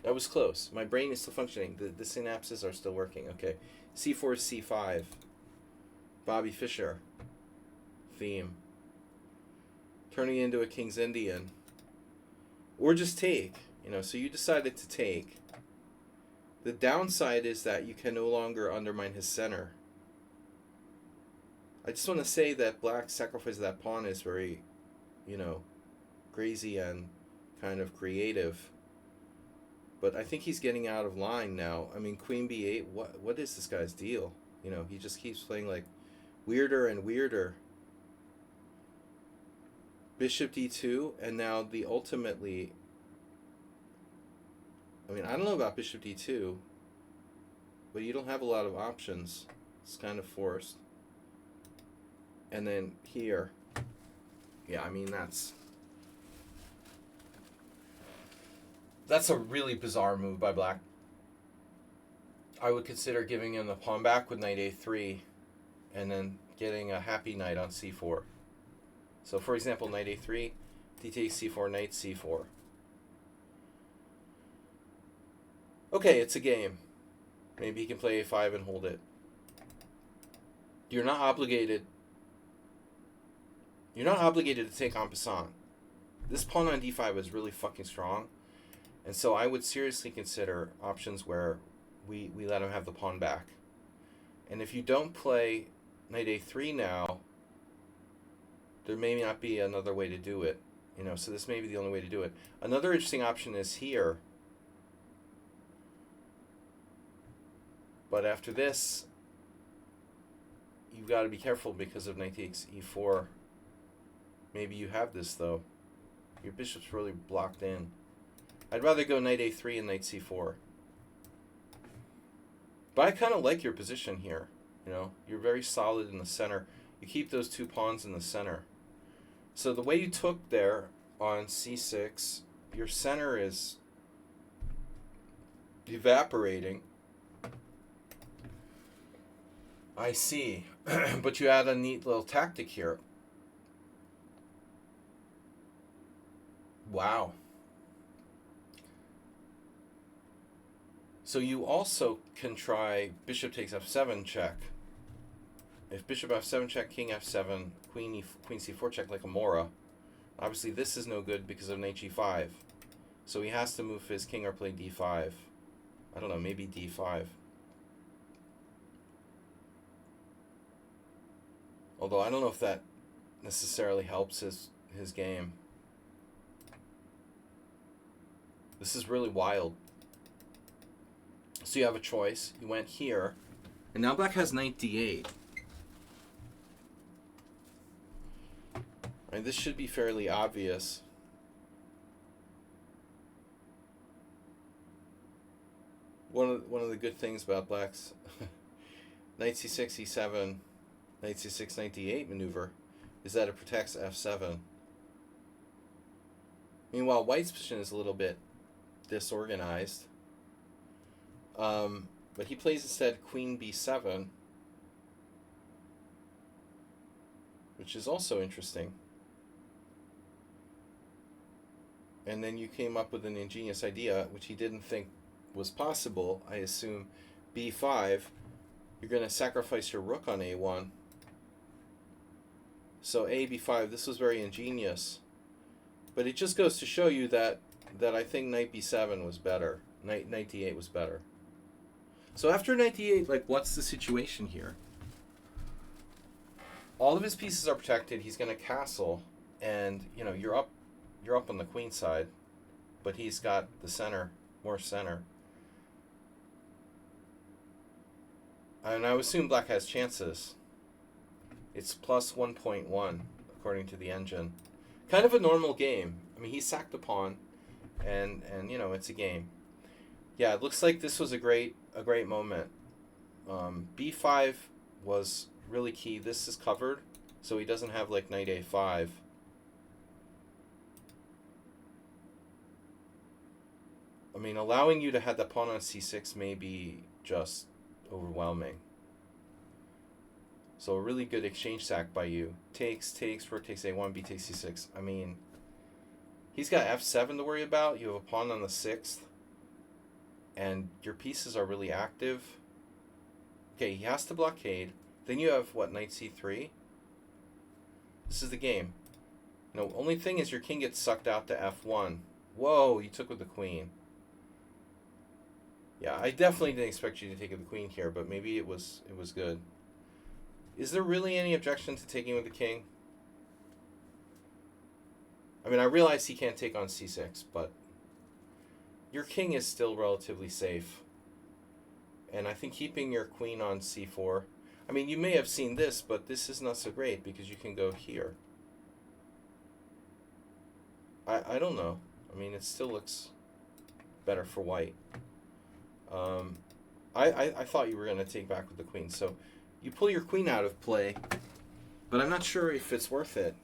That was close. My brain is still functioning. The synapses are still working. Okay. C4 is C5. Bobby Fischer. Theme. Turning into a King's Indian. Or just take. So you decided to take. The downside is that you can no longer undermine his center. I just want to say that Black's sacrifice of that pawn is very, crazy and kind of creative. But I think he's getting out of line now. I mean, Queen B8, what is this guy's deal? He just keeps playing like weirder and weirder. Bishop D2, and now the ultimately... I mean, I don't know about Bishop D2, but you don't have a lot of options. It's kind of forced. And then here, yeah, I mean, that's a really bizarre move by Black. I would consider giving him the pawn back with knight A3 and then getting a happy knight on C4. So, for example, knight A3, D takes C4, knight C4. Okay, it's a game. Maybe he can play A5 and hold it. You're not obligated. You're not obligated to take en passant. This pawn on D5 is really fucking strong. And so I would seriously consider options where we let him have the pawn back. And if you don't play knight A3 now, there may not be another way to do it. So this may be the only way to do it. Another interesting option is here. But after this, you've got to be careful because of knight takes E4. Maybe you have this, though. Your bishop's really blocked in. I'd rather go knight A3 and knight C4. But I kind of like your position here. You're very solid in the center. You keep those two pawns in the center. So the way you took there on C6, your center is evaporating. I see. But you add a neat little tactic here. Wow. So you also can try bishop takes f7 check. If bishop f7 check, king f7, queen c4 check like a Mora. Obviously this is no good because of knight g5. So he has to move his king or play d5. I don't know, maybe d5. Although I don't know if that necessarily helps his game. This is really wild. So you have a choice. You went here. And now Black has knight d8. I mean, this should be fairly obvious. One of the good things about Black's knight c6, e7, knight c6, knight d8 maneuver is that it protects f7. Meanwhile, White's position is a little bit disorganized. But he plays instead queen b7, which is also interesting. And then you came up with an ingenious idea, which he didn't think was possible. I assume b5, you're going to sacrifice your rook on a1. So a b5, this was very ingenious. But it just goes to show you that I think knight b7 was better. Knight d8 was better. So after knight d8, like, what's the situation here? All of his pieces are protected. He's going to castle, and you're up on the queen side, but he's got the center, more center. And I would assume Black has chances. It's plus 1.1 according to the engine. Kind of a normal game. I mean, he sacked a pawn, and it's a game. Yeah, it looks like this was a great moment. B5 was really key. This is covered, so he doesn't have like knight A5. I mean, allowing you to have the pawn on C6 may be just overwhelming. So a really good exchange sack by you. Takes, rook takes a1, b takes c6. I mean, he's got f7 to worry about. You have a pawn on the 6th. And your pieces are really active. Okay, he has to blockade. Then you have, what, knight c3? This is the game. Only thing is your king gets sucked out to f1. Whoa, you took with the queen. Yeah, I definitely didn't expect you to take with the queen here, but maybe it was good. Is there really any objection to taking with the king? I mean, I realize he can't take on c6, but your king is still relatively safe. And I think keeping your queen on c4... I mean, you may have seen this, but this is not so great because you can go here. I don't know. I mean, it still looks better for white. I thought you were going to take back with the queen. So you pull your queen out of play, but I'm not sure if it's worth it,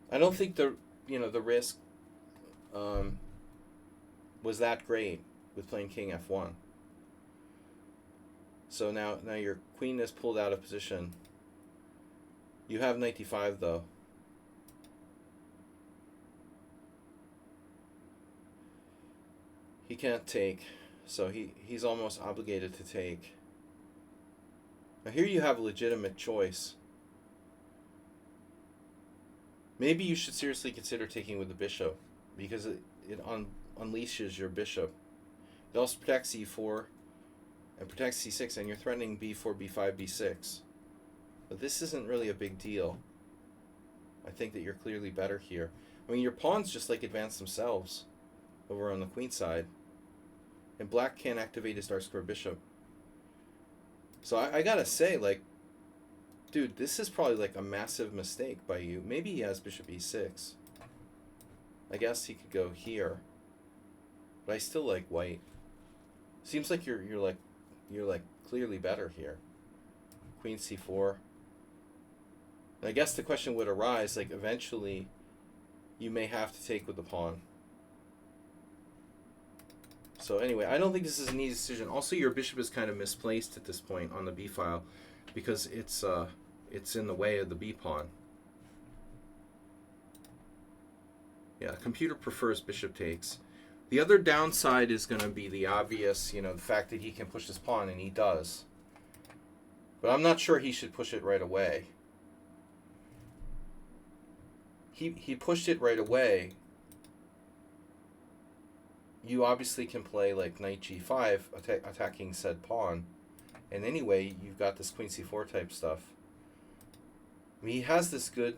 I don't think the risk was that great with playing king f1. So now your queen is pulled out of position. You have knight d5 though. He can't take, so he's almost obligated to take. Now here you have a legitimate choice. Maybe you should seriously consider taking with the bishop, because it unleashes your bishop. It also protects e4 and protects c6, and you're threatening b4, b5, b6. But this isn't really a big deal. I think that you're clearly better here. I mean, your pawns just advance themselves over on the queen side. And black can't activate his dark square bishop. So I gotta say, dude, this is probably a massive mistake by you. Maybe he has bishop e6. I guess he could go here. But I still like white. Seems like you're clearly better here. Queen c4. And I guess the question would arise, eventually you may have to take with the pawn. So anyway, I don't think this is an easy decision. Also, your bishop is kind of misplaced at this point on the b file because it's in the way of the b pawn. Yeah, computer prefers bishop takes. The other downside is going to be the obvious, the fact that he can push his pawn, and he does. But I'm not sure he should push it right away. He pushed it right away. You obviously can play knight g5, attacking said pawn. And anyway, you've got this queen c4 type stuff. I mean, he has this good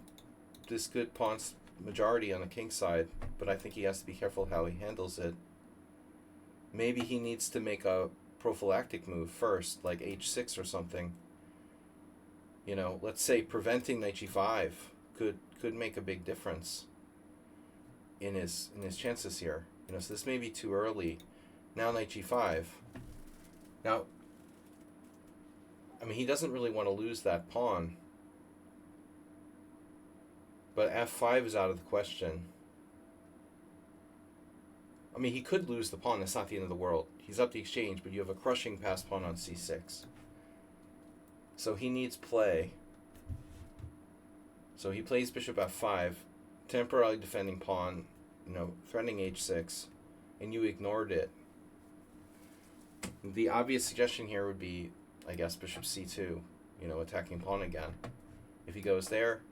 pawn majority on the king side, but I think he has to be careful how he handles it. Maybe he needs to make a prophylactic move first, like h6 or something. Let's say preventing knight g5 could make a big difference in his chances here. So this may be too early. Now knight g5. Now, I mean, he doesn't really want to lose that pawn. But f5 is out of the question. I mean, he could lose the pawn. That's not the end of the world. He's up the exchange, but you have a crushing pass pawn on c6. So he needs play. So he plays bishop f5, temporarily defending pawn, threatening h6, and you ignored it. The obvious suggestion here would be, I guess, bishop c2, attacking pawn again. If he goes there,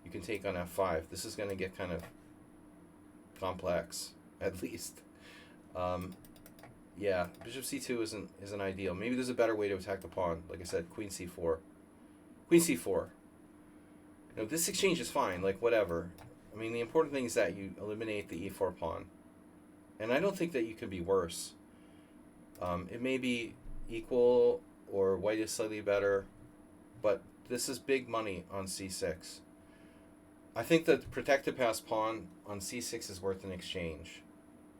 you can take on f5. This is going to get kind of complex, at least. Yeah, bishop c2 isn't ideal. Maybe there's a better way to attack the pawn. Like I said, queen c4. Queen c4. This exchange is fine, whatever. I mean, the important thing is that you eliminate the e4 pawn. And I don't think that you could be worse. It may be equal or white is slightly better, but this is big money on c6. I think that the protected pass pawn on c6 is worth an exchange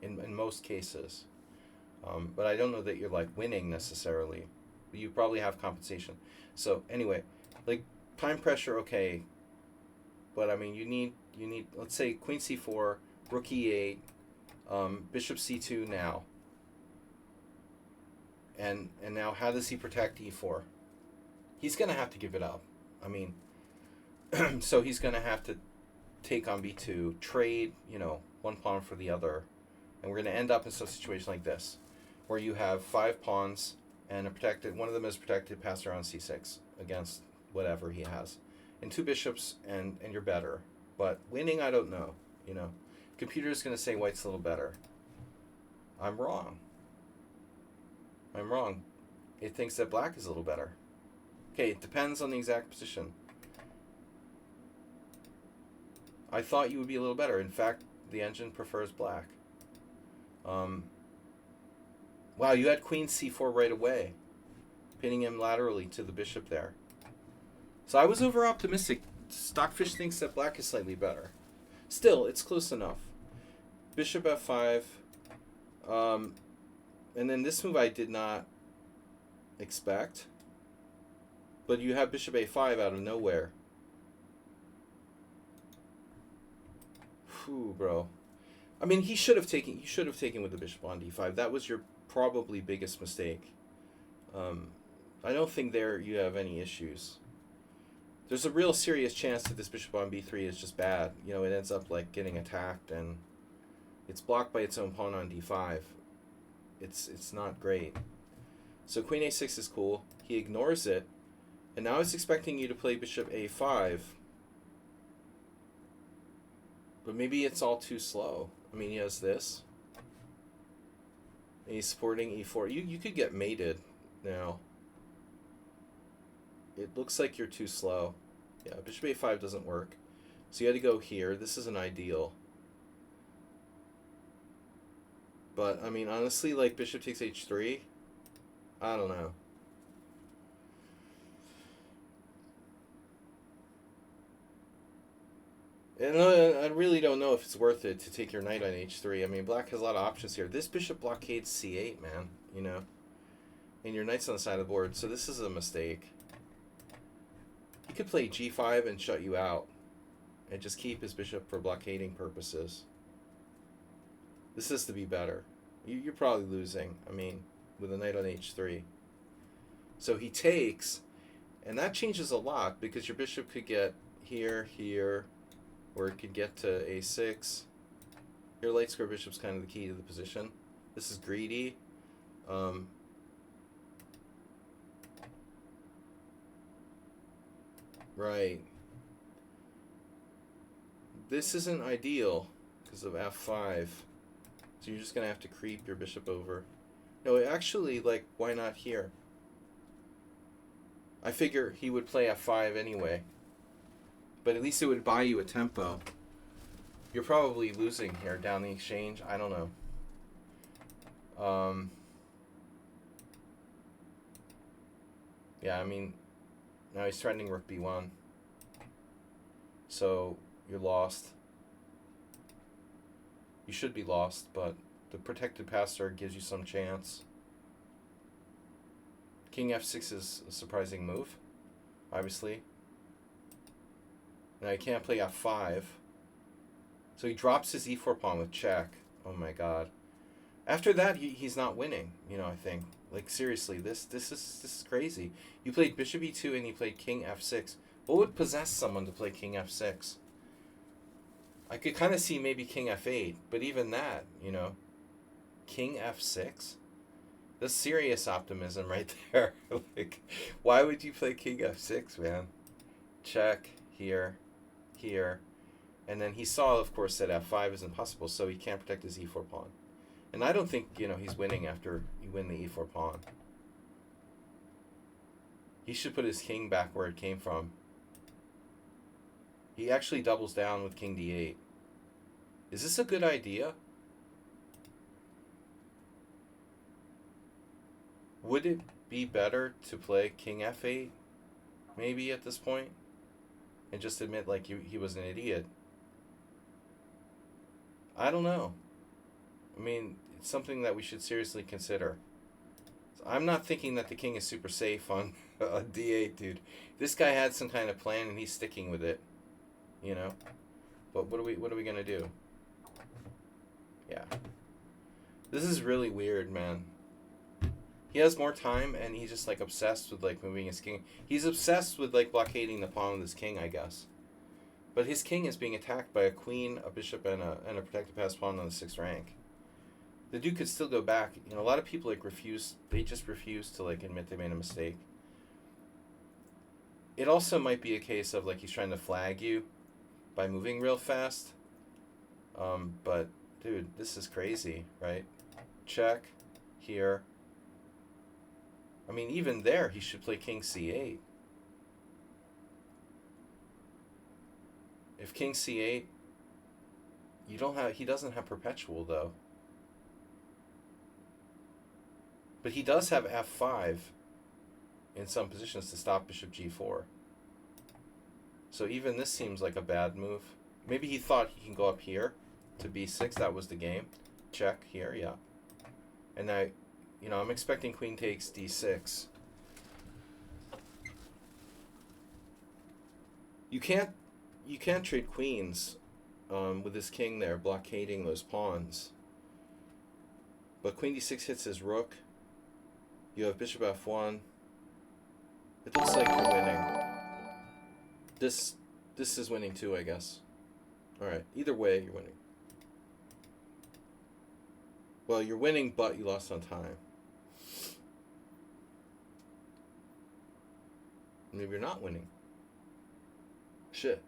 in most cases. But I don't know that you're winning necessarily. You probably have compensation. So anyway, time pressure, okay. But I mean, you need let's say queen c4, rook e8, bishop c2 now. And now how does he protect e4? He's going to have to give it up. I mean, so he's going to have to take on b2, trade, you know, one pawn for the other. And we're going to end up in some situation like this, where you have 5 pawns and a protected, one of them is protected, passed around c6 against whatever he has. And 2 bishops, and you're better. But winning, I don't know, you know. Computer's going to say white's a little better. I'm wrong. I'm wrong. It thinks that black is a little better. Okay, it depends on the exact position. I thought you would be a little better. In fact, the engine prefers black. Wow, you had queen c4 right away, pinning him laterally to the bishop there. So I was over optimistic. Stockfish thinks that black is slightly better. Still, it's close enough. Bishop f5. And then this move I did not expect. But you have bishop a5 out of nowhere. Whew, bro. I mean, you should have taken with the bishop on d5. That was your probably biggest mistake. I don't think there you have any issues. There's a real serious chance that this bishop on b3 is just bad. You know, it ends up like getting attacked and it's blocked by its own pawn on d5. It's not great. So queen a6 is cool. He ignores it. And now he's expecting you to play bishop a5. But maybe it's all too slow. I mean, he has this. And he's supporting e4. You could get mated now. It looks like you're too slow. Yeah, bishop a5 doesn't work. So you had to go here. This isn't ideal. But, I mean, honestly, like, bishop takes h3, I don't know. And I really don't know if it's worth it to take your knight on h3. I mean, black has a lot of options here. This bishop blockades c8, man, you know. And your knight's on the side of the board, so this is a mistake. He could play g5 and shut you out. And just keep his bishop for blockading purposes. This is to be better. You're probably losing, I mean, with a knight on h3. So he takes, and that changes a lot because your bishop could get here, here, or it could get to a6. Your light square bishop's kind of the key to the position. This is greedy. Right. This isn't ideal because of f5. So you're just going to have to creep your bishop over. No, actually, like, why not here? I figure he would play f5 anyway. But at least it would buy you a tempo. You're probably losing here down the exchange. I don't know. Yeah, I mean, now he's threatening rook b1. So you're lost. You should be lost, but the protected passer gives you some chance. King f6 is a surprising move, obviously. Now he can't play f5. So he drops his e4 pawn with check. Oh my god. After that, he's not winning, you know, I think. Like, seriously, this is crazy. You played bishop e2 and you played king f6. What would possess someone to play king f6? I could kind of see maybe king f8, but even that, you know, king f6? That's serious optimism right there. Like, why would you play king f6, man? Check, here, here. And then he saw, of course, that f5 is impossible, so he can't protect his e4 pawn. And I don't think, you know, he's winning after you win the e4 pawn. He should put his king back where it came from. He actually doubles down with king d8. Is this a good idea? Would it be better to play king f8, maybe, at this point? And just admit, like, he was an idiot? I don't know. I mean, it's something that we should seriously consider. I'm not thinking that the king is super safe on d8, dude. This guy had some kind of plan, and he's sticking with it. You know? But what are we gonna do? Yeah. This is really weird, man. He has more time, and he's just like obsessed with like moving his king. He's obsessed with like blockading the pawn with his king, I guess. But his king is being attacked by a queen, a bishop, and a protected passed pawn on the 6th rank. The duke could still go back. You know, a lot of people like refuse. They just refuse to like admit they made a mistake. It also might be a case of like he's trying to flag you by moving real fast. But dude, this is crazy, right? Check here. I mean, even there, he should play king c8. If king c8, he doesn't have perpetual though. But he does have f5 in some positions to stop bishop g4. So even this seems like a bad move. Maybe he thought he can go up here to b6. That was the game. Check here, yeah. And now, you know, I'm expecting queen takes d6. You can't trade queens with his king there blockading those pawns. But queen d6 hits his rook. You have bishop f1. It looks like you're winning. This is winning too, I guess. Alright, either way, you're winning. Well, you're winning, but you lost on time. Maybe you're not winning. Shit.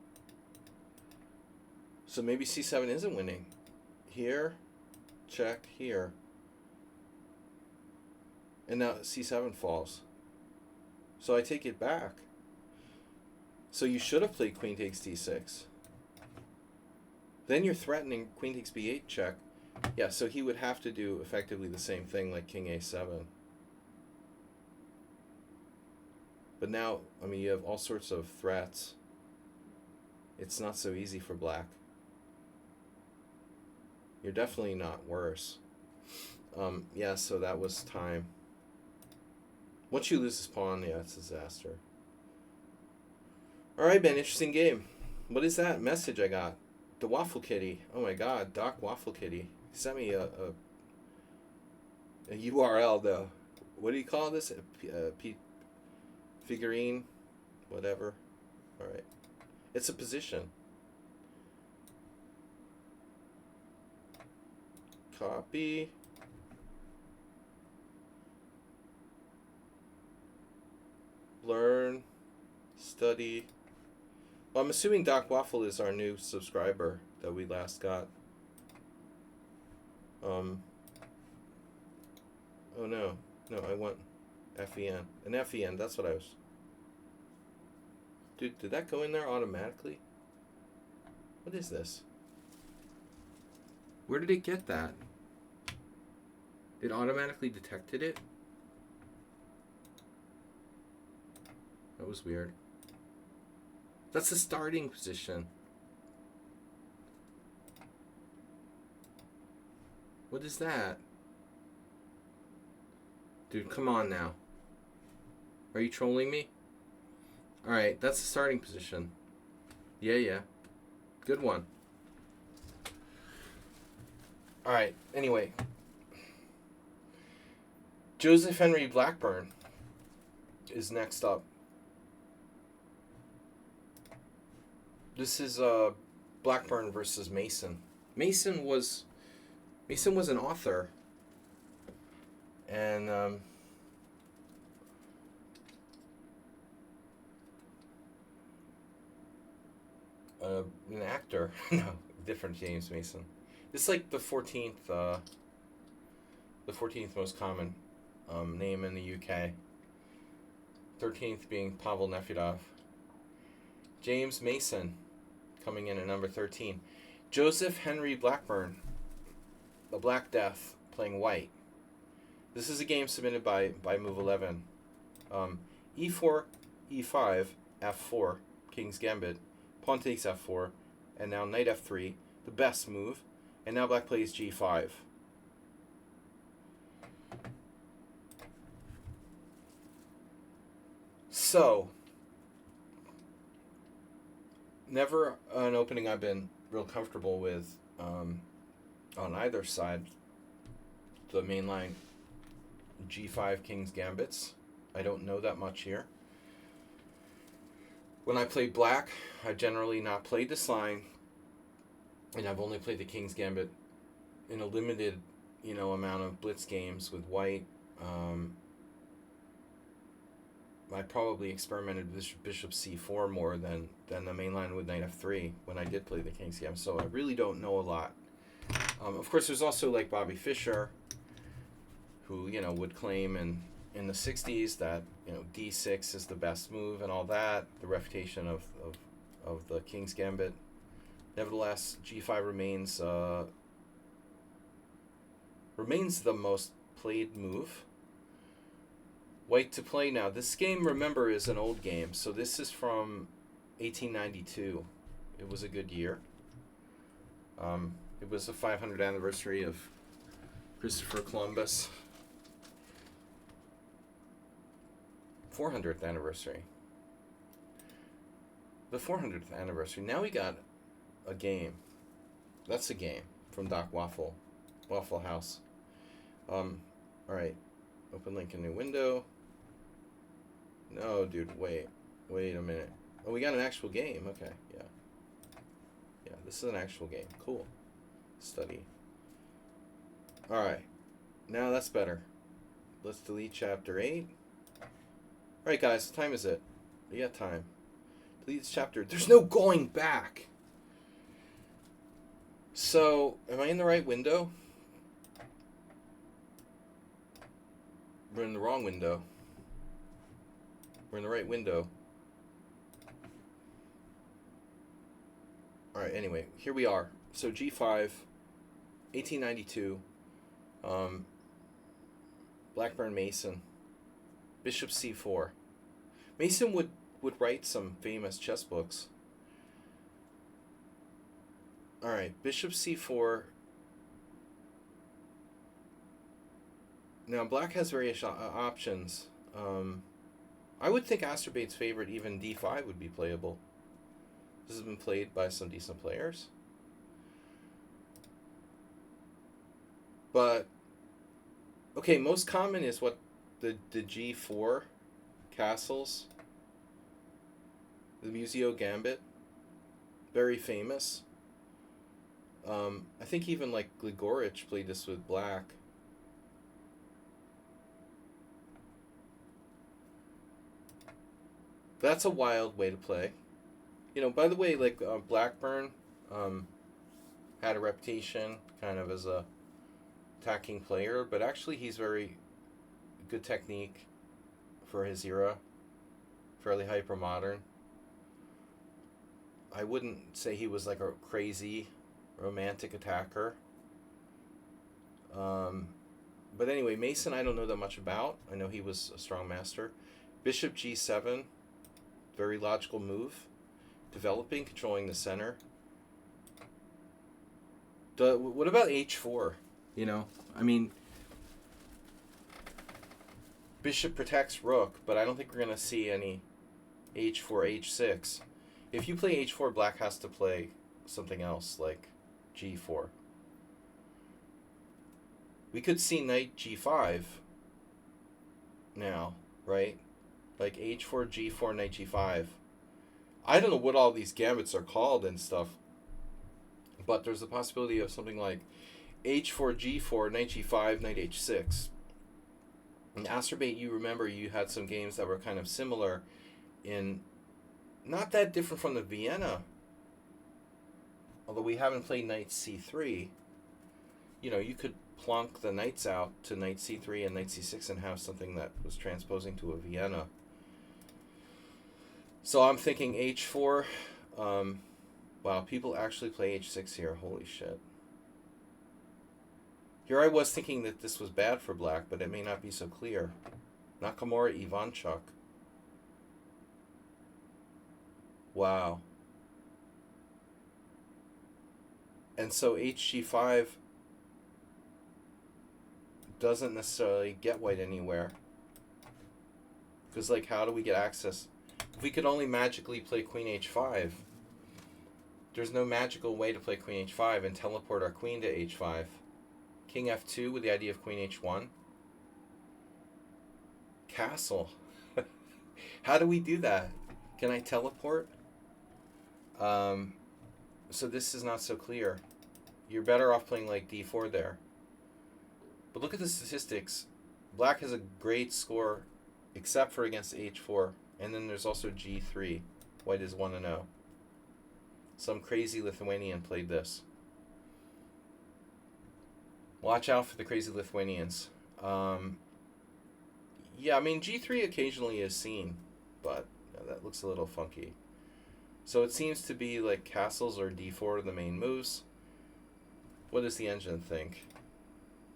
So maybe c7 isn't winning. Here, check, here. And now c7 falls. So I take it back. So you should have played queen takes d6. Then you're threatening queen takes b8 check. Yeah, so he would have to do effectively the same thing like king a7. But now, I mean, you have all sorts of threats. It's not so easy for black. You're definitely not worse. Yeah, so that was time. Once you lose this pawn, yeah, it's a disaster. Alright, Ben, interesting game. What is that message I got? The Waffle Kitty. Oh my god, Doc Waffle Kitty. He sent me a URL, though. What do you call this? A figurine? Whatever. Alright. It's a position. Copy. Learn. Study. Well, I'm assuming Doc Waffle is our new subscriber that we last got. Oh no. No, I want FEN. An FEN, that's what I was... Dude, did that go in there automatically? What is this? Where did it get that? It automatically detected it? That was weird. That's the starting position. What is that? Dude, come on now. Are you trolling me? Alright, that's the starting position. Yeah. Good one. Alright, anyway. Joseph Henry Blackburn is next up. This is Blackburn versus Mason. Mason was an author. And an actor. No, different James Mason. It's like the 14th most common name in the UK. 13th being Pavel Nefedov. James Mason coming in at number 13. Joseph Henry Blackburn, the Black Death, playing white. This is a game submitted by Move 11. E4, E5, F4, King's Gambit, Pawn takes F4, and now Knight F3, the best move. And now Black plays G5. So, never an opening I've been real comfortable with on either side. The main line g5 king's gambits. I don't know that much here. When I played black, I've generally not played this line, and I've only played the king's gambit in a limited, amount of blitz games with white. I probably experimented with bishop c4 more than the main line with knight f3 when I did play the king's gambit, so I really don't know a lot. Of course, there's also like Bobby Fischer, who would claim in the 60s that d6 is the best move and all that, the refutation of the king's gambit. Nevertheless, g5 remains the most played move. White to play now. This game, remember, is an old game, so this is from 1892. It was a good year. It was the 500th anniversary of Christopher Columbus. 400th anniversary. The 400th anniversary. Now we got a game. That's a game from Doc Waffle House. All right. Open link in new window. No, dude, wait a minute. Oh, we got an actual game. Okay, yeah. Yeah, this is an actual game. Cool. Study. All right. Now that's better. Let's delete chapter 8. All right, guys, what time is it? We got time. Delete this chapter. There's no going back. So, am I in the right window? We're in the wrong window. We're in the right window. Alright, anyway, here we are. So g5, 1892, Blackburn Mason, bishop c4. Mason would write some famous chess books. Alright, bishop c4. Now, black has various options. I would think Astorbate's favorite, even d5, would be playable. This has been played by some decent players. But, okay, most common is what the g4 castles. The Museo Gambit. Very famous. I think even like Gligorich played this with black. That's a wild way to play. By the way, like Blackburn had a reputation kind of as a attacking player, but actually he's very good technique for his era, fairly hyper modern. I wouldn't say he was like a crazy romantic attacker. But anyway, Mason I don't know that much about. I know he was a strong master. Bishop g7, very logical move. Developing, controlling the center. What about h4? I mean, bishop protects rook, but I don't think we're going to see any h4, h6. If you play h4, black has to play something else, like g4. We could see knight g5 now, right? Like h4, g4, knight g5. I don't know what all these gambits are called and stuff, but there's a possibility of something like h4, g4, knight g5, knight h6. In Astrobate, you remember you had some games that were kind of similar in, not that different from the Vienna, although we haven't played knight c3. You could plonk the knights out to knight c3 and knight c6 and have something that was transposing to a Vienna. So I'm thinking h4. Wow, people actually play h6 here. Holy shit. Here I was thinking that this was bad for black, but it may not be so clear. Nakamura Ivanchuk. Wow. And so hg5 doesn't necessarily get white anywhere. Because, like, how do we get access? If we could only magically play queen h5, there's no magical way to play queen h5 and teleport our queen to h5. King f2 with the idea of queen h1. Castle. How do we do that? Can I teleport? Um, so this is not so clear. You're better off playing like d4 there. But look at the statistics. Black has a great score, except for against h4. And then there's also g3. White is 1-0. Some crazy Lithuanian played this. Watch out for the crazy Lithuanians. Yeah, I mean, g3 occasionally is seen, but that looks a little funky. So it seems to be like castles or d4 are the main moves. What does the engine think?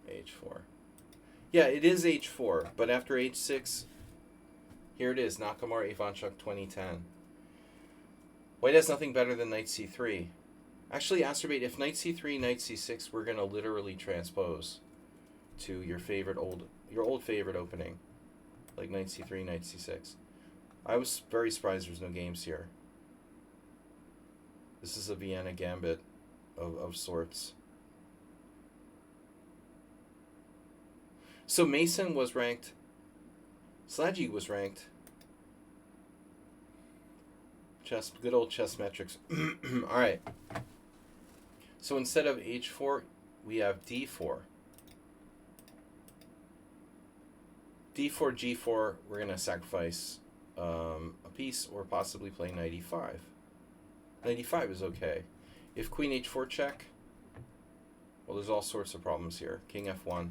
h4. Yeah, it is h4, but after h6, here it is, Nakamura Ivanchuk 2010. White has nothing better than knight c3. Actually, Astrobate, if knight c3, knight c6, we're going to literally transpose to your old favorite opening, like knight c3, knight c6. I was very surprised there's no games here. This is a Vienna gambit of sorts. So Mason was ranked. Slagi was ranked. Good old chess metrics. All right. So instead of h4, we have d4. d4, g4, we're going to sacrifice a piece or possibly play knight e5. Knight e5 is okay. If queen h4 check, well, there's all sorts of problems here. King f1.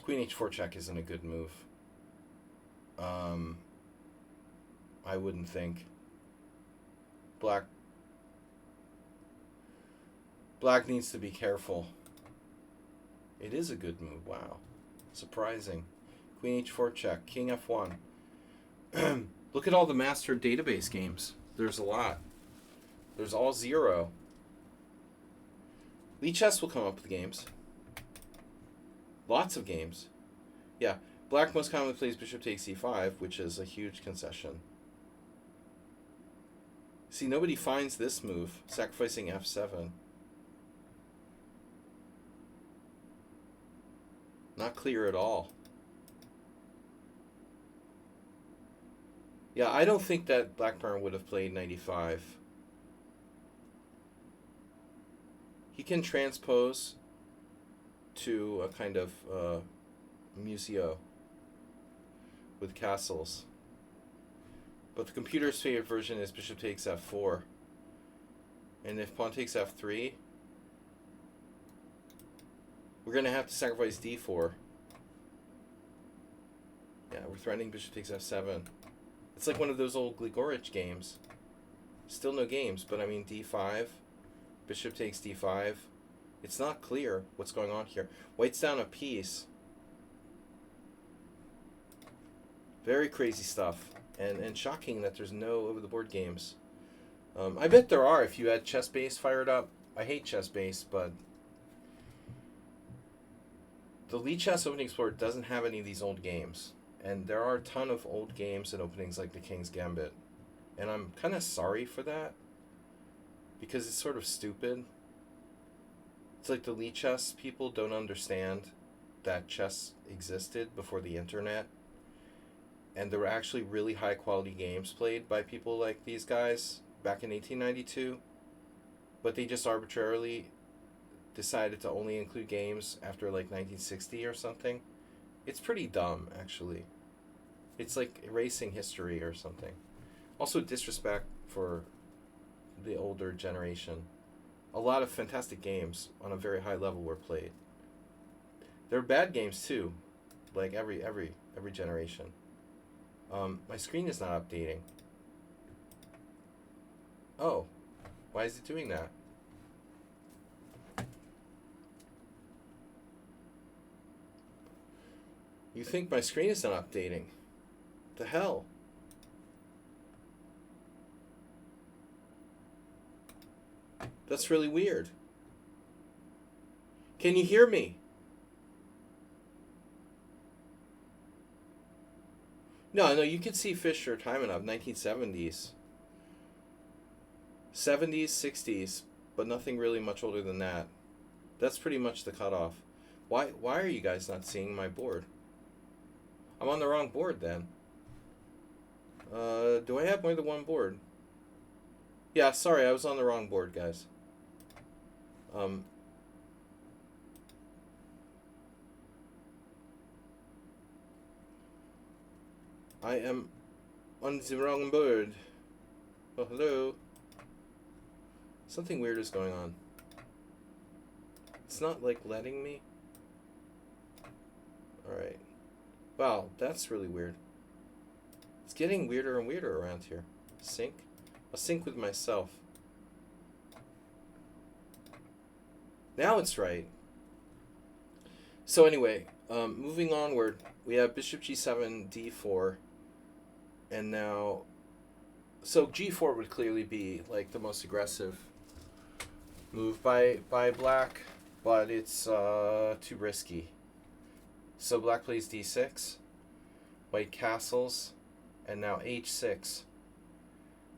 Queen h4 check isn't a good move. I wouldn't think. Black needs to be careful. It is a good move. Wow. Surprising. Queen h4 check. King f1. Look at all the master database games. There's a lot. There's all 0. Lichess will come up with games. Lots of games. Yeah. Black most commonly plays bishop takes e5, which is a huge concession. See, nobody finds this move, sacrificing f7. Not clear at all. Yeah, I don't think that Blackburn would have played knight e5. He can transpose to a kind of museo with castles. But the computer's favorite version is bishop takes f4. And if pawn takes f3, we're going to have to sacrifice d4. Yeah, we're threatening bishop takes f7. It's like one of those old Gligorich games. Still no games, but I mean d5, bishop takes d5. It's not clear what's going on here. White's down a piece. Very crazy stuff. And shocking that there's no over-the-board games. I bet there are if you had Chess Base fired up. I hate Chess Base, but the lichess Opening Explorer doesn't have any of these old games. And there are a ton of old games and openings like the King's Gambit. And I'm kind of sorry for that, because it's sort of stupid. It's like the lichess people don't understand that chess existed before the internet. And there were actually really high quality games played by people like these guys back in 1892. But they just arbitrarily decided to only include games after like 1960 or something. It's pretty dumb, actually. It's like erasing history or something. Also disrespect for the older generation. A lot of fantastic games on a very high level were played. There are bad games too, like every generation. My screen is not updating. Oh, why is it doing that? You think my screen is not updating? What the hell? That's really weird. Can you hear me? No, you can see Fisher time enough, 1970s. 70s, 60s, but nothing really much older than that. That's pretty much the cutoff. Why are you guys not seeing my board? I'm on the wrong board then. Do I have more than one board? Yeah, sorry, I was on the wrong board, guys. I am on the wrong board. Oh, hello. Something weird is going on. It's not, like, letting me. Alright. Wow, that's really weird. It's getting weirder and weirder around here. Sync? I'll sync with myself. Now it's right. So anyway, moving onward, we have bishop g7, d4, and now... So g4 would clearly be, like, the most aggressive move by black, but it's too risky. So black plays d6, white castles, and now h6.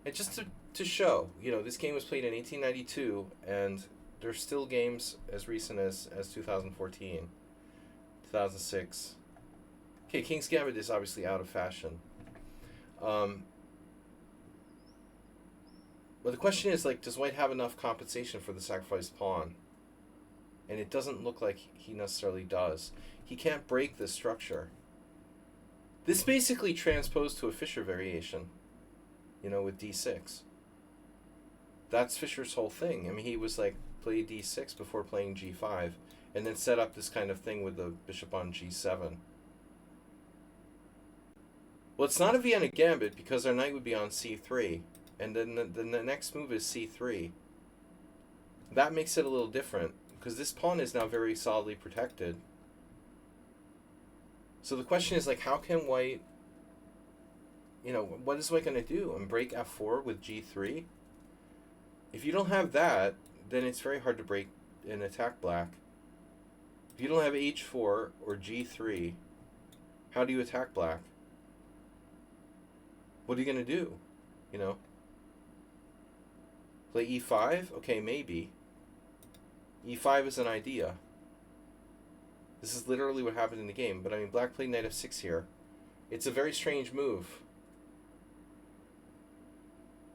And just to show, you know, this game was played in 1892, and there's still games as recent as 2014, 2006. Okay, King's Gambit is obviously out of fashion. But the question is, like, does white have enough compensation for the sacrificed pawn? And it doesn't look like he necessarily does. He can't break this structure. This basically transposed to a Fischer variation, you know, with d6. That's Fischer's whole thing. I mean, he was like, play d6 before playing g5, and then set up this kind of thing with the bishop on g7. Well, it's not a Vienna Gambit because our knight would be on c3, and then the next move is c3. That makes it a little different, because this pawn is now very solidly protected. So the question is, like, how can white, you know, what is white going to do? And break f4 with g3? If you don't have that, then it's very hard to break and attack black. If you don't have h4 or g3, how do you attack black? What are you going to do? You know? Play e5? Okay, maybe. e5 is an idea. This is literally what happened in the game. But I mean, black played knight f6 here. It's a very strange move.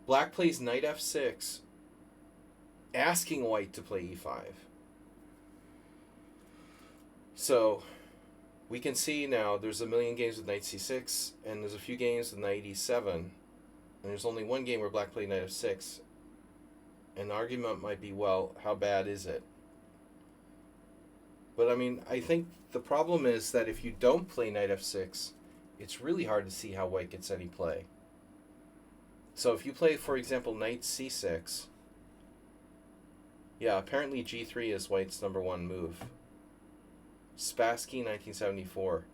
Black plays knight f6, asking white to play e5. So we can see now there's a million games with knight c6, and there's a few games with knight e7, and there's only one game where black played knight f6. And the argument might be, well, how bad is it? But I mean, I think the problem is that if you don't play knight f6, it's really hard to see how white gets any play. So if you play, for example, knight c6, yeah, apparently g3 is white's #1 move. Spassky, 1974.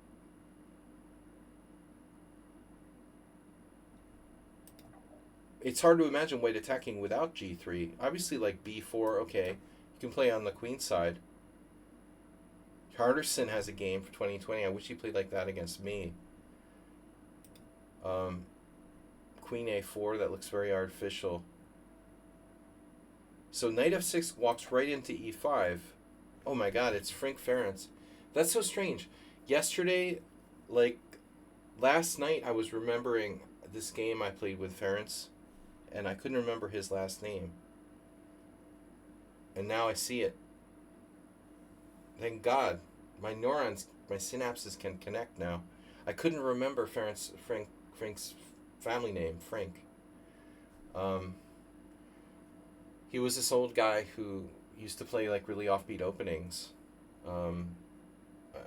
It's hard to imagine white attacking without g3. Obviously, like b4, okay, you can play on the queen side. Harderson has a game for 2020. I wish he played like that against me. Queen a4, that looks very artificial. So knight f6 walks right into e5. Oh my god, it's Frank Ferencz. That's so strange. Yesterday, like last night, I was remembering this game I played with Ferencz, and I couldn't remember his last name. And now I see it. Thank God. My neurons, my synapses can connect now. I couldn't remember Frank's family name, Frank. He was this old guy who used to play like really offbeat openings.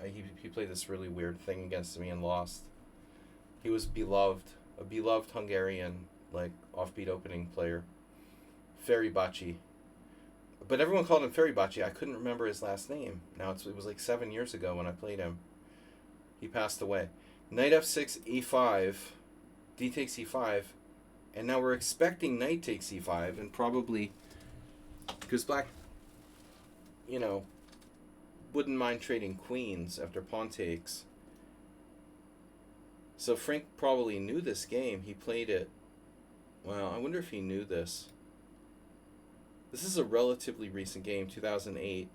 He played this really weird thing against me and lost. He was a beloved Hungarian like offbeat opening player. Ferencz. But everyone called him Ferencz. I couldn't remember his last name. Now it was like 7 years ago when I played him. He passed away. Knight f6, e5, d takes e5, and now we're expecting knight takes e5, and probably because black, you know, wouldn't mind trading queens after pawn takes. So Frank probably knew this game. He played it. Wow, I wonder if he knew this. This is a relatively recent game, 2008.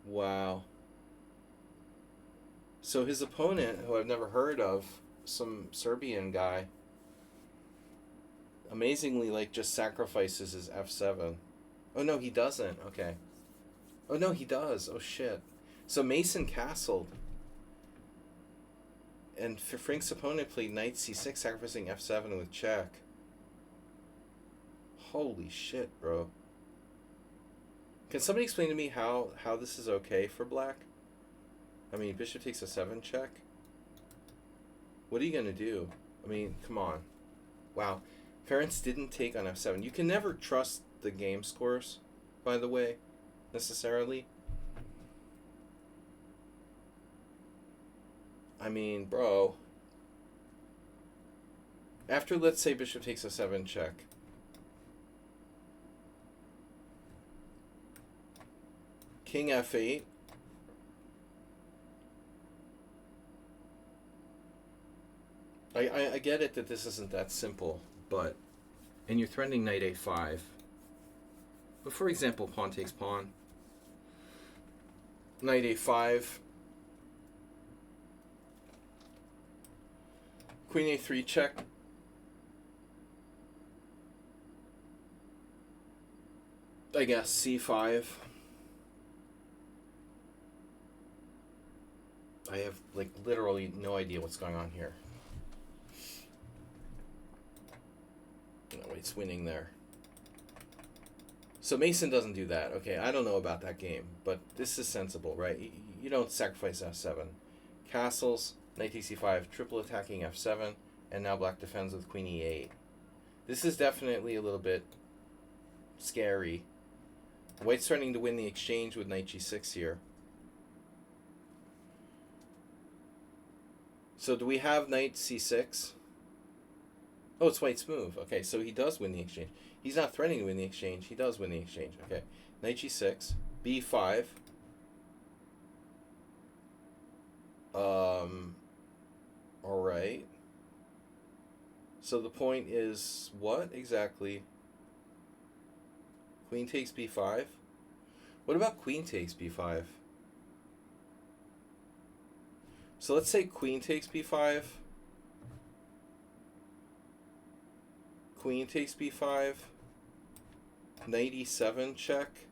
Wow. So his opponent, who I've never heard of, some Serbian guy, amazingly like just sacrifices his f7. Oh no, he doesn't. Okay. Oh no, he does. Oh shit. So Mason castled. And Frank's opponent played knight c6, sacrificing f7 with check. Holy shit, bro. Can somebody explain to me how this is okay for black? I mean, bishop takes a 7 check. What are you going to do? I mean, come on. Wow. Ferenc didn't take on f7. You can never trust the game scores, by the way, necessarily. I mean, bro. After, let's say, bishop takes a 7 check. King f8. I get it that this isn't that simple, but... And you're threatening knight a5. But for example, pawn takes pawn. Knight a5. Queen a3 check. I guess c5. I have like literally no idea what's going on here. No, it's winning there. So Mason doesn't do that. Okay, I don't know about that game, but this is sensible, right? You don't sacrifice f7. Castles, knight takes c5, triple attacking f7, and now black defends with queen e8. This is definitely a little bit scary. White's starting to win the exchange with knight g6 here. So do we have knight c6? Oh, it's white's move. Okay, so he does win the exchange. He's not threatening to win the exchange. He does win the exchange. Okay, knight g6, b5. All right. So the point is what exactly? Queen takes b5. What about queen takes b5? So let's say queen takes b5. Queen takes b5. Knight e7 check.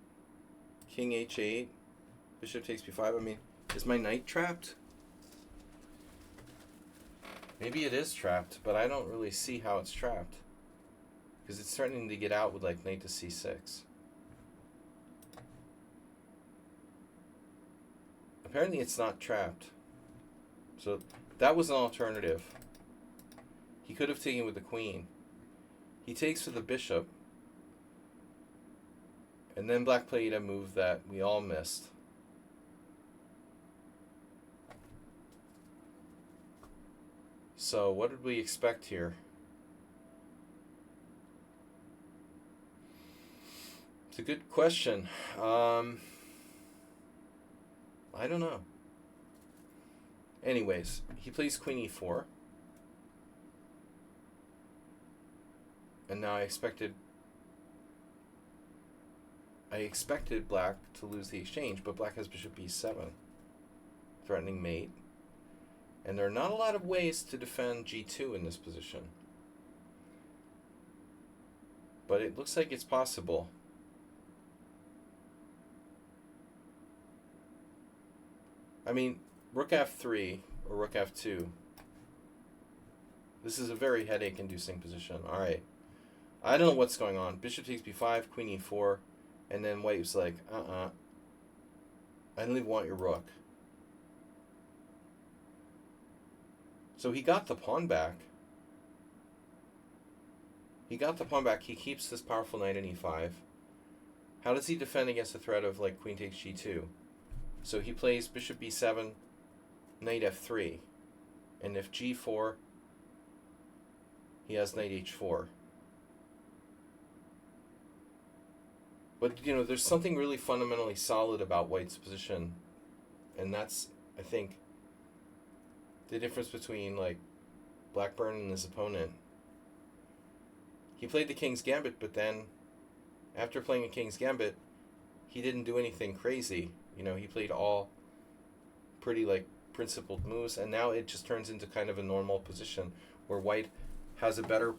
King h8. Bishop takes b5. I mean, is my knight trapped? Maybe it is trapped, but I don't really see how it's trapped. Because it's starting to get out with like knight to c6. Apparently it's not trapped. So that was an alternative. He could have taken with the queen. He takes with the bishop. And then black played a move that we all missed. So what did we expect here? It's a good question. I don't know. Anyways, he plays queen e4. And now I expected black to lose the exchange, but black has bishop b7, threatening mate. And there are not a lot of ways to defend g2 in this position. But it looks like it's possible. I mean, rook f3 or rook f2. This is a very headache-inducing position. All right. I don't know what's going on. Bishop takes b5, queen e4, and then white was like, I don't even want your rook. So he got the pawn back. He keeps this powerful knight in e5. How does he defend against the threat of like queen takes g2? So he plays bishop b7, knight f3. And if g4, he has knight h4. But, you know, there's something really fundamentally solid about white's position. And that's, I think, the difference between, like, Blackburn and his opponent. He played the King's Gambit, but then, after playing a King's Gambit, he didn't do anything crazy. You know, he played all pretty, like, principled moves, and now it just turns into kind of a normal position where white has a better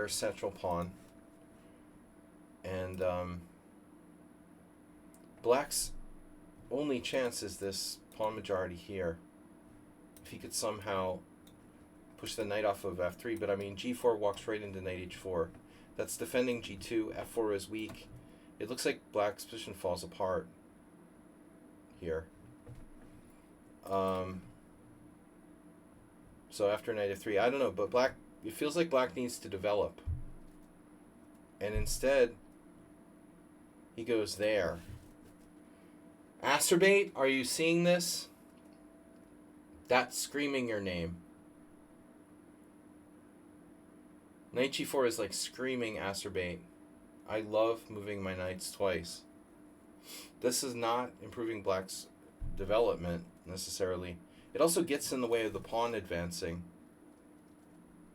central pawn, and black's only chance is this pawn majority here. If he could somehow push the knight off of f3, but I mean g4 walks right into knight h4. That's defending g2. f4 is weak. It looks like black's position falls apart here. So after knight f3, I don't know, but black, it feels like black needs to develop. And instead, he goes there. Acerbate, are you seeing this? That's screaming your name. Knight g4 is like screaming acerbate. I love moving my knights twice. This is not improving black's development necessarily. It also gets in the way of the pawn advancing.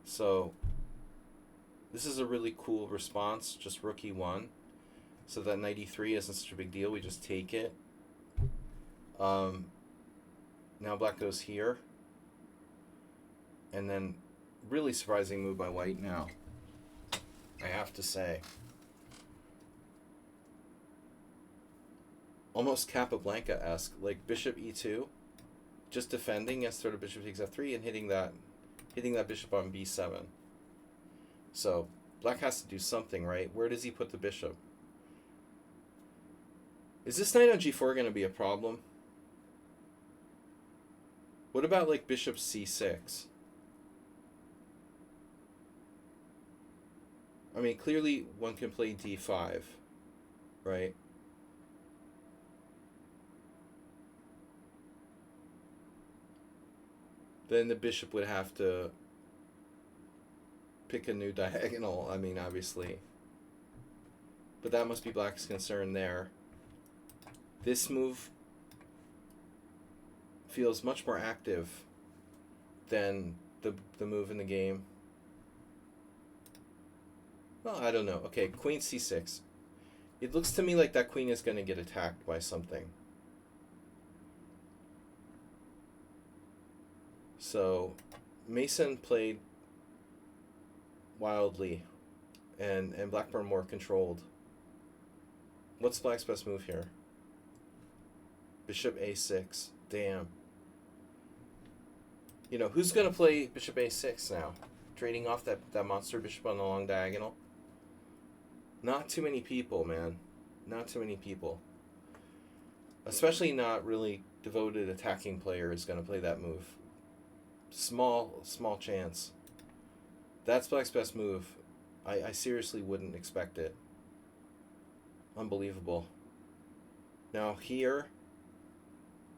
So this is a really cool response, just rook e1. So that knight e3 isn't such a big deal, we just take it. Now black goes here. And then really surprising move by white now, I have to say. Almost Capablanca-esque, like bishop e2, just defending as sort of bishop takes f3 and hitting that bishop on b7. So black has to do something, right? Where does he put the bishop? Is this knight on g4 going to be a problem? What about like bishop c6? I mean, clearly one can play d5, right? Then the bishop would have to pick a new diagonal, I mean, obviously. But that must be black's concern there. This move feels much more active than the move in the game. Well, I don't know. Okay, queen c6. It looks to me like that queen is going to get attacked by something. So Mason played wildly, and Blackburn more controlled. What's black's best move here? Bishop a6. Damn. You know, who's going to play bishop a6 now? Trading off that monster bishop on the long diagonal? Not too many people, man. Not too many people. Especially not really devoted attacking player is going to play that move. Small chance. That's black's best move. I seriously wouldn't expect it. Unbelievable. Now here,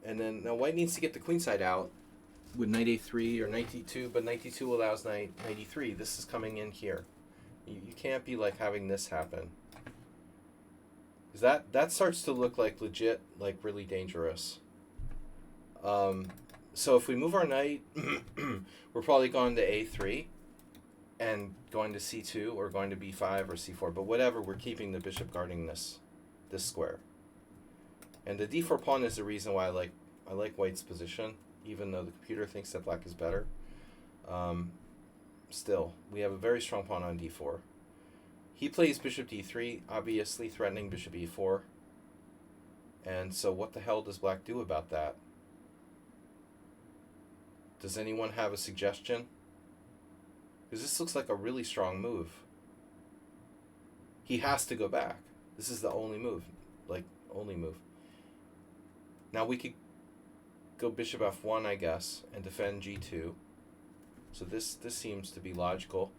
and then now white needs to get the queenside out with knight a3 or knight d2, but knight d2 allows knight e3. This is coming in here. You can't be like having this happen. That starts to look like legit, like really dangerous. So if we move our knight, we're probably going to a3 and going to c2 or going to b5 or c4. But whatever, we're keeping the bishop guarding this square. And the d4 pawn is the reason why I like white's position, even though the computer thinks that black is better. Still, we have a very strong pawn on d4. He plays bishop d3, obviously threatening bishop e4. And so what the hell does black do about that? Does anyone have a suggestion? Because this looks like a really strong move. He has to go back. This is the only move. Like, only move. Now we could go bishop f1, I guess, and defend g2. So this seems to be logical.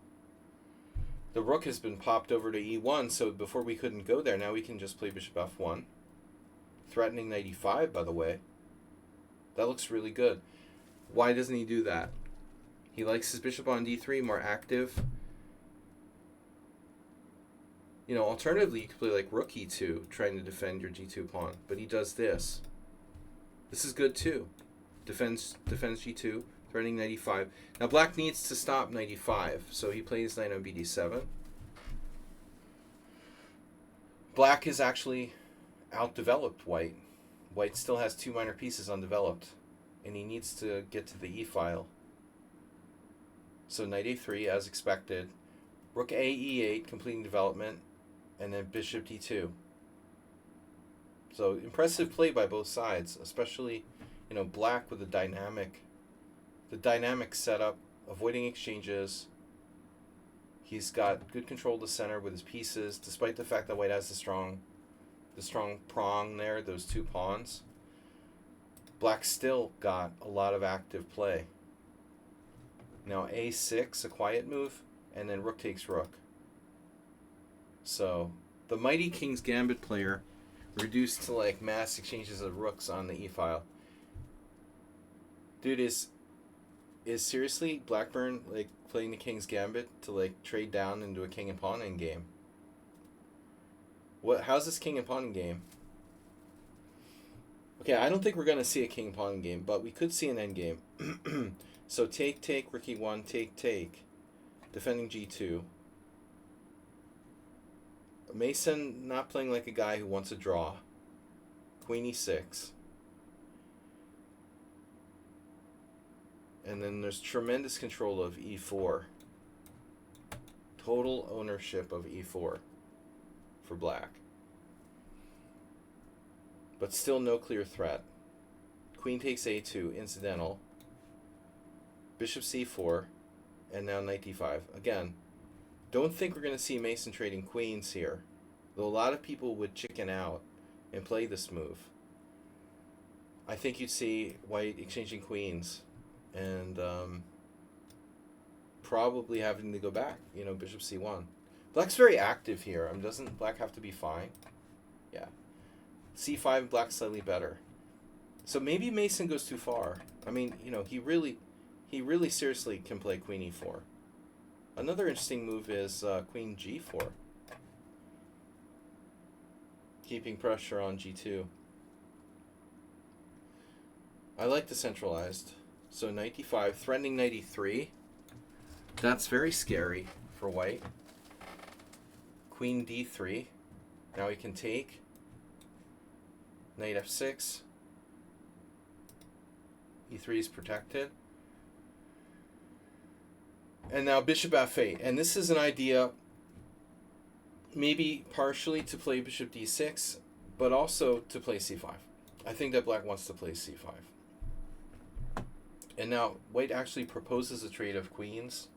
The rook has been popped over to e1, so before we couldn't go there, now we can just play bishop f1. Threatening knight e5, by the way. That looks really good. Why doesn't he do that? He likes his bishop on d3, more active. You know, alternatively, you could play like rook e2, trying to defend your g2 pawn. But he does this. This is good too. Defends g2, threatening knight e5. Now black needs to stop knight e5, so he plays knight on bd7. Black is actually outdeveloped white. White still has two minor pieces undeveloped. and he needs to get to the e-file. So knight a3 as expected. Rook a e8 completing development, and then bishop d2. So impressive play by both sides, especially, black with the dynamic setup, avoiding exchanges. He's got good control of the center with his pieces, despite the fact that white has the strong prong there, those two pawns. Black still got a lot of active play. Now a6, a quiet move, and then rook takes rook. So the mighty King's Gambit player reduced to like mass exchanges of rooks on the e-file. Dude, is seriously Blackburn like playing the King's Gambit to like trade down into a king and pawn in game? How's this king and pawn game? Okay, I don't think we're gonna see a king and pawn game, but we could see an endgame. So take, rook e1, take, defending g2. Mason not playing like a guy who wants a draw. Queen e6. And then there's tremendous control of e4. Total ownership of e4 for black. But still no clear threat. Queen takes a2, incidental. Bishop c4, and now knight d5. Again, don't think we're going to see Mason trading queens here, though a lot of people would chicken out and play this move. I think you'd see white exchanging queens and probably having to go back, bishop c1. Black's very active here. Doesn't black have to be fine? Yeah. c5, black's slightly better. So maybe Mason goes too far. He really seriously can play queen e4. Another interesting move is queen g4. Keeping pressure on g2. I like the centralized. So knight d5, threatening knight e3. That's very scary for white. Queen d3. Now he can take. Knight f6. e3 is protected. And now bishop f8. And this is an idea maybe partially to play bishop d6, but also to play c5. I think that black wants to play c5. And now white actually proposes a trade of queens.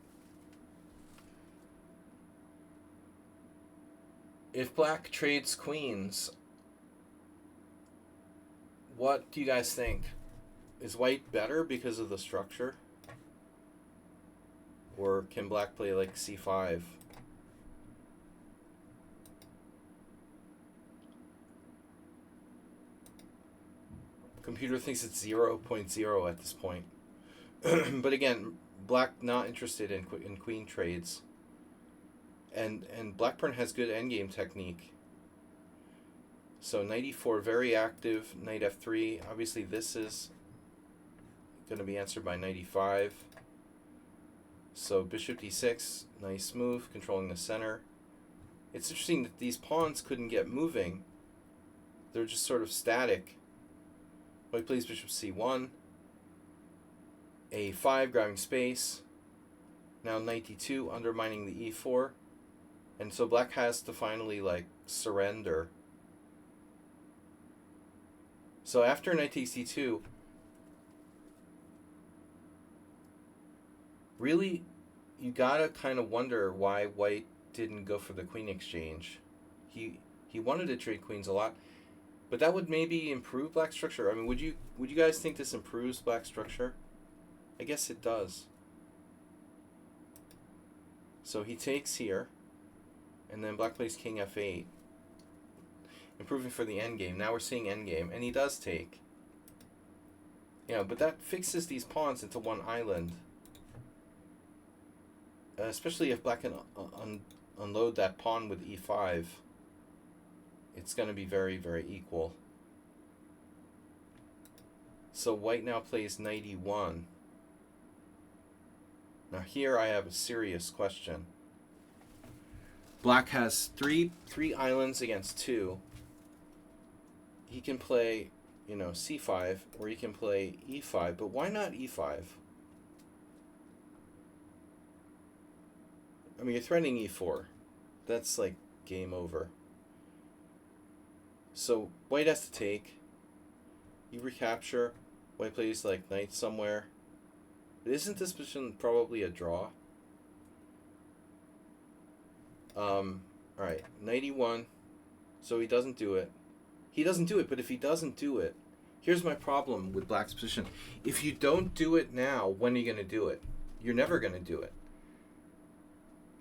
If black trades queens, what do you guys think? Is white better because of the structure? Or can black play like c5? Computer thinks it's 0.0 at this point. But again, black not interested in queen trades. And Blackburn has good endgame technique. So knight e4, very active. Knight f3. Obviously this is going to be answered by knight e5. So bishop d6, nice move, controlling the center. It's interesting that these pawns couldn't get moving. They're just sort of static. White plays bishop c1. a5, grabbing space. Now knight d2, undermining the e4. And so black has to finally, surrender. So after knight takes d2, really, you gotta kind of wonder why white didn't go for the queen exchange. He wanted to trade queens a lot, but that would maybe improve black structure. I mean, would you guys think this improves black structure? I guess it does. So he takes here, and then black plays king f8, improving for the endgame. Now we're seeing endgame, and he does take. Yeah, but that fixes these pawns into one island. Especially if black can unload that pawn with e5, it's going to be very, very equal. So white now plays knight e1. Now here I have a serious question. Black has three islands against 2. He can play you know, c5, or you can play e5. But why not e5? I mean, you're threatening e4. That's like game over. So white has to take. You recapture. White plays like knight somewhere. But isn't this position probably a draw? Alright, knight e1. So he doesn't do it. He doesn't do it, but if he doesn't do it, here's my problem with black's position. If you don't do it now, when are you going to do it? You're never going to do it.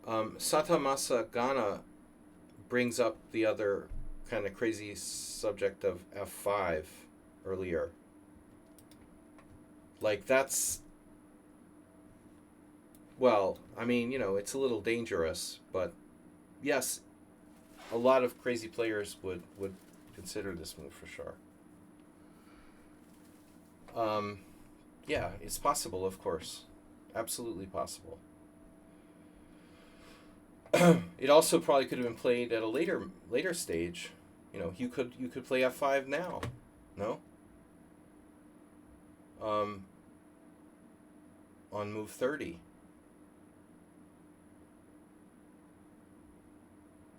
Satamasa Gana brings up the other kind of crazy subject of f5 earlier. Like, that's... Well, I mean, you know, it's a little dangerous, but yes, a lot of crazy players would consider this move for sure. Yeah, it's possible, of course. Absolutely possible. It also probably could have been played at a later stage. You know, you could play f5 now. No? On move 30.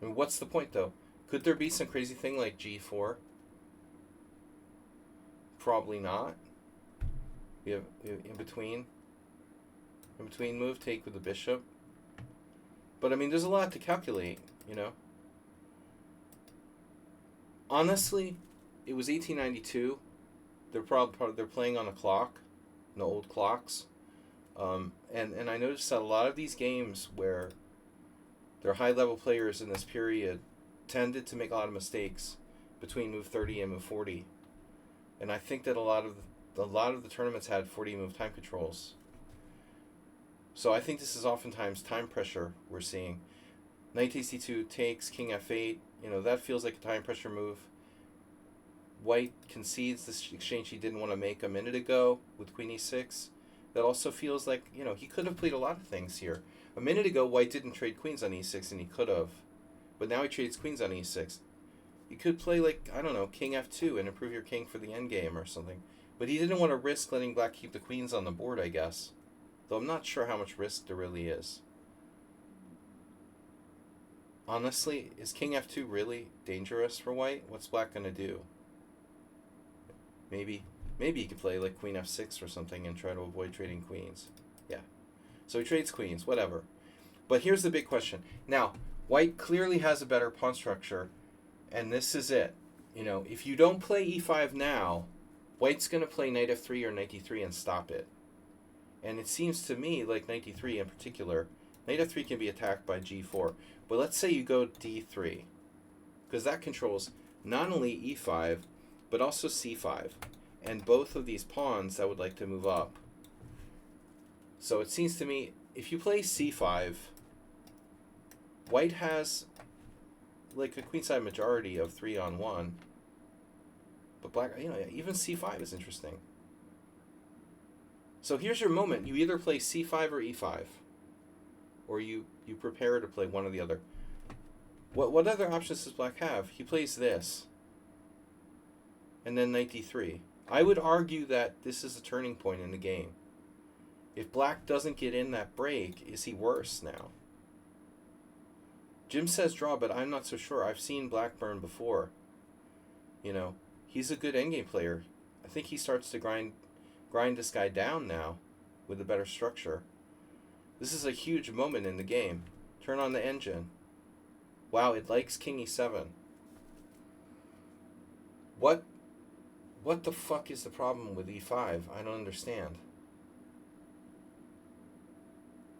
I mean, what's the point, though? Could there be some crazy thing like g4? Probably not. We have in between move, take with the bishop. But I mean, there's a lot to calculate, you know. Honestly, it was 1892. They're playing on a clock, the old clocks, and I noticed that a lot of these games where they're high level players in this period tended to make a lot of mistakes between move 30 and move 40, and I think that a lot of the tournaments had 40 move time controls. So I think this is oftentimes time pressure we're seeing. Knight c2 takes, king f8. You know, that feels like a time pressure move. White concedes this exchange he didn't want to make a minute ago with queen e6. That also feels like, you know, he could have played a lot of things here. A minute ago, white didn't trade queens on e6, and he could have. But now he trades queens on e6. You could play, like, I don't know, king f2 and improve your king for the endgame or something. But he didn't want to risk letting black keep the queens on the board, I guess. Though I'm not sure how much risk there really is. Honestly, is king f2 really dangerous for white? What's black going to do? Maybe he could play like queen f6 or something and try to avoid trading queens. Yeah. So he trades queens, whatever. But here's the big question. Now, white clearly has a better pawn structure, and this is it. You know, if you don't play e5 now, white's going to play knight f3 or knight d3 and stop it. And it seems to me like knight d3 in particular, knight f3 can be attacked by g4. But let's say you go d3, because that controls not only e5, but also c5. And both of these pawns that would like to move up. So it seems to me, if you play c5, white has like a queenside majority of 3-on-1. But black, you know, even c5 is interesting. So here's your moment. You either play c5 or e5. Or you prepare to play one or the other. What other options does black have? He plays this. And then knight d3. I would argue that this is a turning point in the game. If black doesn't get in that break, is he worse now? Jim says draw, but I'm not so sure. I've seen Blackburn before. You know, he's a good endgame player. I think he starts to grind this guy down now with a better structure. This is a huge moment in the game. Turn on the engine. Wow, it likes king e7. What the fuck is the problem with e5? I don't understand.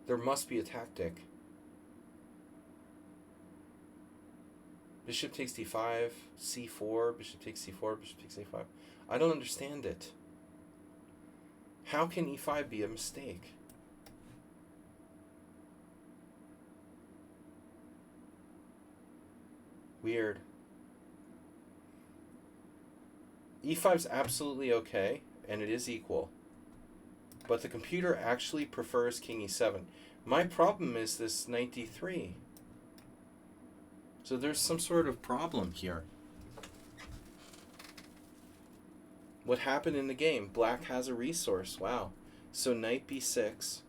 There must be a tactic. Bishop takes d5, c4, bishop takes c4, bishop takes a5. I don't understand it. How can e5 be a mistake? Weird. e5's absolutely okay, and it is equal. But the computer actually prefers king e7. My problem is this knight d3. So there's some sort of problem here. What happened in the game? Black has a resource. Wow. So knight b6.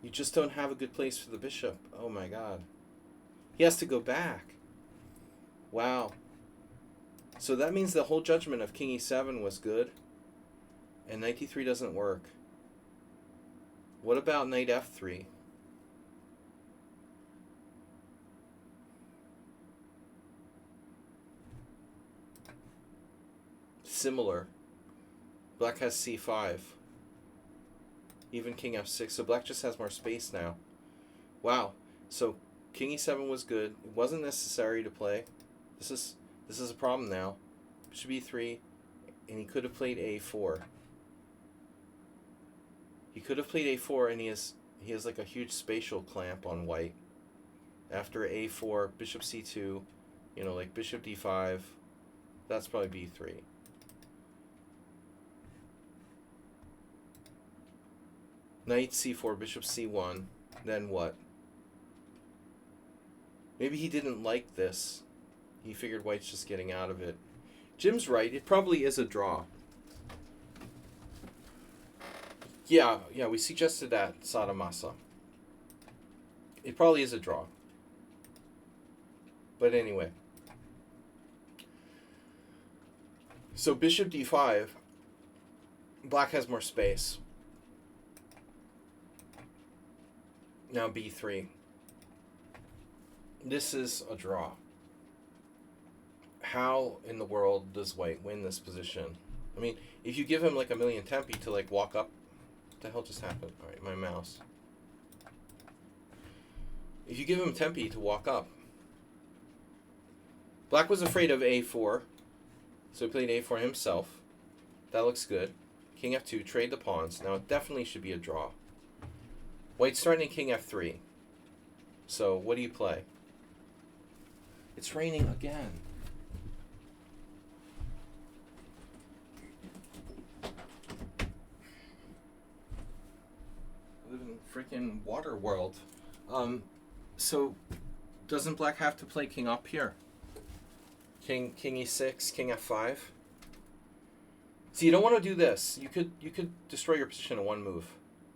You just don't have a good place for the bishop. Oh my god. He has to go back. Wow. So that means the whole judgment of king e7 was good. And knight d3 doesn't work. What about knight f3? Similar. Black has c5. Even king f6. So black just has more space now. Wow. So king e7 was good. It wasn't necessary to play. This is a problem now. Bishop e3, and he could have played a4. He could have played a4, and he has like a huge spatial clamp on white. After a4, bishop c2, you know, like bishop d5. That's probably b3. Knight c4, bishop c1. Then what? Maybe he didn't like this. He figured white's just getting out of it. Jim's right. It probably is a draw. Yeah, we suggested that, Sadamasa. It probably is a draw. But anyway. So bishop d5. Black has more space. Now b3. This is a draw. How in the world does white win this position? I mean, if you give him like a million tempi to like walk up, what the hell just happened? All right, my mouse. If you give him tempi to walk up, black was afraid of a4, so he played a4 himself. That looks good. King f2, trade the pawns. Now it definitely should be a draw. White's threatening king f3. So what do you play? It's raining again. I live in freaking water world. So doesn't black have to play king up here? King e6, king f5. So you don't want to do this. You could destroy your position in one move.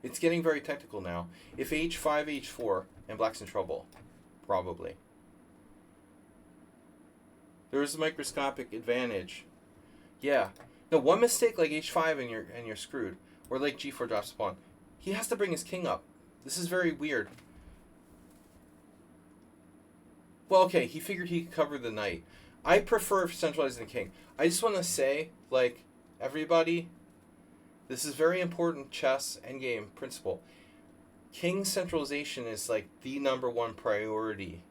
It's getting very technical now. If h5, h4, and black's in trouble, probably. There is a microscopic advantage. Yeah. No, one mistake like h5 and you're screwed. Or like g4 drops a pawn. He has to bring his king up. This is very weird. Well, okay, he figured he could cover the knight. I prefer centralizing the king. I just want to say, like, everybody, this is very important chess endgame principle. King centralization is like the #1 priority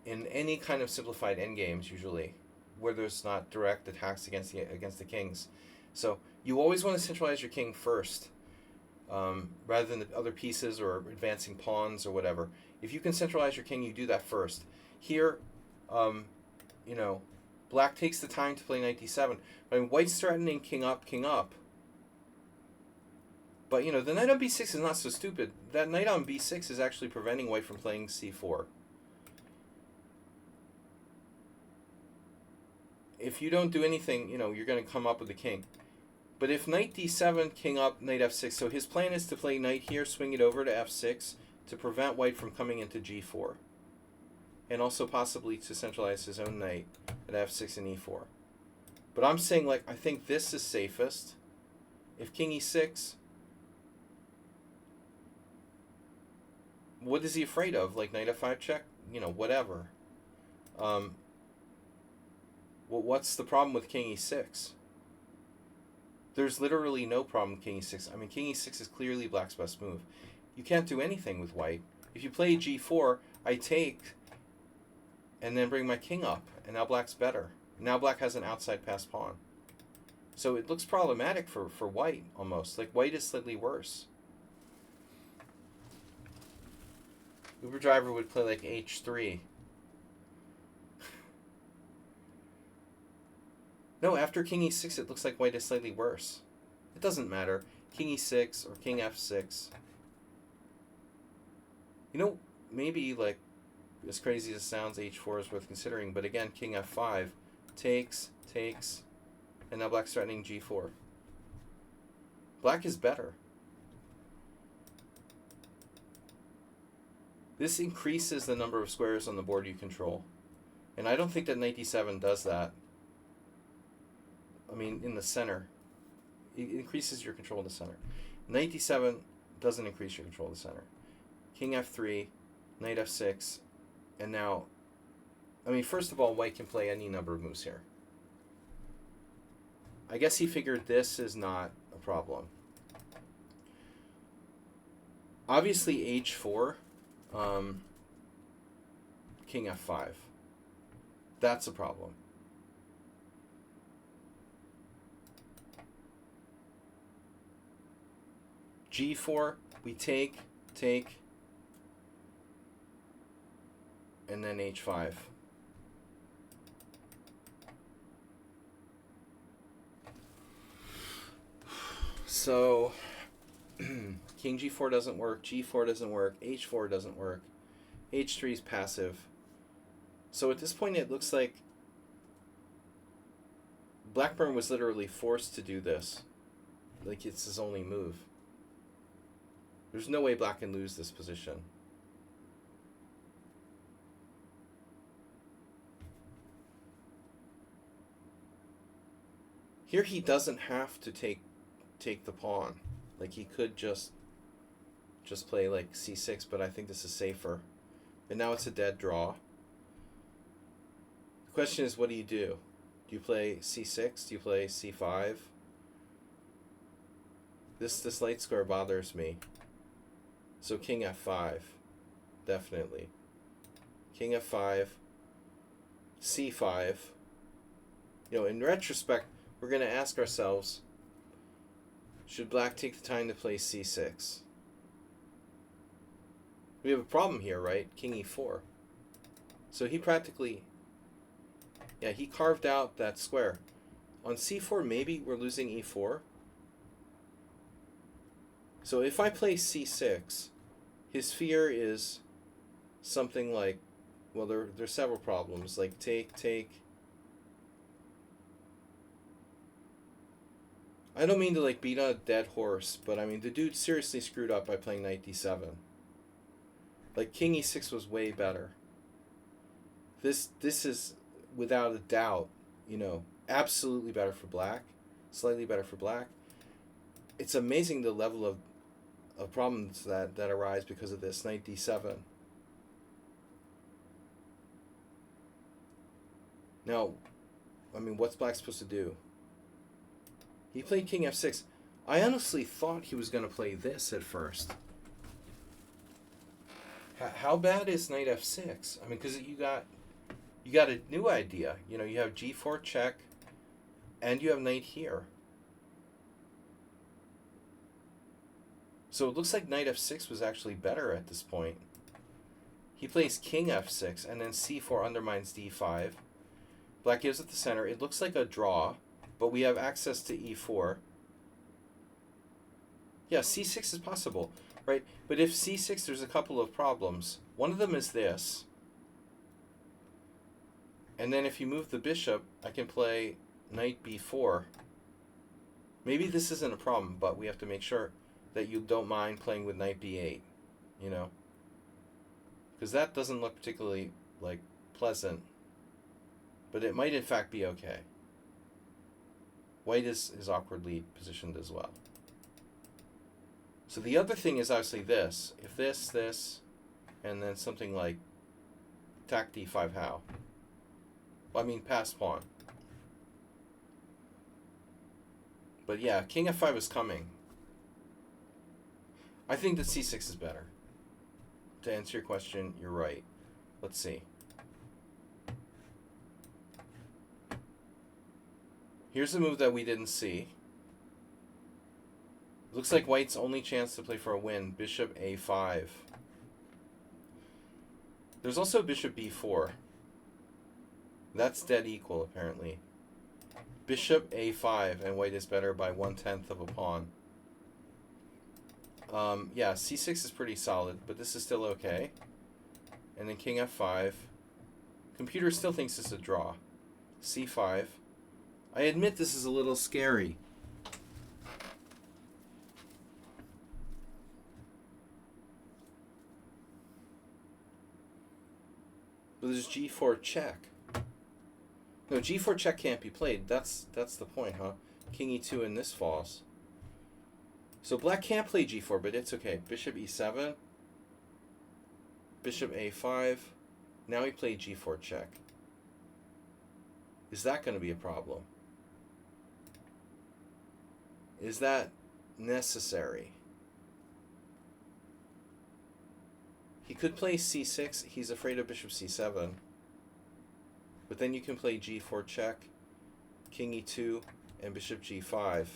in any kind of simplified endgames, usually, where there's not direct attacks against the kings. So you always want to centralize your king first, rather than the other pieces or advancing pawns or whatever. If you can centralize your king, you do that first. Here, you know, black takes the time to play knight d7. But I mean, white's threatening king up, king up. But, you know, the knight on b6 is not so stupid. That knight on b6 is actually preventing white from playing c4. If you don't do anything, you know, you're going to come up with the king. But if knight d7, king up, knight f6, so his plan is to play knight here, swing it over to f6 to prevent white from coming into g4. And also possibly to centralize his own knight at f6 and e4. But I'm saying, like, I think this is safest. If king e6, what is he afraid of? Like knight f5 check? You know, whatever. Well, what's the problem with king e6? There's literally no problem with king e6. I mean, king e6 is clearly black's best move. You can't do anything with white. If you play g4, I take and then bring my king up, and now black's better. Now black has an outside pass pawn. So it looks problematic for white, almost. Like, white is slightly worse. Uber driver would play like h3. No, after king e6, it looks like white is slightly worse. It doesn't matter. King e6 or king f6. You know, maybe, like, as crazy as it sounds, h4 is worth considering. But again, king f5 takes. And now black's threatening g4. Black is better. This increases the number of squares on the board you control. And I don't think that knight d7 does that. I mean, in the center. It increases your control of the center. Knight d7 doesn't increase your control of the center. King f3, knight f6, and now, I mean, first of all, white can play any number of moves here. I guess he figured this is not a problem. Obviously, h4, king f5. That's a problem. g4, we take, and then h5. So, king g4 doesn't work, g4 doesn't work, h4 doesn't work, h3 is passive. So at this point it looks like Blackburn was literally forced to do this. Like it's his only move. There's no way black can lose this position. Here he doesn't have to take the pawn. Like he could just play like c6, but I think this is safer. And now it's a dead draw. The question is, what do? Do you play c6? Do you play c5? This light square bothers me. So king f5, definitely. King f5, c5. You know, in retrospect, we're going to ask ourselves, should black take the time to play c6? We have a problem here, right? King e4. So he practically, yeah, he carved out that square. On c4, maybe we're losing e4. So if I play c6, his fear is something like, well, there's several problems, like take. I don't mean to like beat on a dead horse, but I mean the dude seriously screwed up by playing knight d7. Like king e6 was way better. This is without a doubt, you know, absolutely better for black, slightly better for black. It's amazing the level of problems that arise because of this knight d7. Now, I mean, what's black supposed to do? He played king f6. I honestly thought he was going to play this at first. How bad is knight f6? I mean, because you got a new idea. You know, you have g4 check, and you have knight here. So it looks like knight f6 was actually better at this point. He plays king f6, and then c4 undermines d5. Black gives it the center. It looks like a draw, but we have access to e4. Yeah, c6 is possible, right? But if c6, there's a couple of problems. One of them is this. And then if you move the bishop, I can play knight b4. Maybe this isn't a problem, but we have to make sure that you don't mind playing with knight b8, you know? Because that doesn't look particularly, like, pleasant. But it might, in fact, be okay. White is awkwardly positioned as well. So the other thing is obviously this. If this, and then something like attack d5 how? Well, I mean, pass pawn. But yeah, king f5 is coming. I think that c6 is better. To answer your question, you're right. Let's see. Here's a move that we didn't see. Looks like white's only chance to play for a win, bishop a5. There's also bishop b4. That's dead equal, apparently. Bishop a5, and white is better by 1/10 of a pawn. Yeah, c6 is pretty solid, but this is still okay. And then king f5. Computer still thinks it's a draw. c5. I admit this is a little scary. But there's g4 check. No, g4 check can't be played. That's the point, huh? King e2 and this falls. So black can't play g4, but it's okay. Bishop e7. Bishop a5. Now he played g4 check. Is that going to be a problem? Is that necessary? He could play c6. He's afraid of bishop c7. But then you can play g4 check, king e2, and bishop g5.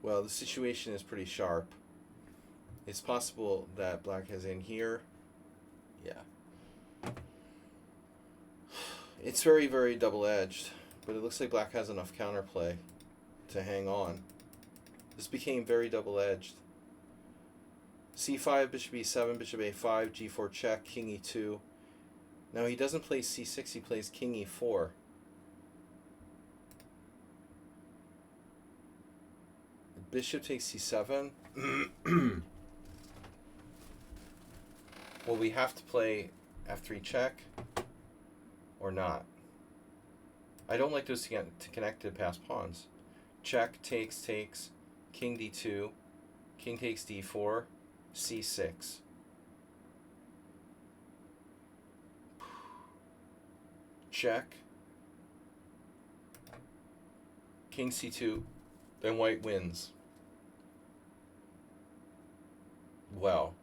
Well, the situation is pretty sharp. It's possible that black has in here. Yeah. It's very, very double-edged, but it looks like black has enough counterplay to hang on. This became very double-edged. c5, bishop e7, bishop a5, g4 check, king e2. Now he doesn't play c6, he plays king e4. Bishop takes c7. Well, we have to play f3 check or not. I don't like those to connect to pass pawns. Check, takes, king d2, king takes d4, c6. Check. King c2, then white wins. Well.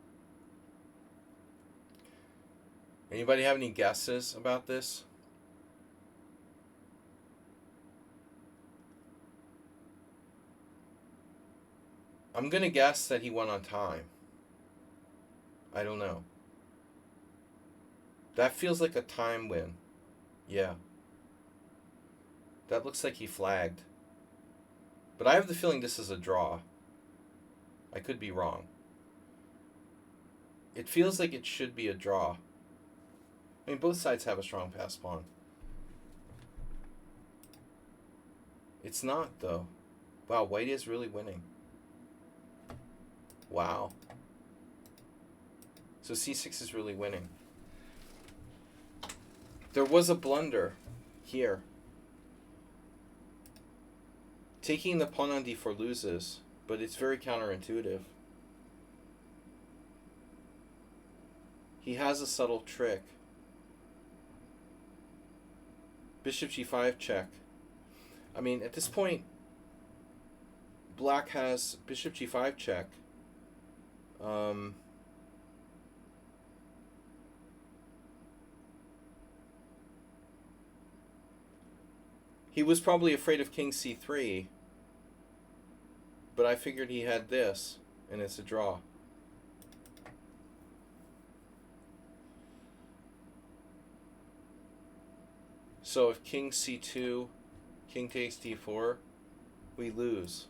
Anybody have any guesses about this? I'm going to guess that he won on time. I don't know. That feels like a time win. Yeah. That looks like he flagged. But I have the feeling this is a draw. I could be wrong. It feels like it should be a draw. I mean, both sides have a strong pass pawn. It's not, though. Wow, white is really winning. Wow. So c6 is really winning. There was a blunder here. Taking the pawn on d4 loses, but it's very counterintuitive. He has a subtle trick. Bishop g5 check. I mean, at this point, black has bishop g5 check. He was probably afraid of king c3, but I figured he had this, and it's a draw. So if king c2, king takes d4, we lose.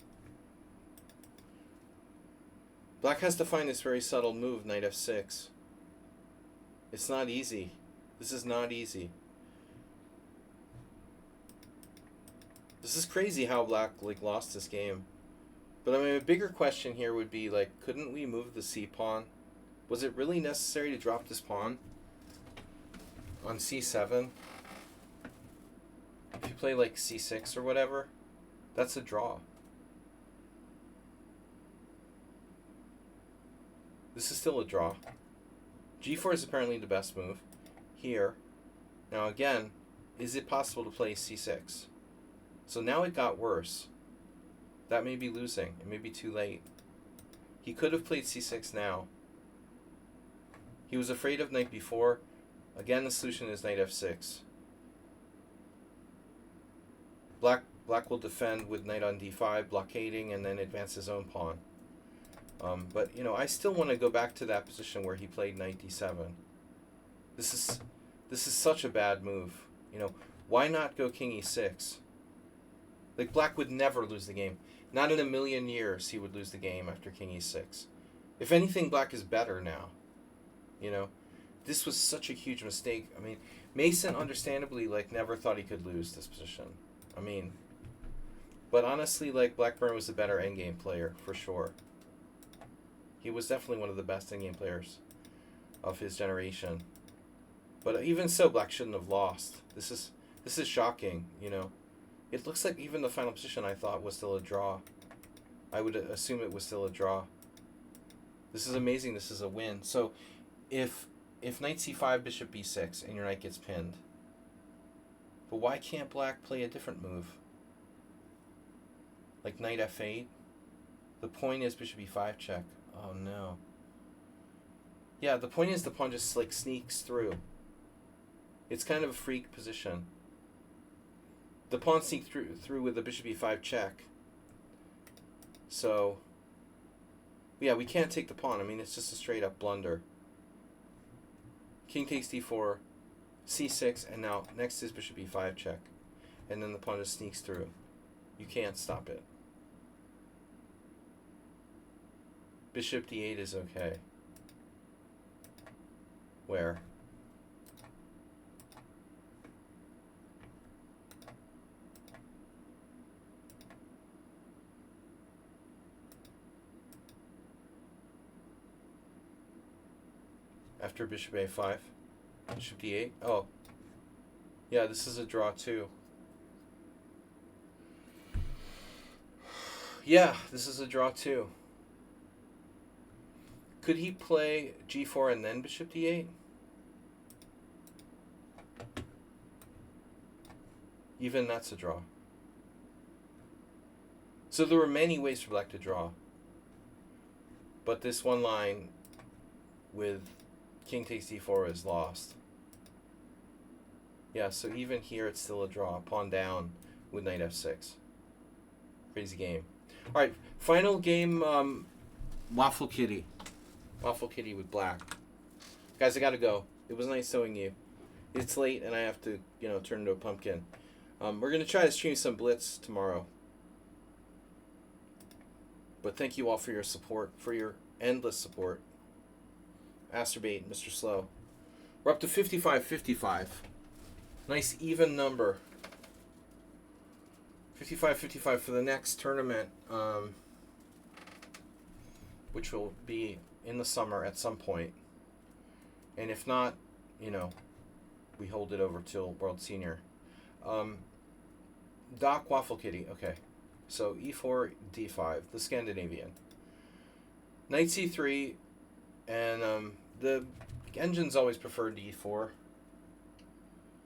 Black has to find this very subtle move, knight f6. It's not easy. This is not easy. This is crazy how black lost this game. But I mean, a bigger question here would be couldn't we move the c pawn? Was it really necessary to drop this pawn on c7? If you play c6 or whatever, that's a draw. This is still a draw. g4 is apparently the best move here. Now again, is it possible to play c6? So now it got worse. That may be losing. It may be too late. He could have played c6 now. He was afraid of knight b4. Again, the solution is knight f6. Black will defend with knight on d5, blockading, and then advance his own pawn. But, I still want to go back to that position where he played knight d7. This is such a bad move. Why not go king e6? Black would never lose the game. Not in a million years he would lose the game after king e6. If anything, black is better now. This was such a huge mistake. I mean, Mason, understandably, like, never thought he could lose this position. I mean, but honestly, like, Blackburn was the better endgame player, for sure. He was definitely one of the best endgame players of his generation. But even so, Black shouldn't have lost. This is shocking, you know. It looks like even the final position I thought was still a draw. I would assume it was still a draw. This is amazing. This is a win. So if knight c5, bishop b6, and your knight gets pinned, but why can't Black play a different move? Like knight f8? The point is bishop e5 check. Oh no. Yeah, the point is the pawn just like sneaks through. It's kind of a freak position. The pawn sneaks through with the bishop e5 check. So, yeah, we can't take the pawn. I mean, it's just a straight up blunder. King takes d4, c6, and now next is bishop e5 check. And then the pawn just sneaks through. You can't stop it. Bishop d8 is okay. Where? After bishop a5, bishop d8. Oh, yeah, this is a draw too. Yeah, this is a draw too. Could he play g4 and then bishop d8? Even that's a draw. So there were many ways for Black to draw. But this one line with king takes d4 is lost. Yeah, so even here it's still a draw. Pawn down with knight f6. Crazy game. Alright, final game, Waffle Kitty. Waffle Kitty with Black. Guys, I gotta go. It was nice showing you. It's late and I have to, turn into a pumpkin. We're going to try to stream some Blitz tomorrow. But thank you all for your support, for your endless support. Asterbait, Mr. Slow. We're up to 55-55. Nice even number. 55-55 for the next tournament, which will be in the summer at some point. And if not, we hold it over till World Senior. Doc Waffle Kitty, okay. So e4, d5, the Scandinavian. Knight c3, and the engines always prefer d4.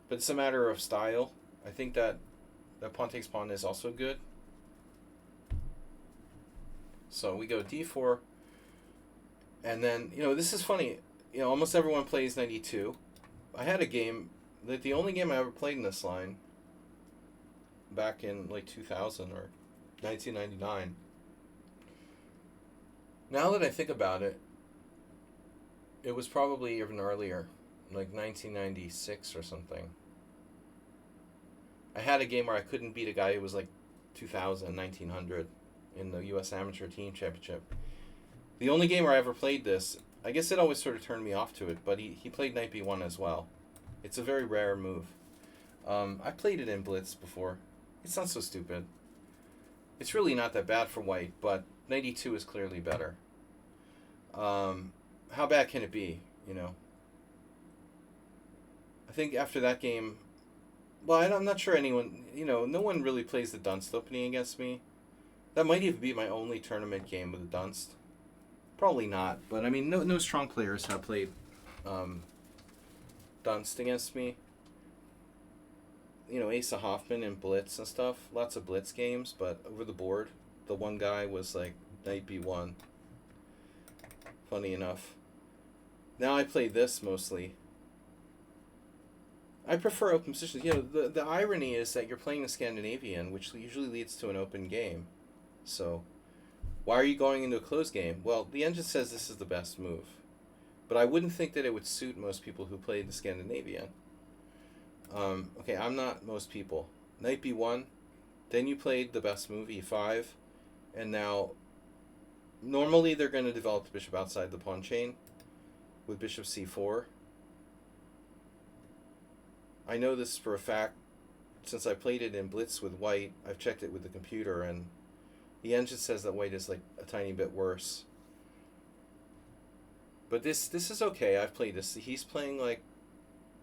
But it's a matter of style. I think that the pawn takes pawn is also good. So we go d4. And then, this is funny. Almost everyone plays 92. I had a game, the only game I ever played in this line, back in like 2000 or 1999. Now that I think about it, it was probably even earlier, like 1996 or something. I had a game where I couldn't beat a guy who was like 2000, 1900 in the U.S. Amateur Team Championship. The only game where I ever played this, I guess it always sort of turned me off to it, but he played Knight B1 as well. It's a very rare move. I played it in Blitz before. It's not so stupid. It's really not that bad for white, but Knight E2 is clearly better. How bad can it be, I think after that game, well, I'm not sure anyone, no one really plays the Dunst opening against me. That might even be my only tournament game with the Dunst. Probably not, but I mean, no strong players have played Dunst against me. Asa Hoffman and Blitz and stuff. Lots of Blitz games, but over the board, the one guy was like Knight B1. Funny enough. Now I play this mostly. I prefer open positions. The irony is that you're playing the Scandinavian, which usually leads to an open game. So, why are you going into a closed game? Well, the engine says this is the best move. But I wouldn't think that it would suit most people who play the Scandinavian. Okay, I'm not most people. Knight B1, then you played the best move, E5, and now, normally they're going to develop the bishop outside the pawn chain with bishop C4. I know this for a fact since I played it in Blitz with white. I've checked it with the computer, and the engine says that white is like a tiny bit worse. But this is okay. I've played this. He's playing like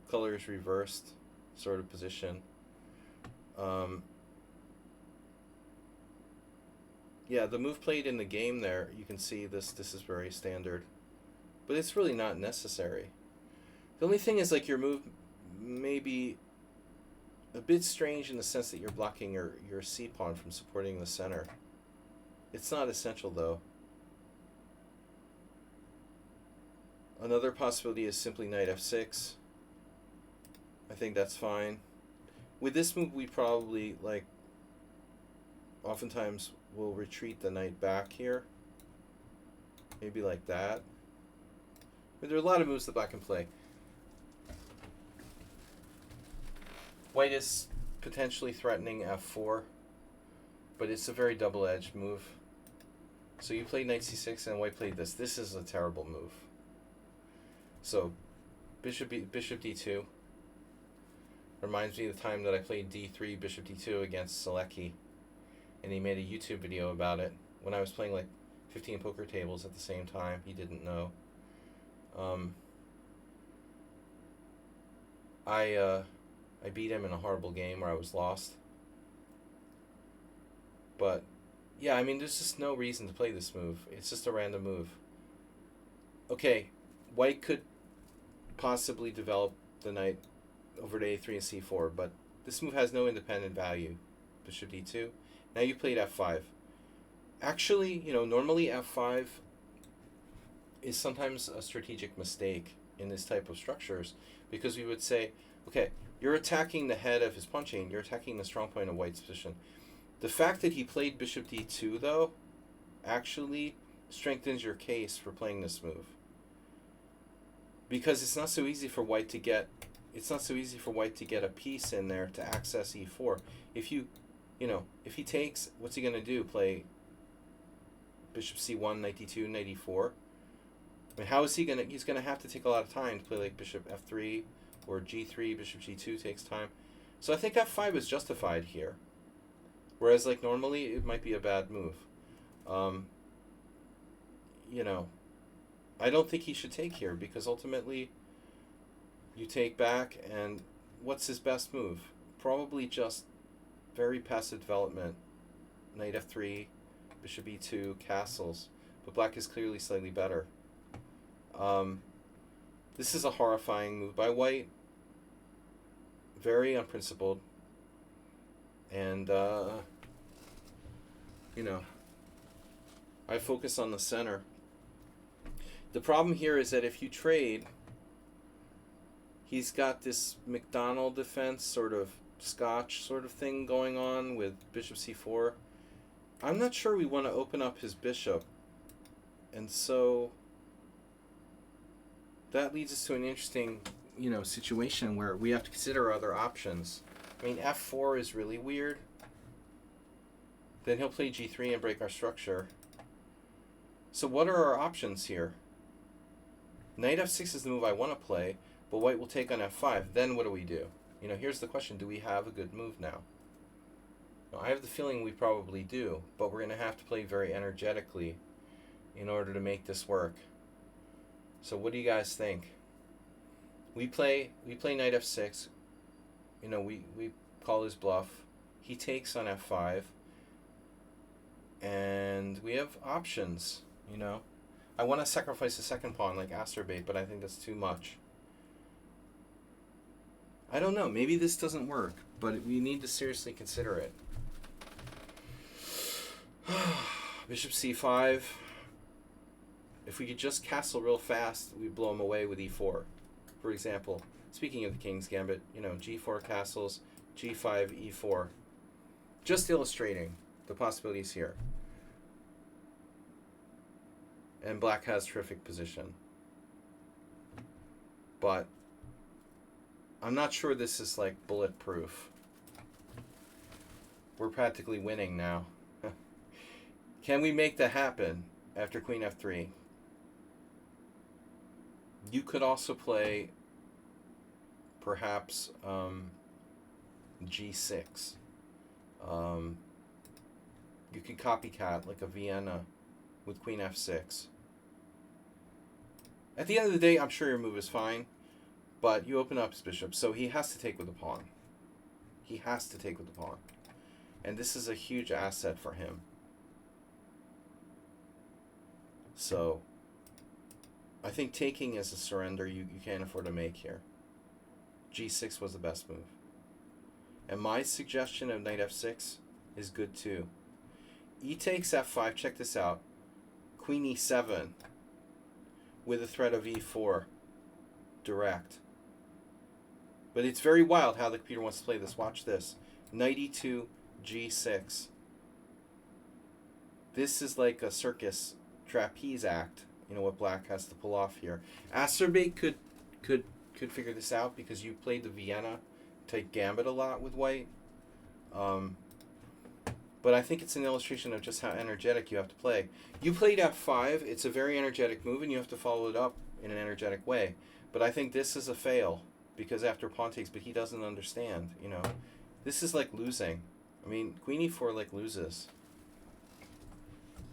colors reversed sort of position. Yeah, the move played in the game there, you can see this is very standard. But it's really not necessary. The only thing is like your move may be a bit strange in the sense that you're blocking your C pawn from supporting the center. It's not essential though. Another possibility is simply knight f6. I think that's fine. With this move we probably like oftentimes will retreat the knight back here. Maybe like that. But there are a lot of moves that black can play. White is potentially threatening f4, but it's a very double-edged move. So you played knight c6 and white played this. This is a terrible move. So bishop d2 reminds me of the time that I played d3 bishop d2 against Selecki, and he made a YouTube video about it when I was playing like 15 poker tables at the same time. He didn't know. I beat him in a horrible game where I was lost. But yeah, I mean, there's just no reason to play this move. It's just a random move. Okay, white could possibly develop the knight over to a3 and c4, but this move has no independent value. Bishop d2. Now you played f5. Actually, you know, normally f5 is sometimes a strategic mistake in this type of structures, because we would say, okay, you're attacking the head of his pawn chain, you're attacking the strong point of white's position. The fact that he played bishop d2, though, actually strengthens your case for playing this move. Because it's not so easy for white to get a piece in there to access e4. If if he takes, what's he going to do? Play bishop c1, knight d2, knight e4? I mean, how is he going to... He's going to have to take a lot of time to play like bishop f3 or g3, bishop g2 takes time. So I think f5 is justified here. Whereas like normally it might be a bad move. I don't think he should take here, because ultimately you take back, and what's his best move? Probably just very passive development. Knight f3, bishop e2, castles. But black is clearly slightly better. This is a horrifying move by white. Very unprincipled. And, I focus on the center. The problem here is that if you trade, he's got this McDonald defense, sort of Scotch sort of thing going on with bishop c4. I'm not sure we want to open up his bishop. And so that leads us to an interesting, situation where we have to consider other options. I mean, f4 is really weird. Then he'll play g3 and break our structure. So what are our options here? Knight f6 is the move I want to play, but white will take on f5. Then what do we do? Here's the question. Do we have a good move now? I have the feeling we probably do, but we're going to have to play very energetically in order to make this work. So what do you guys think? We play knight f6. We call his bluff. He takes on f5. And we have options, I want to sacrifice the second pawn like Asterbait, but I think that's too much. I don't know. Maybe this doesn't work, but we need to seriously consider it. Bishop c5. If we could just castle real fast, we'd blow him away with e4. For example, speaking of the King's Gambit, g4 castles, g5, e4. Just illustrating the possibilities here. And black has terrific position. But I'm not sure this is like bulletproof. We're practically winning now. Can we make that happen after queen f3? You could also play perhaps g6. Um, you could copycat like a Vienna with queen f6. At the end of the day, I'm sure your move is fine, but you open up his bishop, so he has to take with the pawn. He has to take with the pawn. And this is a huge asset for him. So I think taking is a surrender you can't afford to make here. g6 was the best move. And my suggestion of knight f6 is good too. E takes f5, check this out. Queen e7 with a threat of e4 direct. But it's very wild how the computer wants to play this. Watch this. Knight e2, g6. This is like a circus trapeze act. You know what black has to pull off here. Acerbate could figure this out because you played the Vienna type gambit a lot with white. But I think it's an illustration of just how energetic you have to play. You played f5. It's a very energetic move, and you have to follow it up in an energetic way. But I think this is a fail because after pawn takes, but he doesn't understand. You know, this is like losing. I mean, queen e4 like loses.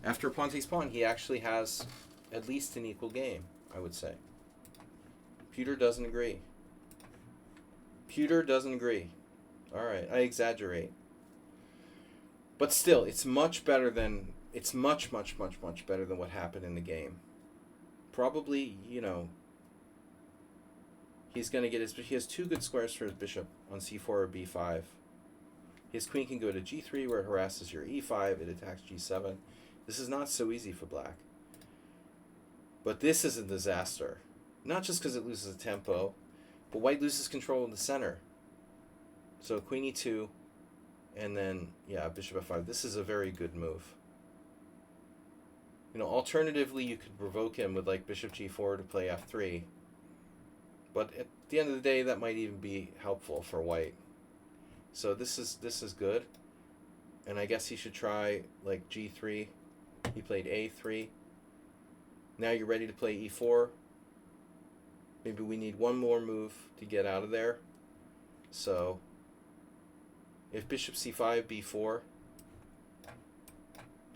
After pawn takes pawn, he actually has at least an equal game, I would say. Pewter doesn't agree. Pewter doesn't agree. All right, I exaggerate. But still, it's much better than, it's much better than what happened in the game. Probably, you know, he's going to get he has two good squares for his bishop on c4 or b5. His queen can go to g3 where it harasses your e5, it attacks g7. This is not so easy for black. But this is a disaster. Not just because it loses a tempo, but white loses control in the center. So queen e2, and then, yeah, bishop f5. This is a very good move. You know, alternatively, you could provoke him with, like, bishop g4 to play f3. But at the end of the day, that might even be helpful for white. So this is good. And I guess he should try, like, g3. He played a3. Now you're ready to play e4. Maybe we need one more move to get out of there. So if bishop c5, b4,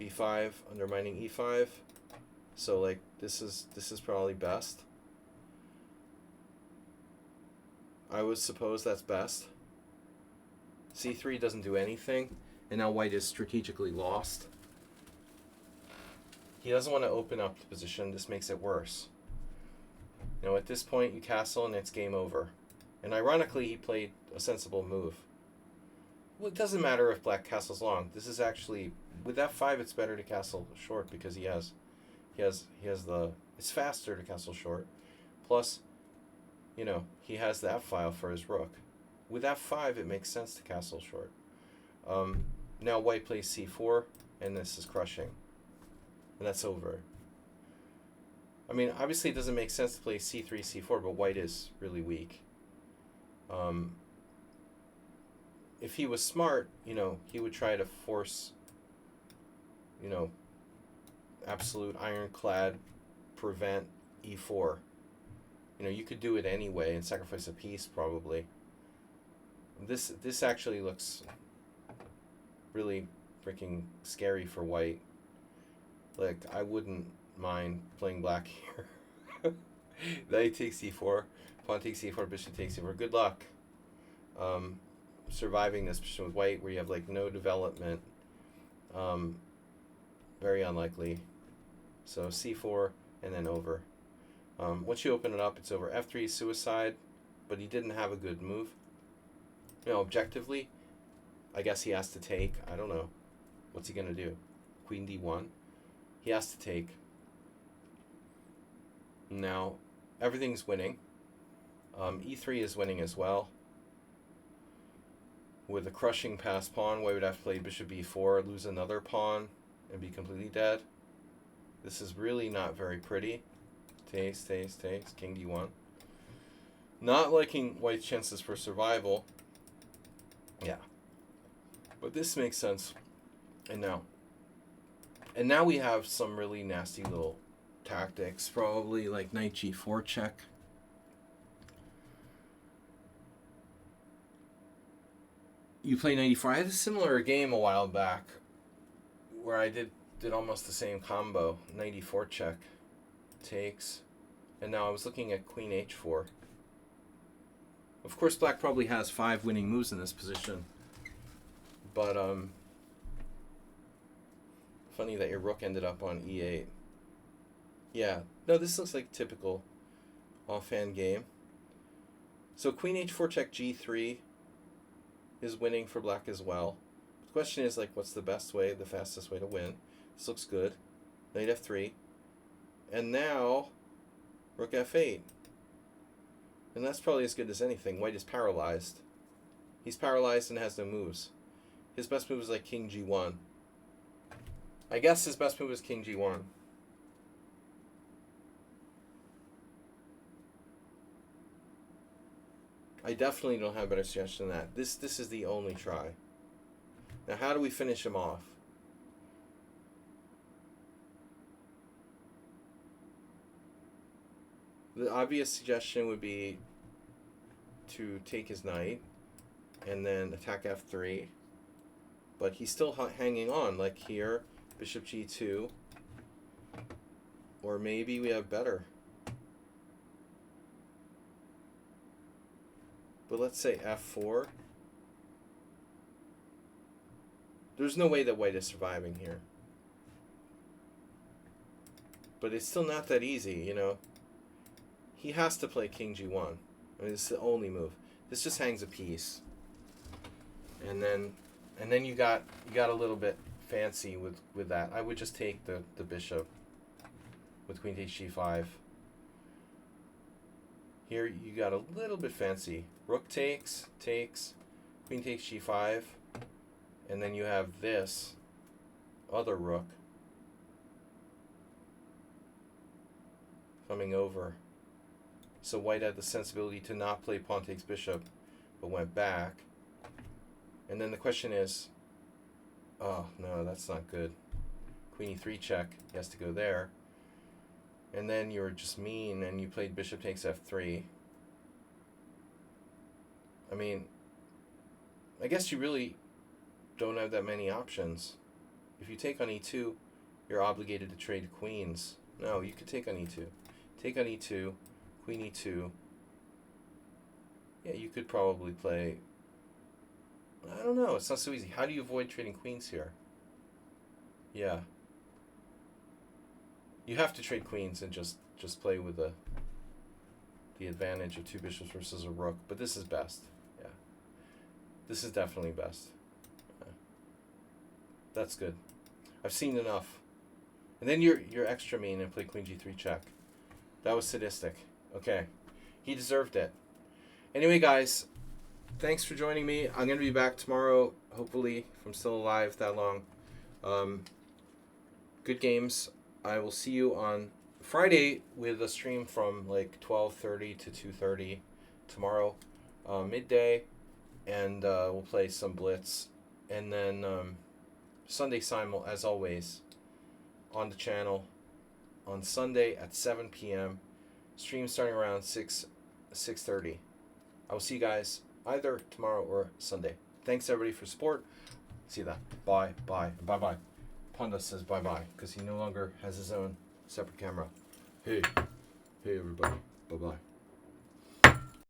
b5 undermining e5. So like this is probably best. I would suppose that's best. c3 doesn't do anything, and now white is strategically lost. He doesn't want to open up the position. This makes it worse. You know, at this point, you castle and it's game over. And ironically, he played a sensible move. Well, it doesn't matter if black castles long. This is actually, with f5, it's better to castle short because he has the, it's faster to castle short. Plus, you know, he has the f-file for his rook. With f5, it makes sense to castle short. Now white plays c4, and this is crushing. And that's over. I mean, obviously it doesn't make sense to play c3, c4, but white is really weak. If he was smart, you know, he would try to force, you know, absolute ironclad prevent e4. You know, you could do it anyway and sacrifice a piece probably. This actually looks really freaking scary for white. Like, I wouldn't mind playing black here. Knight takes c4, pawn takes c4, bishop takes c4. Good luck surviving this position with white where you have like no development. Very unlikely. So c4 and then over. Once you open it up, it's over. f3 is suicide, but he didn't have a good move. You know, objectively, I guess he has to take. I don't know. What's he going to do? Queen d1. He has to take. Now, everything's winning. e3 is winning as well. With a crushing pass pawn, white would have to play bishop b4, lose another pawn, and be completely dead. This is really not very pretty. Takes, king d1. Not liking white's chances for survival. Yeah. But this makes sense. And now we have some really nasty little tactics, probably like knight g4 check. You play 94. I had a similar game a while back where I did almost the same combo. 94 check. Takes. And now I was looking at queen h4. Of course, black probably has 5 winning moves in this position. But, funny that your rook ended up on e8. Yeah. No, this looks like typical offhand game. So queen h4 check g3 is winning for black as well. The question is, like, what's the best way, the fastest way to win? This looks good. Knight f3. And now, rook f8. And that's probably as good as anything. White is paralyzed. He's paralyzed and has no moves. His best move is like king g1. I guess his best move is king g1. I definitely don't have a better suggestion than that. This is the only try. Now, how do we finish him off? The obvious suggestion would be to take his knight and then attack f3. But he's still hanging on, like here, bishop g2. Or maybe we have better. But let's say f4. There's no way that white is surviving here. But it's still not that easy, you know. He has to play king g1. I mean, it's the only move. This just hangs a piece. And then you got a little bit fancy with that. I would just take the bishop with queen takes g5. Here you got a little bit fancy. Rook takes, queen takes g5, and then you have this other rook coming over. So white had the sensibility to not play pawn takes bishop, but went back. And then the question is, oh no, that's not good. Queen e3 check, he has to go there. And then you were just mean and you played bishop takes f3. I mean, I guess you really don't have that many options. If you take on e2, you're obligated to trade queens. No, you could take on e2. Take on e2, queen e2. Yeah, you could probably play... I don't know, it's not so easy. How do you avoid trading queens here? Yeah. You have to trade queens and just play with the advantage of two bishops versus a rook. But this is best. Yeah. This is definitely best. Yeah. That's good. I've seen enough. And then you're extra mean and play queen g3 check. That was sadistic. Okay. He deserved it. Anyway, guys, thanks for joining me. I'm going to be back tomorrow, hopefully, if I'm still alive that long. Good games. I will see you on Friday with a stream from like 12:30 to 2:30 tomorrow, midday, and we'll play some Blitz. And then Sunday simul, as always, on the channel on Sunday at 7 p.m. Stream starting around 6:30. I will see you guys either tomorrow or Sunday. Thanks everybody for support. See you then. Bye, bye, bye, bye. Panda says bye bye because he no longer has his own separate camera. Hey everybody. Bye bye.